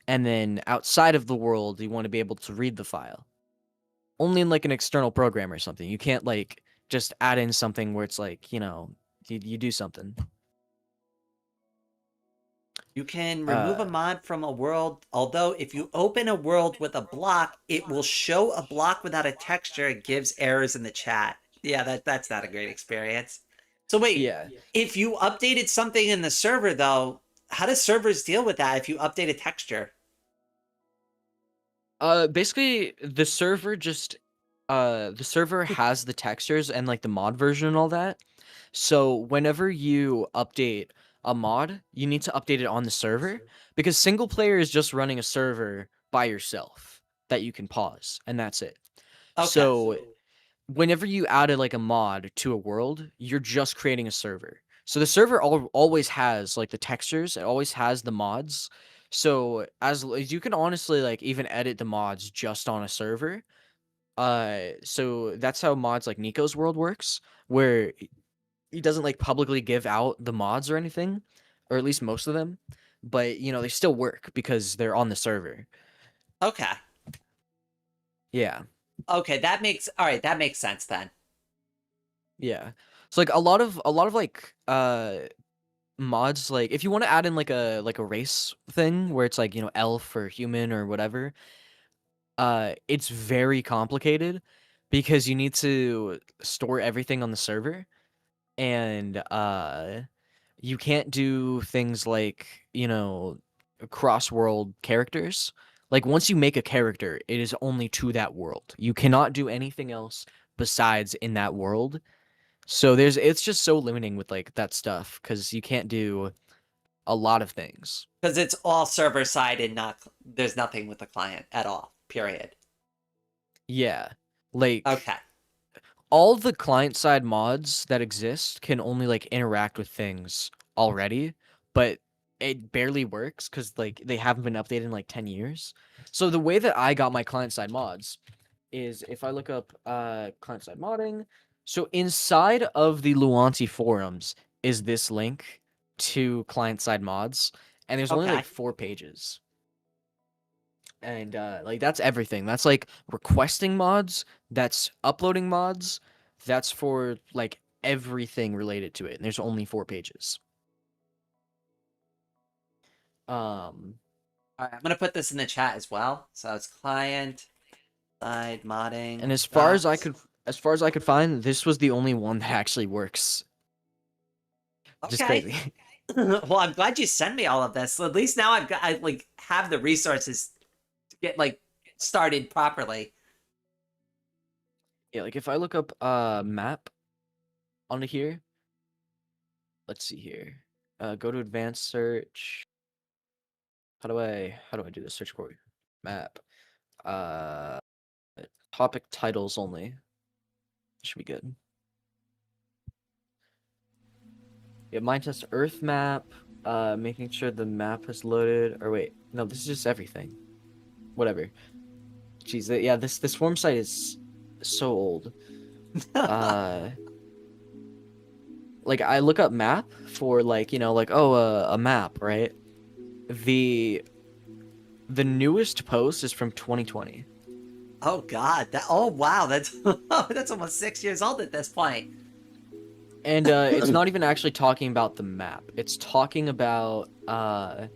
and then outside of the world, you want to be able to read the file. Only in like an external program or something. You can't like just add in something where it's like, you know, you do something. You can remove a Uh mod from a world, although if you open a world with a block, it will show a block without a texture. It gives errors in the chat. Yeah, that's not a great experience. So wait, yeah. if you updated something in the server though, how does servers deal with that if you update a texture? Basically the server has the textures and like the mod version and all that. So whenever you update a mod, you need to update it on the server, because single player is just running a server by yourself that you can pause, and that's it. Okay. So whenever you added like a mod to a world, you're just creating a server. So the server always has like the textures, it always has the mods. So as you can honestly like even edit the mods just on a server. So that's how mods like Nico's world works, where he doesn't like publicly give out the mods or anything, or at least most of them. But you know, they still work because they're on the server. Okay. Yeah. Okay, all right, that makes sense then. Yeah. So like a lot of like mods, like if you want to add in like a race thing where it's like, you know, elf or human or whatever, it's very complicated because you need to store everything on the server, and you can't do things like, you know, cross world characters. Like once you make a character, it is only to that world. You cannot do anything else besides in that world. So it's just so limiting with like that stuff, because you can't do a lot of things. Because it's all server side and not there's nothing with the client at all. Period. Yeah. Like Okay. all the client side mods that exist can only like interact with things already, but it barely works because like they haven't been updated in like 10 years. So the way that I got my client-side mods is if I look up client-side modding. So inside of the Luanti forums is this link to client-side mods, and there's only Okay. like 4 pages. And like that's everything. That's like requesting mods, that's uploading mods, that's for like everything related to it. And there's only 4 pages. All right, I'm gonna put this in the chat as well. So it's client side modding. And as far as I could find, this was the only one that actually works. Just Okay. crazy. Well, I'm glad you sent me all of this. So at least now I like have the resources to get like started properly. Yeah, like if I look up map onto here, let's see here. Go to advanced search. How do I do this search query? Map. Topic titles only. Should be good. Yeah, mine test Earth map. Making sure the map is loaded. Or wait, no, this is just everything. Whatever. Jeez, yeah, this form site is so old. Like I look up map for like, you know, like a map, right? The newest post is from 2020. Oh God! Oh wow! That's that's almost 6 years old at this point. And it's not even actually talking about the map. It's talking about the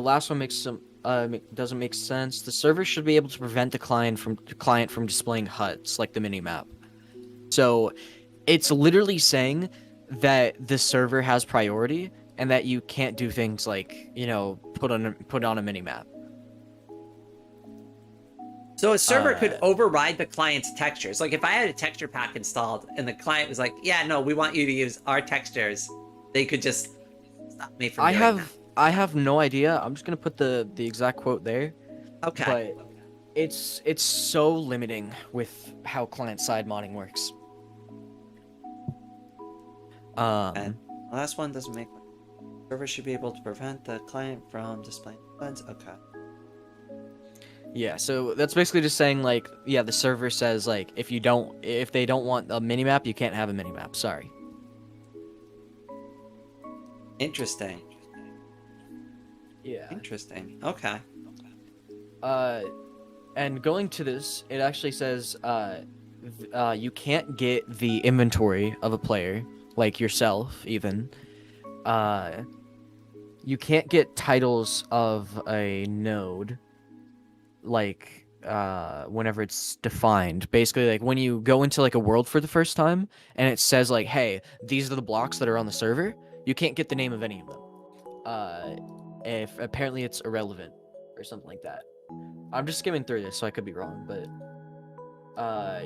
last one doesn't make sense. The server should be able to prevent the client from displaying HUDs like the mini map. So it's literally saying that the server has priority and that you can't do things like, you know, put on a mini map. So a server could override the client's textures. Like if I had a texture pack installed and the client was like, "Yeah, no, we want you to use our textures," they could just stop me from doing that. I have no idea. I'm just gonna put the exact quote there. Okay. But it's so limiting with how client-side modding works. And last one doesn't make. Server should be able to prevent the client from displaying buttons. Okay. Yeah, so that's basically just saying like, yeah, the server says like if they don't want a minimap, you can't have a minimap. Sorry. Interesting. Yeah. Interesting. Okay. And going to this, it actually says you can't get the inventory of a player, like yourself even. You can't get titles of a node, like whenever it's defined. Basically, like when you go into like a world for the first time and it says like, hey, these are the blocks that are on the server, you can't get the name of any of them. If apparently it's irrelevant or something like that. I'm just skimming through this, so I could be wrong, but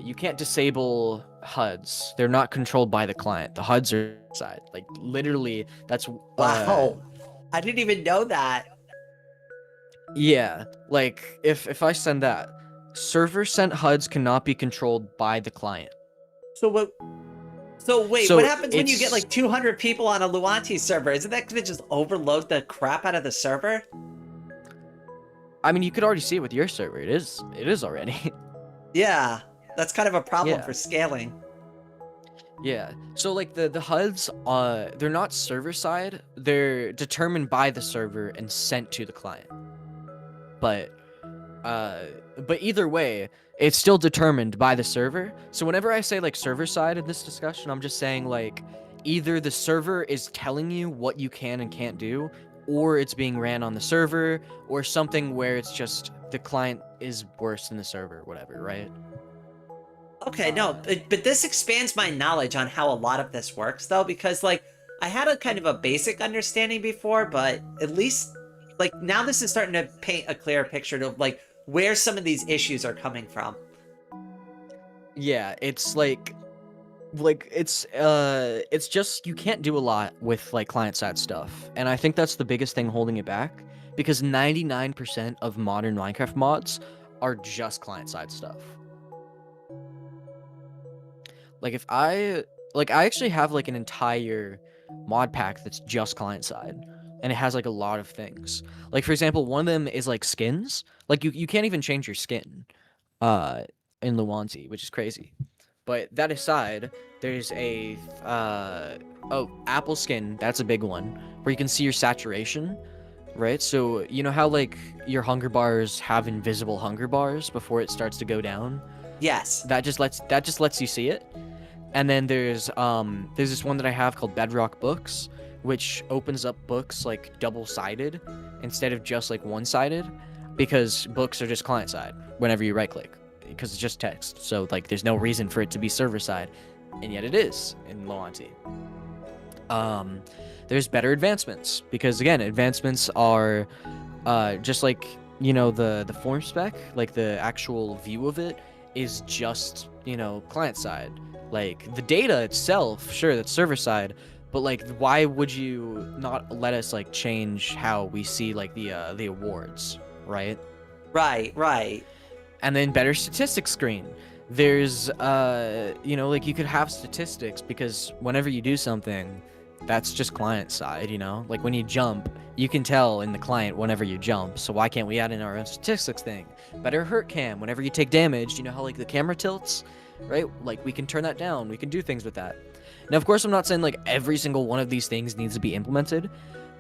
you can't disable HUDs. They're not controlled by the client. The HUDs are inside. Like literally, that's Wow. I didn't even know that. Yeah, like if I send that, server sent HUDs cannot be controlled by the client. So what? So wait, So what happens when you get it's- like 200 people on a Luanti server? Isn't that gonna just overload the crap out of the server? I mean, you could already see it with your server. It is already. Yeah, that's kind of a problem Yeah. for scaling. Yeah. So like the HUDs, they're not server side. They're determined by the server and sent to the client. But either way, it's still determined by the server. So whenever I say like server side in this discussion, I'm just saying like either the server is telling you what you can and can't do, or it's being ran on the server, or something where it's just the client is worse than the server, whatever, right? Okay, no, but this expands my knowledge on how a lot of this works, though, because, like, I had a kind of a basic understanding before, but at least, like, now this is starting to paint a clearer picture of, like, where some of these issues are coming from. Yeah, it's like it's just you can't do a lot with like client side stuff, and I think that's the biggest thing holding it back, because 99% of modern Minecraft mods are just client side stuff. Like I actually have like an entire mod pack that's just client side, and it has like a lot of things. Like for example, one of them is like skins. Like you can't even change your skin in Luanti, which is crazy. But that aside, there's a apple skin. That's a big one where you can see your saturation, right? So you know how like your hunger bars have invisible hunger bars before it starts to go down. Yes. That just lets you see it. And then there's this one that I have called Bedrock Books, which opens up books like double-sided instead of just like one-sided, because books are just client-side whenever you right-click, because it's just text. So like there's no reason for it to be server-side, and yet it is in Luanti. There's better advancements, because again, advancements are just like, you know, the form spec, like the actual view of it is just, you know, client-side. Like the data itself, sure, that's server side, but like why would you not let us like change how we see like the awards, right? Right. And then better statistics screen. There's you know, like you could have statistics, because whenever you do something, that's just client side, you know? Like when you jump, you can tell in the client whenever you jump, so why can't we add in our own statistics thing? Better hurt cam, whenever you take damage, you know how like the camera tilts? Right? Like we can turn that down. We can do things with that. Now, of course, I'm not saying like every single one of these things needs to be implemented,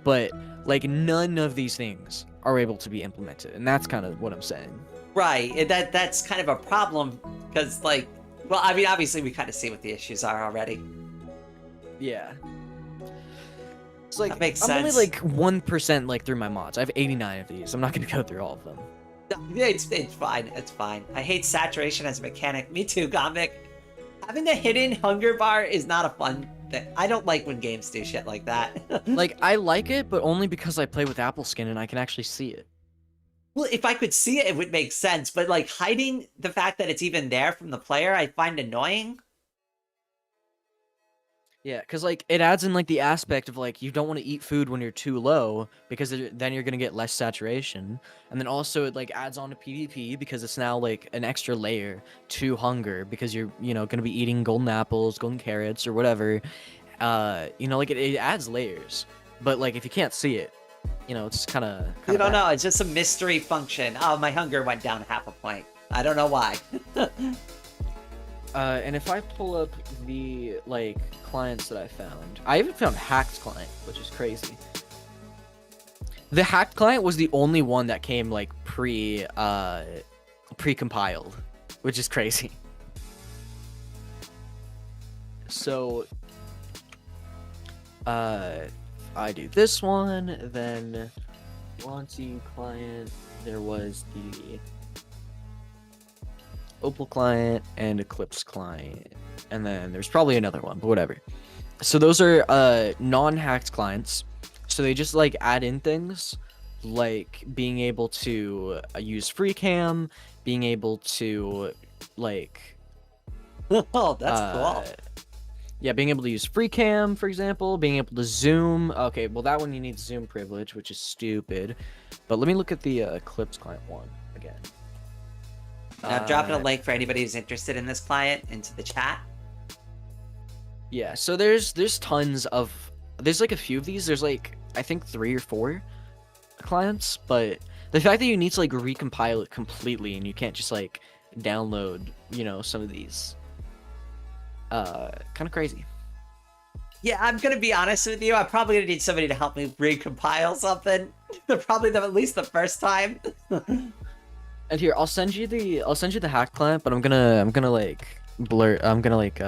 but like none of these things are able to be implemented, and that's kind of what I'm saying. Right. That's kind of a problem, because like, well, I mean, obviously we kind of see what the issues are already. Yeah. It's like That makes I'm sense. only like 1% like through my mods. I have 89 of these. I'm not gonna go through all of them. Yeah, it's fine. It's fine. I hate saturation as a mechanic. Me too, Comic. Having a hidden hunger bar is not a fun thing. I don't like when games do shit like that. Like I like it, but only because I play with apple skin and I can actually see it. Well, if I could see it, it would make sense. But like hiding the fact that it's even there from the player, I find annoying. Yeah, because like it adds in like the aspect of like you don't want to eat food when you're too low, because then you're gonna get less saturation, and then also it like adds on to PvP, because it's now like an extra layer to hunger, because you're, you know, gonna be eating golden apples, golden carrots, or whatever. You know, like it adds layers, but like if you can't see it, you know, it's kind of You don't know. It's just a mystery function. Oh, my hunger went down half a point. I don't know why. And if I pull up the like clients that I found, I even found hacked client, which is crazy. The hacked client was the only one that came like pre-compiled, which is crazy. So I do this one, then Luanti client, there was the Opal client and Eclipse client, and then there's probably another one, but whatever. So those are non-hacked clients, so they just like add in things like being able to use free cam, being able to like Oh, that's cool. yeah, being able to use free cam, for example, being able to zoom. Okay, well that one you need zoom privilege, which is stupid, but let me look at the Eclipse client one again. I'm dropping a link for anybody who's interested in this client into the chat. Yeah, so there's tons of, there's like a few of these. There's like I think 3 or 4 clients, but the fact that you need to like recompile it completely and you can't just like download, you know, some of these, kind of crazy. Yeah, I'm gonna be honest with you. I'm probably gonna need somebody to help me recompile something. Probably at least the first time. And here, I'll send you the hack client, but I'm gonna like blur. I'm gonna like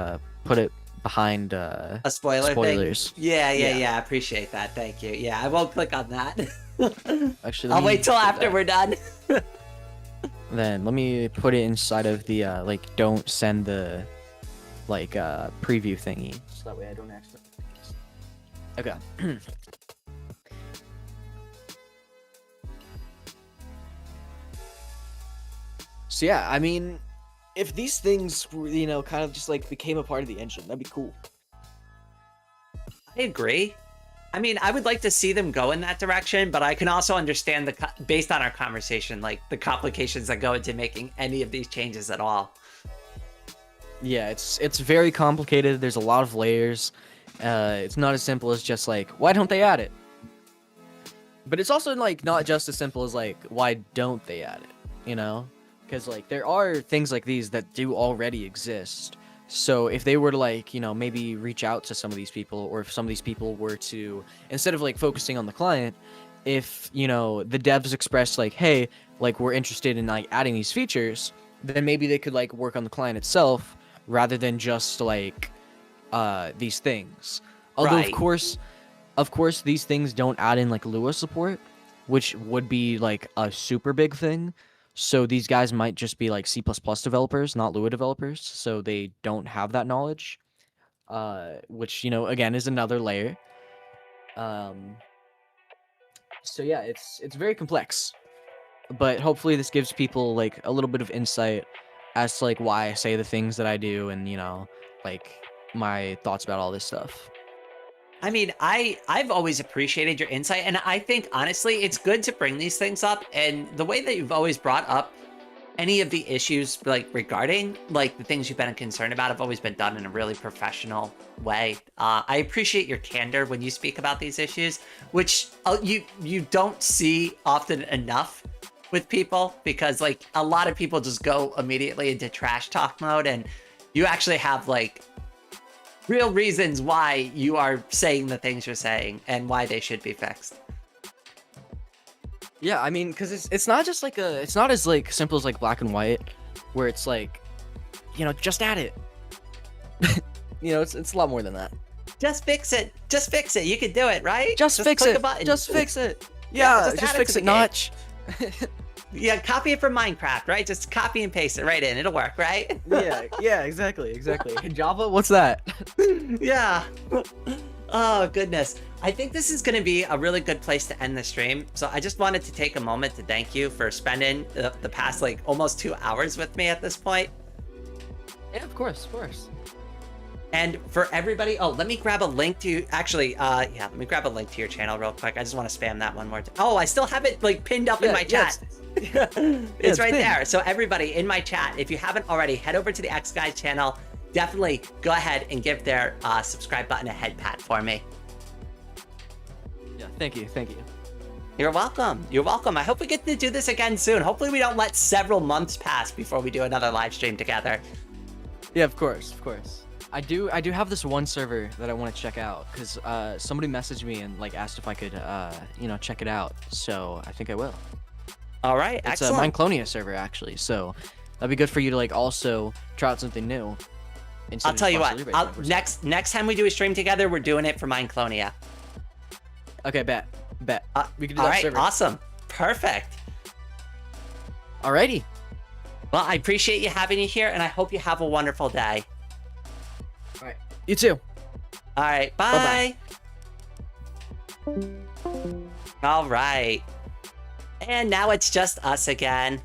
put it behind A spoiler spoilers. thing? Yeah, I appreciate that. Thank you. Yeah, I won't click on that. Actually, I'll wait till after we're done. Then let me put it inside of the like don't send the like preview thingy, so that way I don't accidentally. Okay. So yeah, I mean, if these things, you know, kind of just like became a part of the engine, that'd be cool. I agree. I mean, I would like to see them go in that direction, but I can also understand based on our conversation, like the complications that go into making any of these changes at all. Yeah, it's very complicated. There's a lot of layers, It's not as simple as just like, why don't they add it? But it's also like not just as simple as like, why don't they add it? You know, because like there are things like these that do already exist. So if they were to like, you know, maybe reach out to some of these people, or if some of these people were to, instead of like focusing on the client, if, you know, the devs express like, hey, like we're interested in like adding these features, then maybe they could like work on the client itself rather than just like these things. Although Right. of course these things don't add in like Lua support, which would be like a super big thing. So these guys might just be like C++ developers, not Lua developers, so they don't have that knowledge, which, you know, again, is another layer. So yeah, it's very complex, but hopefully this gives people like a little bit of insight as to like why I say the things that I do, and, you know, like my thoughts about all this stuff. I mean, I've always appreciated your insight, and I think honestly it's good to bring these things up, and the way that you've always brought up any of the issues like regarding like the things you've been concerned about have always been done in a really professional way. I appreciate your candor when you speak about these issues, which you don't see often enough with people, because like a lot of people just go immediately into trash talk mode, and you actually have like real reasons why you are saying the things you're saying and why they should be fixed. Yeah, I mean, because it's not just like it's not as like simple as like black and white, where it's like, you know, just add it. You know, it's a lot more than that. Just fix it. Just fix it. You can do it, right? Just fix click it. a button. Just fix it. Yeah, just just add it fix to it, the game. Notch. Yeah, copy it from Minecraft, right? Just copy and paste it right in. It'll work, right? Yeah, exactly. Java, what's that? Yeah. Oh, goodness. I think this is going to be a really good place to end the stream. So I just wanted to take a moment to thank you for spending the past like almost 2 hours with me at this point. Yeah, of course. And for everybody, oh, let me grab a link to, actually, yeah, let me grab a link to your channel real quick. I just want to spam that one more time. Oh, I still have it like pinned up in my chat. It's right there. So everybody in my chat, if you haven't already, head over to the X Guys channel. Definitely go ahead and give their subscribe button a head pat for me. Yeah, thank you. You're welcome. You're welcome. I hope we get to do this again soon. Hopefully we don't let several months pass before we do another live stream together. Yeah, of course. I do have this one server that I want to check out, because somebody messaged me and like asked if I could you know, check it out. So I think I will. All right, It's a excellent. Mineclonia server actually, so that'd be good for you to like also try out something new. instead I'll of tell you just what. VoxeLibre servers. Next time we do a stream together, we're doing it for Mineclonia. Okay, bet. We can do All that right, server. awesome, perfect. Alrighty. Well, I appreciate you having you here, and I hope you have a wonderful day. All right. You too. All right, bye. All right. And now it's just us again.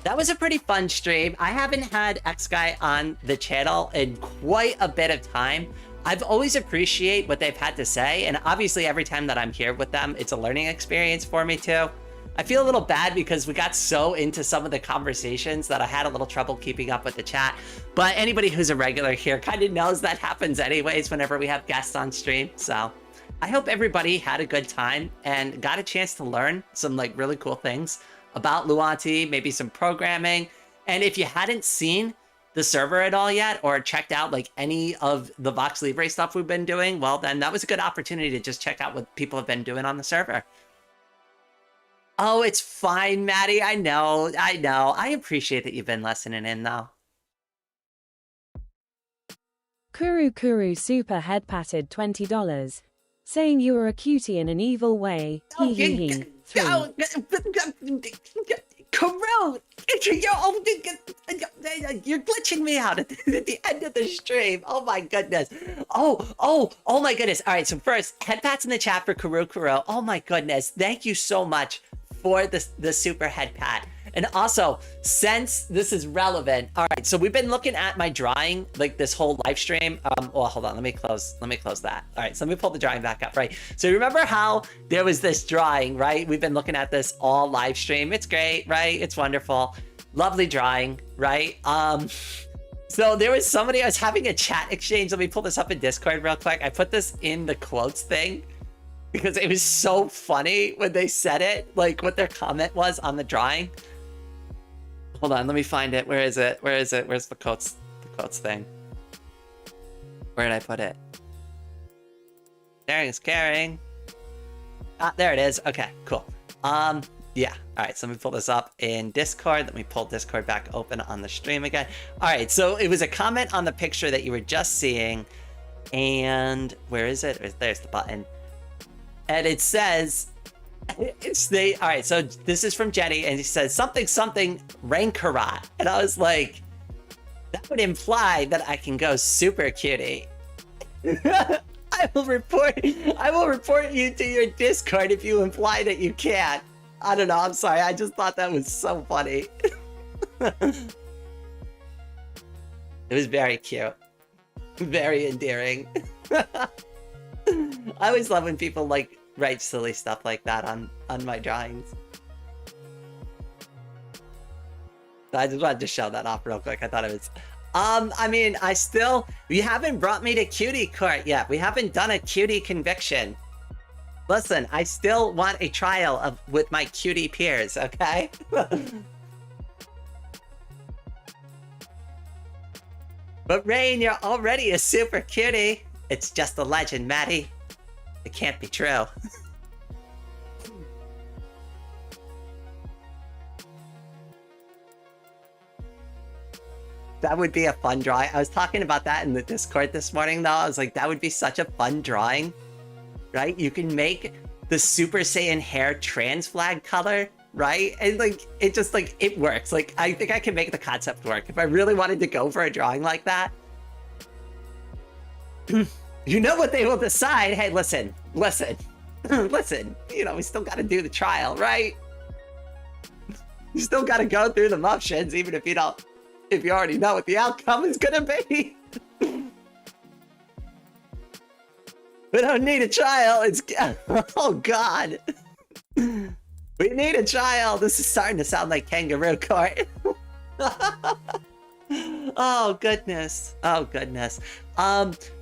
That was a pretty fun stream. I haven't had X Guy on the channel in quite a bit of time. I've always appreciate what they've had to say, and obviously every time that I'm here with them, it's a learning experience for me too. I feel a little bad because we got so into some of the conversations that I had a little trouble keeping up with the chat. But anybody who's a regular here kind of knows that happens anyways whenever we have guests on stream. So I hope everybody had a good time and got a chance to learn some like really cool things about Luanti, maybe some programming. And if you hadn't seen the server at all yet, or checked out like any of the VoxeLibre stuff we've been doing, well, then that was a good opportunity to just check out what people have been doing on the server. Oh, it's fine, Maddie. I know. I appreciate that you've been listening in, though. Kuru Super head patted $20, saying you were a cutie in an evil way. Hee hee hee. 3. Kuro, you're glitching me out at the end of the stream. Oh my goodness. Oh my goodness. All right, so first, head pats in the chat for Kuro. Oh my goodness. Thank you so much for the super head pat. And also, since this is relevant, all right, so we've been looking at my drawing like this whole live stream. Well, hold on, let me close that. All right, so let me pull the drawing back up, right? So remember how there was this drawing, right? We've been looking at this all live stream. It's great, right? It's wonderful. Lovely drawing, right? So there was somebody, I was having a chat exchange. Let me pull this up in Discord real quick. I put this in the quotes thing because it was so funny when they said it, like what their comment was on the drawing. Hold on, let me find it. Where is it? Where is it? Where's the quotes thing? Where did I put it? Sharing is caring. Ah, there it is. Okay, cool. Yeah. All right, so let me pull this up in Discord. Let me pull Discord back open on the stream again. All right, so it was a comment on the picture that you were just seeing. And where is it? There's the button. And it says, all right, so this is from Jenny, and he says, something, Rankarat. And I was like, that would imply that I can go super cutie. I will report you to your Discord if you imply that you can't. I don't know, I'm sorry, I just thought that was so funny. It was very cute. Very endearing. I always love when people like write silly stuff like that on my drawings. So I just wanted to show that off real quick. I thought it was I mean, you haven't brought me to cutie court yet. We haven't done a cutie conviction. Listen, I still want a trial with my cutie peers, okay? But Rain, you're already a super cutie. It's just a legend, Maddie. It can't be true. That would be a fun drawing. I was talking about that in the Discord this morning, though. I was like, that would be such a fun drawing, right? You can make the Super Saiyan hair trans flag color, right? And like, it just like, it works. Like, I think I can make the concept work. If I really wanted to go for a drawing like that. You know what they will decide. Hey, listen. Listen, you know, we still got to do the trial, right? You still got to go through the motions, even if you already know what the outcome is gonna be. We don't need a trial. Oh God. We need a trial. This is starting to sound like kangaroo court. Oh goodness.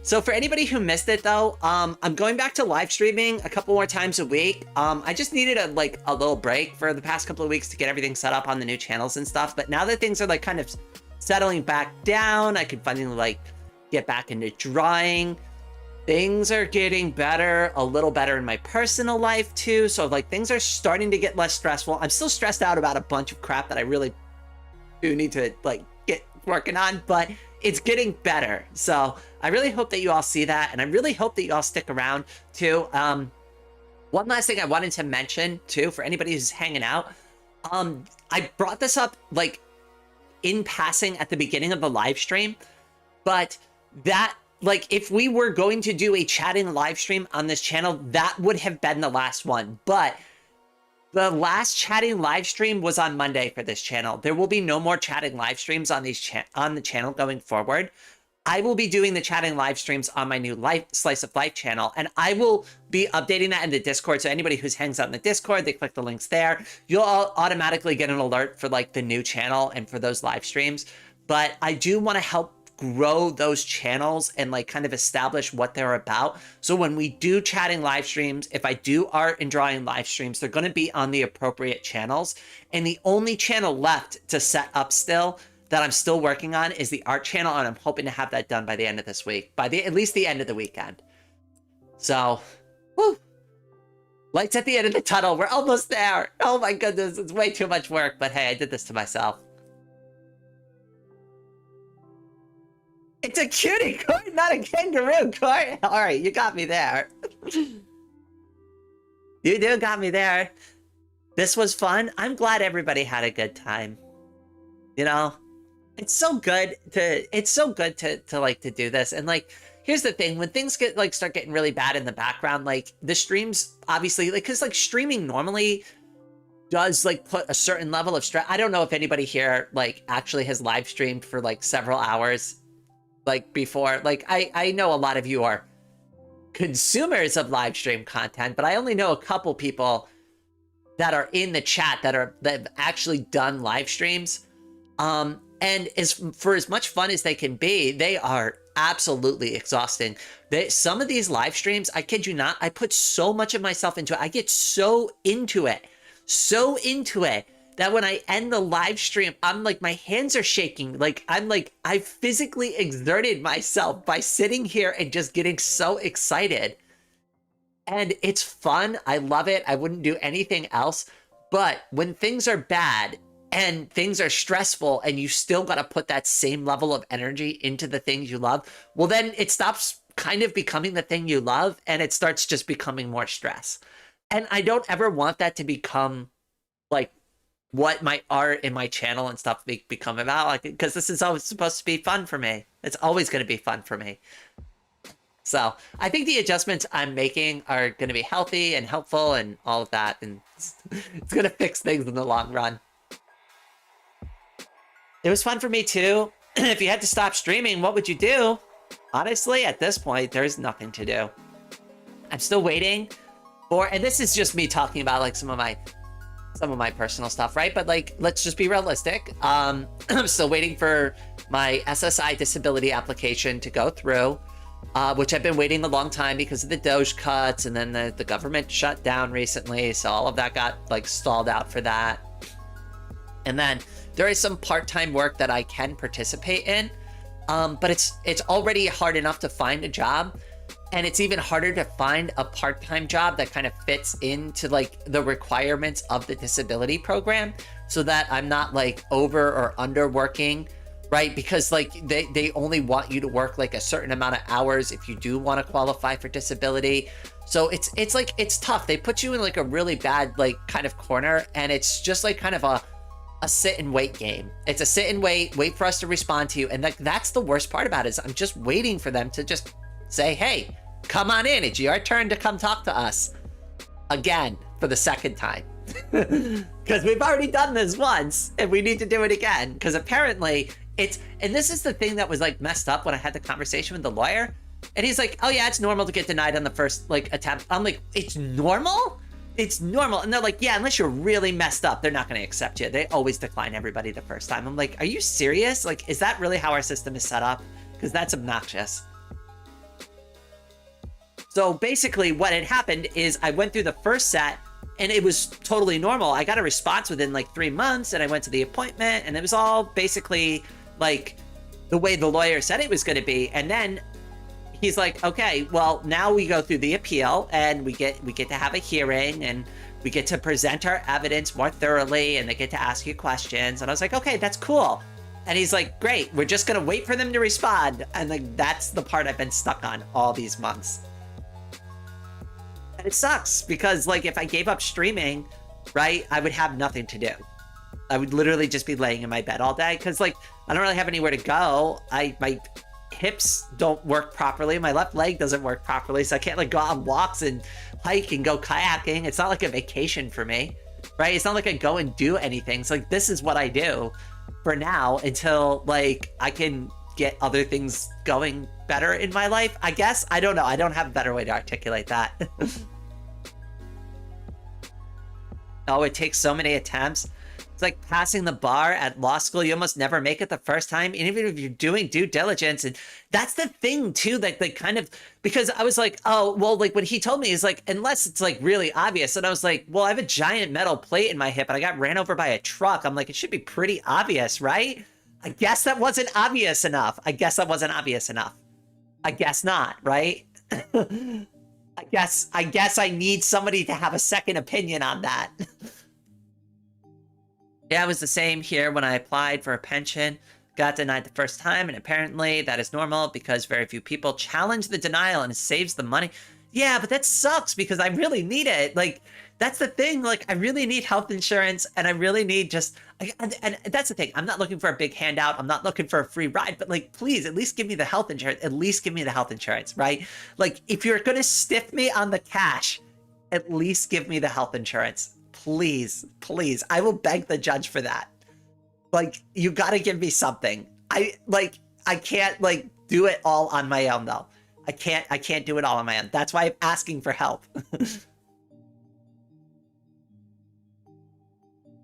So for anybody who missed it though, I'm going back to live streaming a couple more times a week. I just needed a little break for the past couple of weeks to get everything set up on the new channels and stuff. But now that things are like kind of settling back down, I can finally like get back into drawing. Things are getting better, a little better in my personal life too. So like things are starting to get less stressful. I'm still stressed out about a bunch of crap that I really do need to like get working on, but it's getting better. So I really hope that you all see that, and I really hope that you all stick around too. One last thing I wanted to mention too, for anybody who's hanging out, I brought this up like in passing at the beginning of the live stream, but that like if we were going to do a chatting live stream on this channel, that would have been the last one. But the last chatting live stream was on Monday for this channel. There will be no more chatting live streams on the channel going forward. I will be doing the chatting live streams on my new Slice of Life channel, and I will be updating that in the Discord. So anybody who hangs out in the Discord, they click the links there. You'll all automatically get an alert for like the new channel and for those live streams. But I do want to help grow those channels and like kind of establish what they're about. So when we do chatting live streams, if I do art and drawing live streams, they're going to be on the appropriate channels. And the only channel left to set up still that I'm still working on is the art channel, and I'm hoping to have that done by the end of this week, by at least the end of the weekend. So, woo, lights at the end of the tunnel. We're almost there. Oh my goodness, it's way too much work, but hey, I did this to myself. It's a cutie court, not a kangaroo court. All right, you got me there. You do got me there. This was fun. I'm glad everybody had a good time. You know, it's so good to like to do this. And like, here's the thing, when things start getting really bad in the background, like the streams obviously, like, cause like streaming normally does like put a certain level of stress. I don't know if anybody here like actually has live streamed for like several hours like before. Like I know a lot of you are consumers of live stream content, but I only know a couple people that are in the chat that have actually done live streams. And for as much fun as they can be, they are absolutely exhausting. Some of these live streams, I kid you not, I put so much of myself into it. I get so into it that when I end the live stream, I'm like, my hands are shaking. Like, I physically exerted myself by sitting here and just getting so excited. And it's fun. I love it. I wouldn't do anything else. But when things are bad and things are stressful and you still got to put that same level of energy into the things you love, well, then it stops kind of becoming the thing you love and it starts just becoming more stress. And I don't ever want that to become like what my art and my channel and stuff become about, like, because this is always supposed to be fun for me. It's always going to be fun for me. So I think the adjustments I'm making are going to be healthy and helpful and all of that. And it's going to fix things in the long run. It was fun for me too. If you had to stop streaming, what would you do? Honestly, at this point, there's nothing to do. I'm still waiting for, and this is just me talking about like some of my personal stuff, right? But like, let's just be realistic. I'm still waiting for my SSI disability application to go through, which I've been waiting a long time because of the Doge cuts, and then the government shut down recently. So all of that got like stalled out for that. And then there is some part-time work that I can participate in, but it's already hard enough to find a job. And it's even harder to find a part-time job that kind of fits into like the requirements of the disability program, so that I'm not like over or under working, right? Because like they only want you to work like a certain amount of hours if you do want to qualify for disability. So it's like, it's tough. They put you in like a really bad like kind of corner, and it's just like kind of a sit and wait game. It's a sit and wait for us to respond to you. And like, that's the worst part about it, is I'm just waiting for them to just say, hey, come on in. It's your turn to come talk to us again for the second time. Because we've already done this once and we need to do it again. Because apparently and this is the thing that was like messed up when I had the conversation with the lawyer. And he's like, oh yeah, it's normal to get denied on the first like attempt. I'm like, it's normal? It's normal. And they're like, yeah, unless you're really messed up, they're not going to accept you. They always decline everybody the first time. I'm like, are you serious? Like, is that really how our system is set up? Because that's obnoxious. So basically what had happened is I went through the first set and it was totally normal. I got a response within like 3 months, and I went to the appointment, and it was all basically like the way the lawyer said it was going to be. And then he's like, okay, well, now we go through the appeal and we get to have a hearing, and we get to present our evidence more thoroughly, and they get to ask you questions. And I was like, okay, that's cool. And he's like, great, we're just going to wait for them to respond. And like, that's the part I've been stuck on all these months. And it sucks because like, if I gave up streaming, right, I would have nothing to do. I would literally just be laying in my bed all day, because like, I don't really have anywhere to go. My hips don't work properly. My left leg doesn't work properly. So I can't like go on walks and hike and go kayaking. It's not like a vacation for me, right? It's not like I go and do anything. It's like, this is what I do for now until like I can get other things going better in my life, I guess. I don't know. I don't have a better way to articulate that. Oh, it takes so many attempts. It's like passing the bar at law school. You almost never make it the first time, even if you're doing due diligence. And that's the thing too, that they kind of, because I was like, oh, well, like what he told me is like, unless it's like really obvious. And I was like, well, I have a giant metal plate in my hip and I got ran over by a truck. I'm like, it should be pretty obvious, right? I guess that wasn't obvious enough. I guess that wasn't obvious enough. I guess not, right? I guess I need somebody to have a second opinion on that. Yeah, it was the same here when I applied for a pension. Got denied the first time, and apparently that is normal because very few people challenge the denial and it saves the money. Yeah, but that sucks because I really need it. Like, that's the thing. Like, I really need health insurance, and I really need just... And that's the thing. I'm not looking for a big handout. I'm not looking for a free ride. But, like, please, at least give me the health insurance. At least give me the health insurance, right? Like, if you're going to stiff me on the cash, at least give me the health insurance. Please, please. I will beg the judge for that. Like, you got to give me something. I can't, like, do it all on my own, though. I can't do it all on my own. That's why I'm asking for help.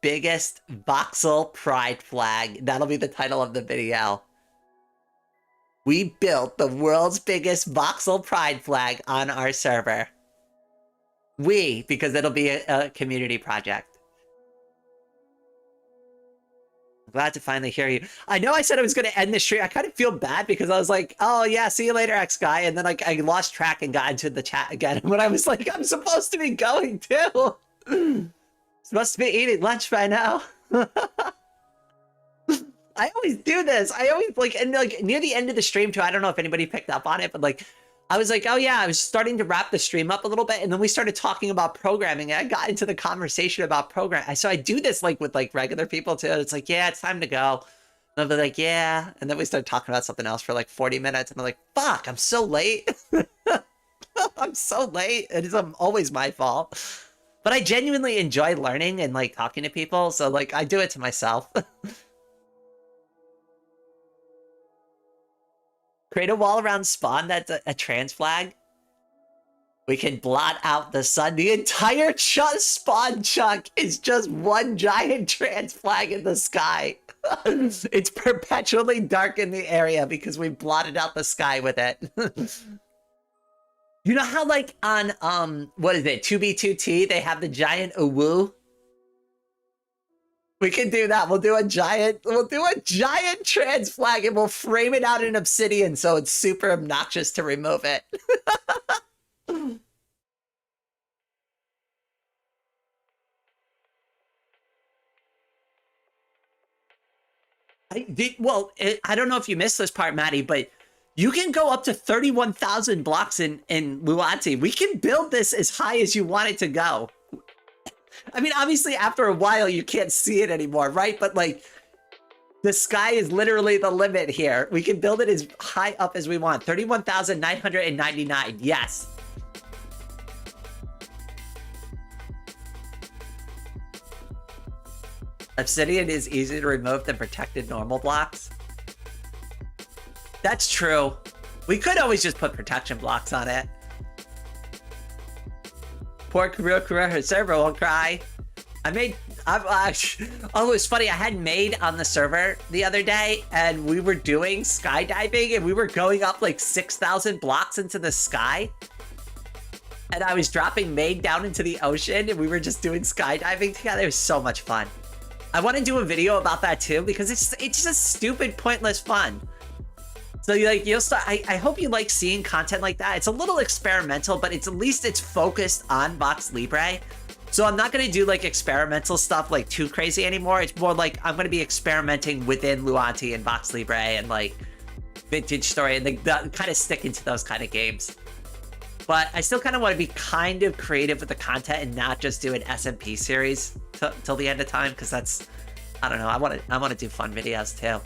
biggest voxel pride flag. That'll be the title of the video. We built the world's biggest voxel pride flag on our server. We, because it'll be a community project. I'm glad to finally hear you. I know I said I was going to end the stream. I kind of feel bad because I was like, oh yeah, see you later, X-Guy. And then like I lost track and got into the chat again. When I was like, I'm supposed to be going too. Supposed to be eating lunch by now. I always do this. I always like, and like near the end of the stream too, I don't know if anybody picked up on it, but like, I was like, oh yeah, I was starting to wrap the stream up a little bit. And then we started talking about programming and I got into the conversation about programming. So I do this like with like regular people too. It's like, yeah, it's time to go. And I'll be like, yeah. And then we start talking about something else for like 40 minutes. And I'm like, fuck, I'm so late. I'm so late. It is always my fault. But I genuinely enjoy learning and like talking to people. So like I do it to myself. Create a wall around spawn that's a trans flag. We can blot out the sun. The entire spawn chunk is just one giant trans flag in the sky. It's perpetually dark in the area because we blotted out the sky with it. You know how like on what is it, 2B2T, they have the giant uwu? We can do that. We'll do a giant trans flag and we'll frame it out in obsidian so it's super obnoxious to remove it. I don't know if you missed this part, Maddie, but you can go up to 31,000 blocks in Luanti. We can build this as high as you want it to go. I mean, obviously, after a while, you can't see it anymore, right? But, like, the sky is literally the limit here. We can build it as high up as we want. 31,999. Yes. Obsidian is easier to remove than protected normal blocks. That's true. We could always just put protection blocks on it. Poor career, her server will cry. Oh, it was funny. I had Maid on the server the other day, and we were doing skydiving, and we were going up like 6,000 blocks into the sky. And I was dropping Maid down into the ocean, and we were just doing skydiving together. It was so much fun. I want to do a video about that too, because it's just stupid, pointless fun. So you'll start. I hope you like seeing content like that. It's a little experimental, but at least it's focused on VoxeLibre. So I'm not gonna do like experimental stuff like too crazy anymore. It's more like I'm gonna be experimenting within Luanti and VoxeLibre and like Vintage Story and kind of sticking to those kind of games. But I still kind of want to be kind of creative with the content and not just do an SMP series till the end of time, because that's, I don't know. I want to do fun videos too.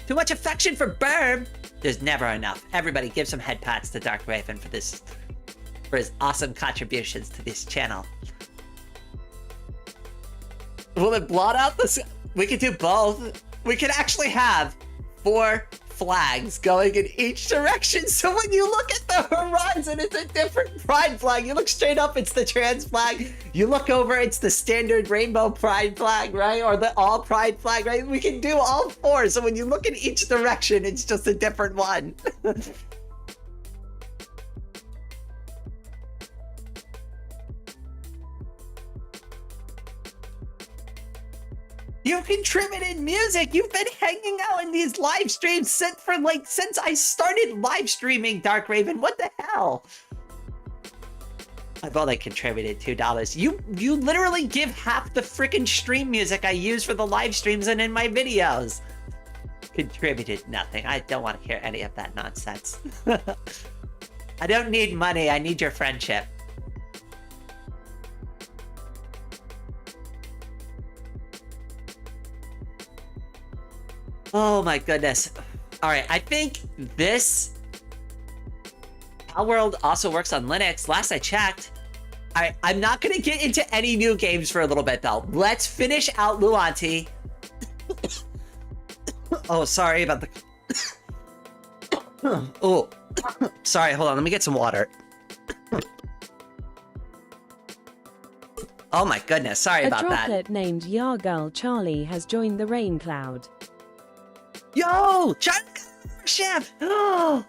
Too much affection for Burb. There's never enough. Everybody give some head pats to Dark Raven for his awesome contributions to this channel. Will it blot out the... We could do both. We could actually have 4 flags going in each direction. So when you look at the horizon, it's a different pride flag. You look straight up, it's the trans flag. You look over, it's the standard rainbow pride flag, right? Or the all pride flag, right? We can do all 4. So when you look in each direction, it's just a different one. You contributed music. You've been hanging out in these live streams since I started live streaming, Dark Raven. What the hell? I've only contributed $2. You literally give half the freaking stream music I use for the live streams and in my videos. Contributed nothing. I don't want to hear any of that nonsense. I don't need money. I need your friendship. Oh my goodness. All right, I think this Palworld also works on Linux. Last I checked. I'm not going to get into any new games for a little bit, though. Let's finish out Luanti. Oh, sorry about the... Oh, sorry. Hold on. Let me get some water. Oh my goodness, sorry A about that. droplet named Yargirl Charlie has joined the rain cloud. Yo, Charlie got a membership. Oh,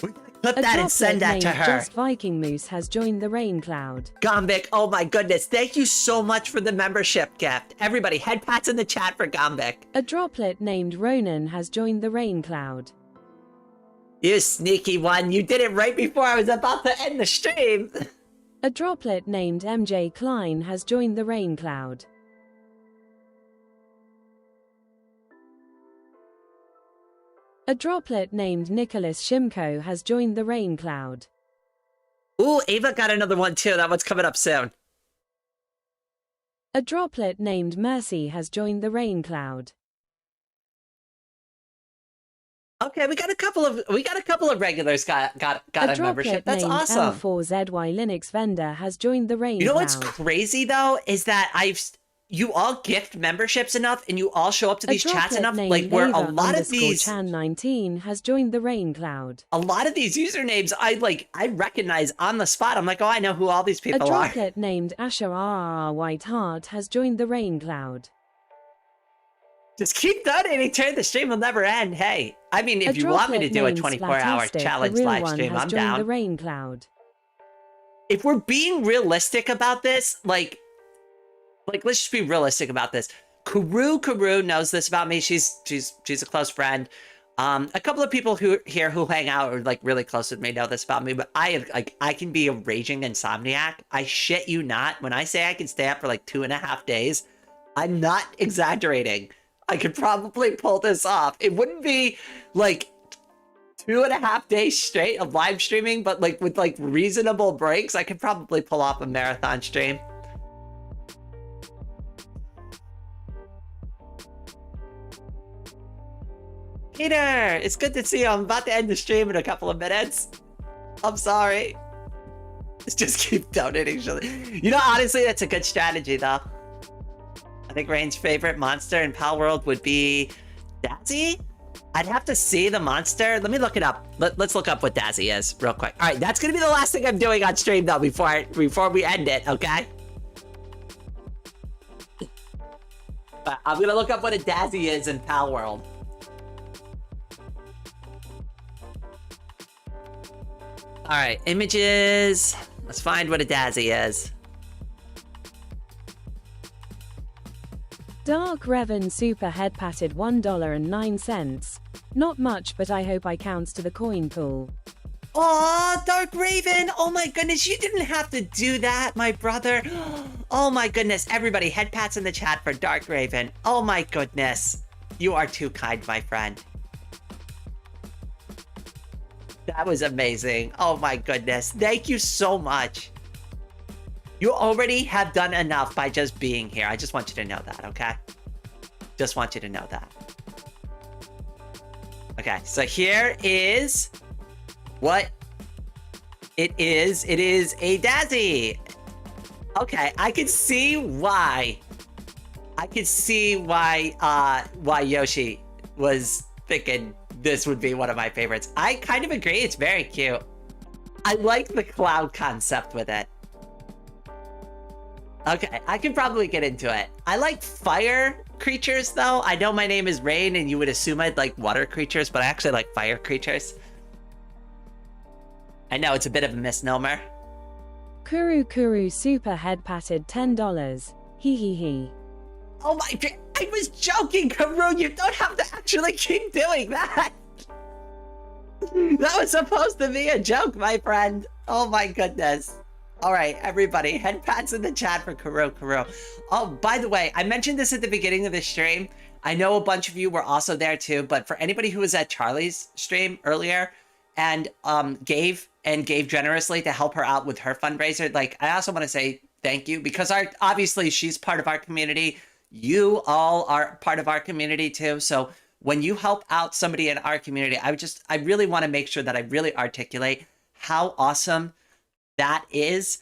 we gotta clip A that and send that droplet to named her. Just Viking Moose has joined the rain cloud. Gombik, oh my goodness, thank you so much for the membership gift. Everybody, head pats in the chat for Gombik. A droplet named Ronan has joined the rain cloud. You sneaky one, you did it right before I was about to end the stream. A droplet named MJ Klein has joined the rain cloud. A droplet named Nicholas Shimko has joined the rain cloud. Ooh, Ava got another one too. That one's coming up soon. A droplet named Mercy has joined the rain cloud. Okay, we got a couple of regulars got a membership. That's named awesome. L4ZY Linux vendor has joined the rain You know cloud. what's crazy though is that you all gift memberships enough and you all show up to these chats enough, like where a lot of these Chan19 has joined the rain cloud. A lot of these usernames I recognize on the spot. I'm like, oh, I know who all these people are. A droplet named Asher Whiteheart has joined the rain cloud. Just keep donating, turn the stream will never end. Hey, I mean, if you want me to do a 24-hour challenge live stream, I'm down. The rain cloud. If we're being realistic about this, like let's just be realistic about this. Kuru knows this about me. She's a close friend. A couple of people who hang out or like really close with me know this about me, but I can be a raging insomniac. I shit you not. When I say I can stay up for like 2.5 days, I'm not exaggerating. I could probably pull this off. It wouldn't be like 2.5 days straight of live streaming, but like with like reasonable breaks, I could probably pull off a marathon stream. Peter, it's good to see you. I'm about to end the stream in a couple of minutes. I'm sorry. Let's just keep donating. You know, honestly, that's a good strategy, though. I think Rain's favorite monster in Pal World would be Dazzy? I'd have to see the monster. Let me look it up. Let's look up what Dazzy is real quick. All right, that's going to be the last thing I'm doing on stream, though, before we end it, okay? But I'm going to look up what a Dazzy is in Pal World. All right, images. Let's find what a Dazzy is. Dark Revan Super Head patted $1.09. Not much, but I hope I counts to the coin pool. Aw, Dark Raven. Oh my goodness, you didn't have to do that, my brother. Oh my goodness, everybody, head pats in the chat for Dark Raven. Oh my goodness. You are too kind, my friend. That was amazing. Oh my goodness. Thank you so much. You already have done enough by just being here. I just want you to know that, okay? Just want you to know that. Okay, so here is what it is. It is a Dazzy. Okay, I can see why. I can see why Yoshi was thinking this would be one of my favorites. I kind of agree. It's very cute. I like the cloud concept with it. Okay, I can probably get into it. I like fire creatures, though. I know my name is Rain, and you would assume I'd like water creatures, but I actually like fire creatures. I know, it's a bit of a misnomer. Kuru Super Head patted $10. Hee hee hee. Oh my, I was joking, Karun. You don't have to actually keep doing that. That was supposed to be a joke, my friend. Oh my goodness. All right, everybody, head pats in the chat for Kuro. Oh, by the way, I mentioned this at the beginning of the stream. I know a bunch of you were also there too, but for anybody who was at Charlie's stream earlier and gave generously to help her out with her fundraiser, like, I also want to say thank you, because obviously she's part of our community. You all are part of our community too. So when you help out somebody in our community, I really want to make sure that I really articulate how awesome that is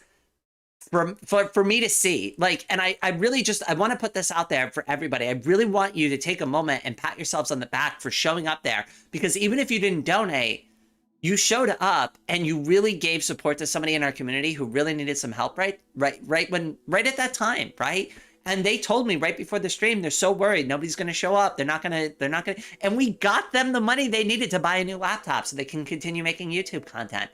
for me to see. Like, and I really I want to put this out there for everybody. I really want you to take a moment and pat yourselves on the back for showing up there, because even if you didn't donate, you showed up and you really gave support to somebody in our community who really needed some help right at that time, right? And they told me right before the stream, they're so worried nobody's going to show up. They're not going to, and we got them the money they needed to buy a new laptop so they can continue making YouTube content,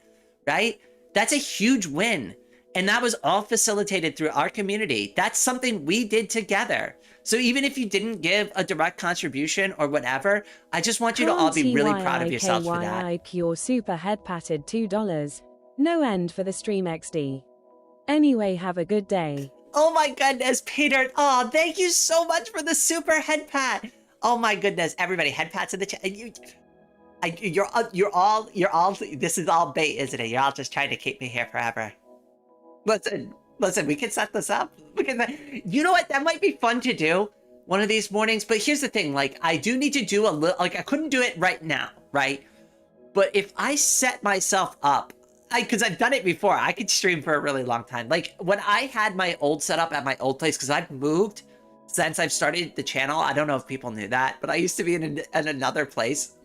right? That's a huge win. And that was all facilitated through our community. That's something we did together. So even if you didn't give a direct contribution or whatever, I just want you to all be really proud of yourselves for that. Your super head patted $2. No end for the stream XD. Anyway, have a good day. Oh my goodness, Peter. Oh, thank you so much for the super head pat. Oh my goodness, everybody, head pats in the chat. You're all, this is all bait, isn't it? You're all just trying to keep me here forever. Listen, we can set this up. You know what? That might be fun to do one of these mornings. But here's the thing, like, I do need to do a little, like, I couldn't do it right now, right? But if I set myself up, because I've done it before, I could stream for a really long time. Like, when I had my old setup at my old place, because I've moved since I've started the channel. I don't know if people knew that, but I used to be in another place.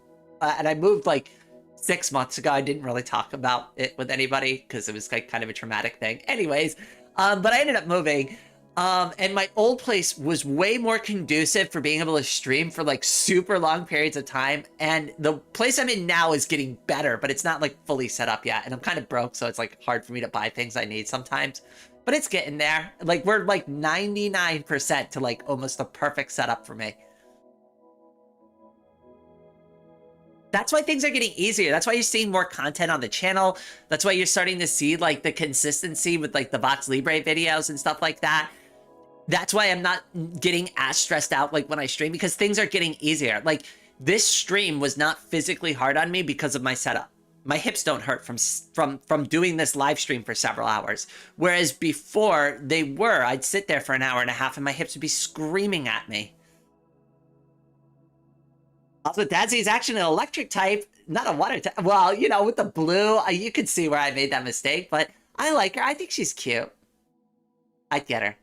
And I moved, like, 6 months ago. I didn't really talk about it with anybody because it was like kind of a traumatic thing. Anyways, but I ended up moving. And my old place was way more conducive for being able to stream for like super long periods of time. And the place I'm in now is getting better, but it's not like fully set up yet. And I'm kind of broke, so it's like hard for me to buy things I need sometimes. But it's getting there. Like we're like 99% to like almost the perfect setup for me. That's why things are getting easier. That's why you're seeing more content on the channel. That's why you're starting to see like the consistency with like the VoxeLibre videos and stuff like that. That's why I'm not getting as stressed out like when I stream, because things are getting easier. Like this stream was not physically hard on me because of my setup. My hips don't hurt from doing this live stream for several hours. Whereas before they were, I'd sit there for an hour and a half and my hips would be screaming at me. Also, Dadsy's actually an electric type, not a water type. Well, you know, with the blue, you could see where I made that mistake, but I like her. I think she's cute. I'd get her.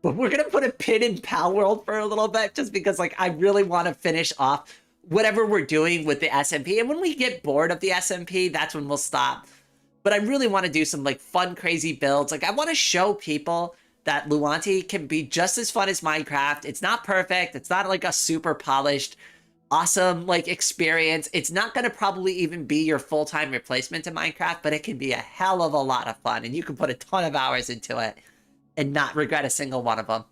But we're going to put a pin in Pal World for a little bit, just because, like, I really want to finish off whatever we're doing with the SMP. And when we get bored of the SMP, that's when we'll stop. But I really want to do some, like, fun, crazy builds. Like, I want to show people that Luanti can be just as fun as Minecraft. It's not perfect. It's not like a super polished, awesome like experience. It's not going to probably even be your full-time replacement to Minecraft, but it can be a hell of a lot of fun. And you can put a ton of hours into it and not regret a single one of them.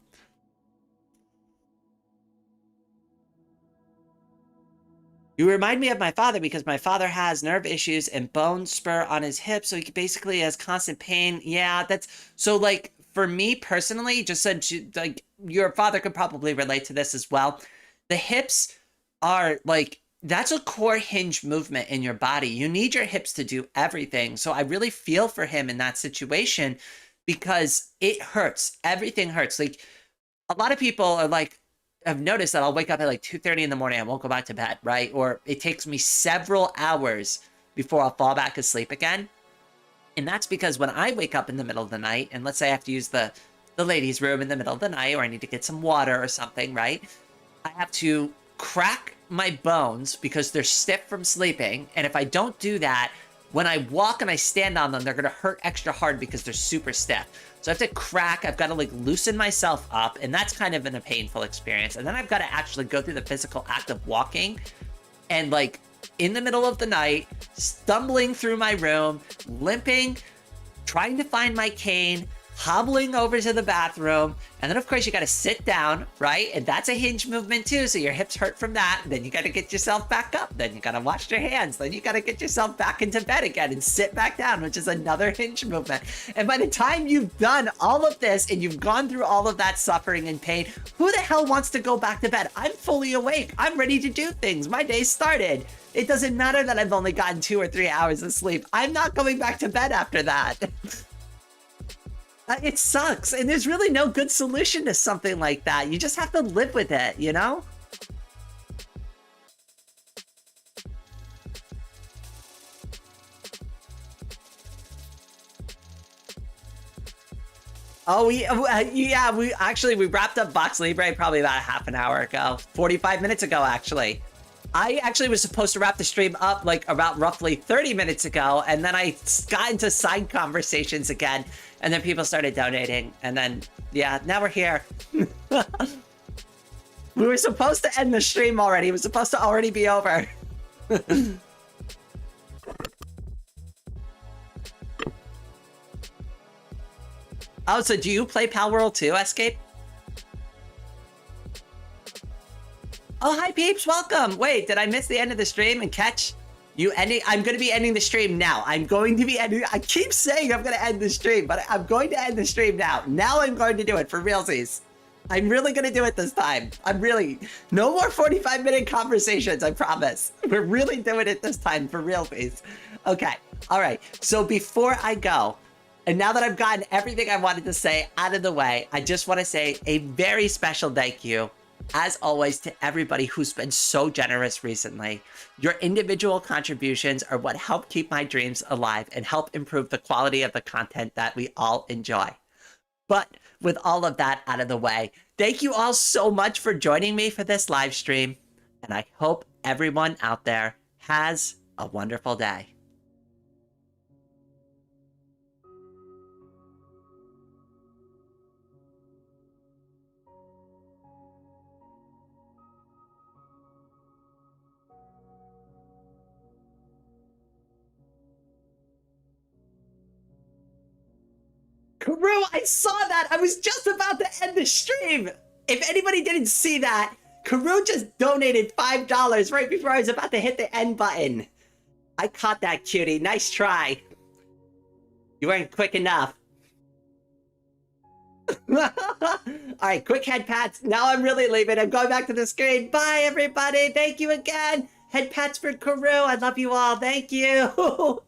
You remind me of my father because my father has nerve issues and bone spur on his hip. So he basically has constant pain. Yeah, that's so like, for me personally, just said like your father could probably relate to this as well. The hips are like, that's a core hinge movement in your body. You need your hips to do everything. So I really feel for him in that situation because it hurts. Everything hurts. Like a lot of people are like, I've noticed that I'll wake up at like 2:30 in the morning. I won't go back to bed, right? Or it takes me several hours before I'll fall back asleep again. And that's because when I wake up in the middle of the night, and let's say I have to use the ladies' room in the middle of the night, or I need to get some water or something, right? I have to crack my bones because they're stiff from sleeping. And if I don't do that, when I walk and I stand on them, they're going to hurt extra hard because they're super stiff. So I have to crack, I've got to like loosen myself up, and that's kind of a painful experience. And then I've got to actually go through the physical act of walking and like in the middle of the night, stumbling through my room, limping, trying to find my cane, hobbling over to the bathroom. And then of course you got to sit down, right? And that's a hinge movement too. So your hips hurt from that. Then you got to get yourself back up. Then you got to wash your hands. Then you got to get yourself back into bed again and sit back down, which is another hinge movement. And by the time you've done all of this and you've gone through all of that suffering and pain, who the hell wants to go back to bed? I'm fully awake. I'm ready to do things. My day started. It doesn't matter that I've only gotten 2 or 3 hours of sleep. I'm not going back to bed after that. It sucks, and there's really no good solution to something like that. You just have to live with it, you know? Oh, we wrapped up VoxeLibre probably about a half an hour ago. 45 minutes ago, actually. I actually was supposed to wrap the stream up like about roughly 30 minutes ago, and then I got into side conversations again, and then people started donating, and then, yeah, now we're here. We were supposed to end the stream already. It was supposed to already be over. Oh, so do you play Pal World too, Escape? Oh, hi peeps, welcome. Wait, did I miss the end of the stream and catch you ending? I'm going to be ending the stream now. I'm going to be ending. I keep saying I'm going to end the stream, but I'm going to end the stream now. Now I'm going to do it for realsies. I'm really going to do it this time. I'm really, no more 45-minute conversations, I promise. We're really doing it this time for realsies. Okay, all right. So before I go, and now that I've gotten everything I wanted to say out of the way, I just want to say a very special thank you, as always, to everybody who's been so generous recently. Your individual contributions are what help keep my dreams alive and help improve the quality of the content that we all enjoy. But with all of that out of the way, thank you all so much for joining me for this live stream, and I hope everyone out there has a wonderful day. Karu, I saw that! I was just about to end the stream! If anybody didn't see that, Karu just donated $5 right before I was about to hit the end button. I caught that, cutie. Nice try. You weren't quick enough. Alright, quick head pats. Now I'm really leaving. I'm going back to the screen. Bye, everybody. Thank you again. Head pats for Karu. I love you all. Thank you.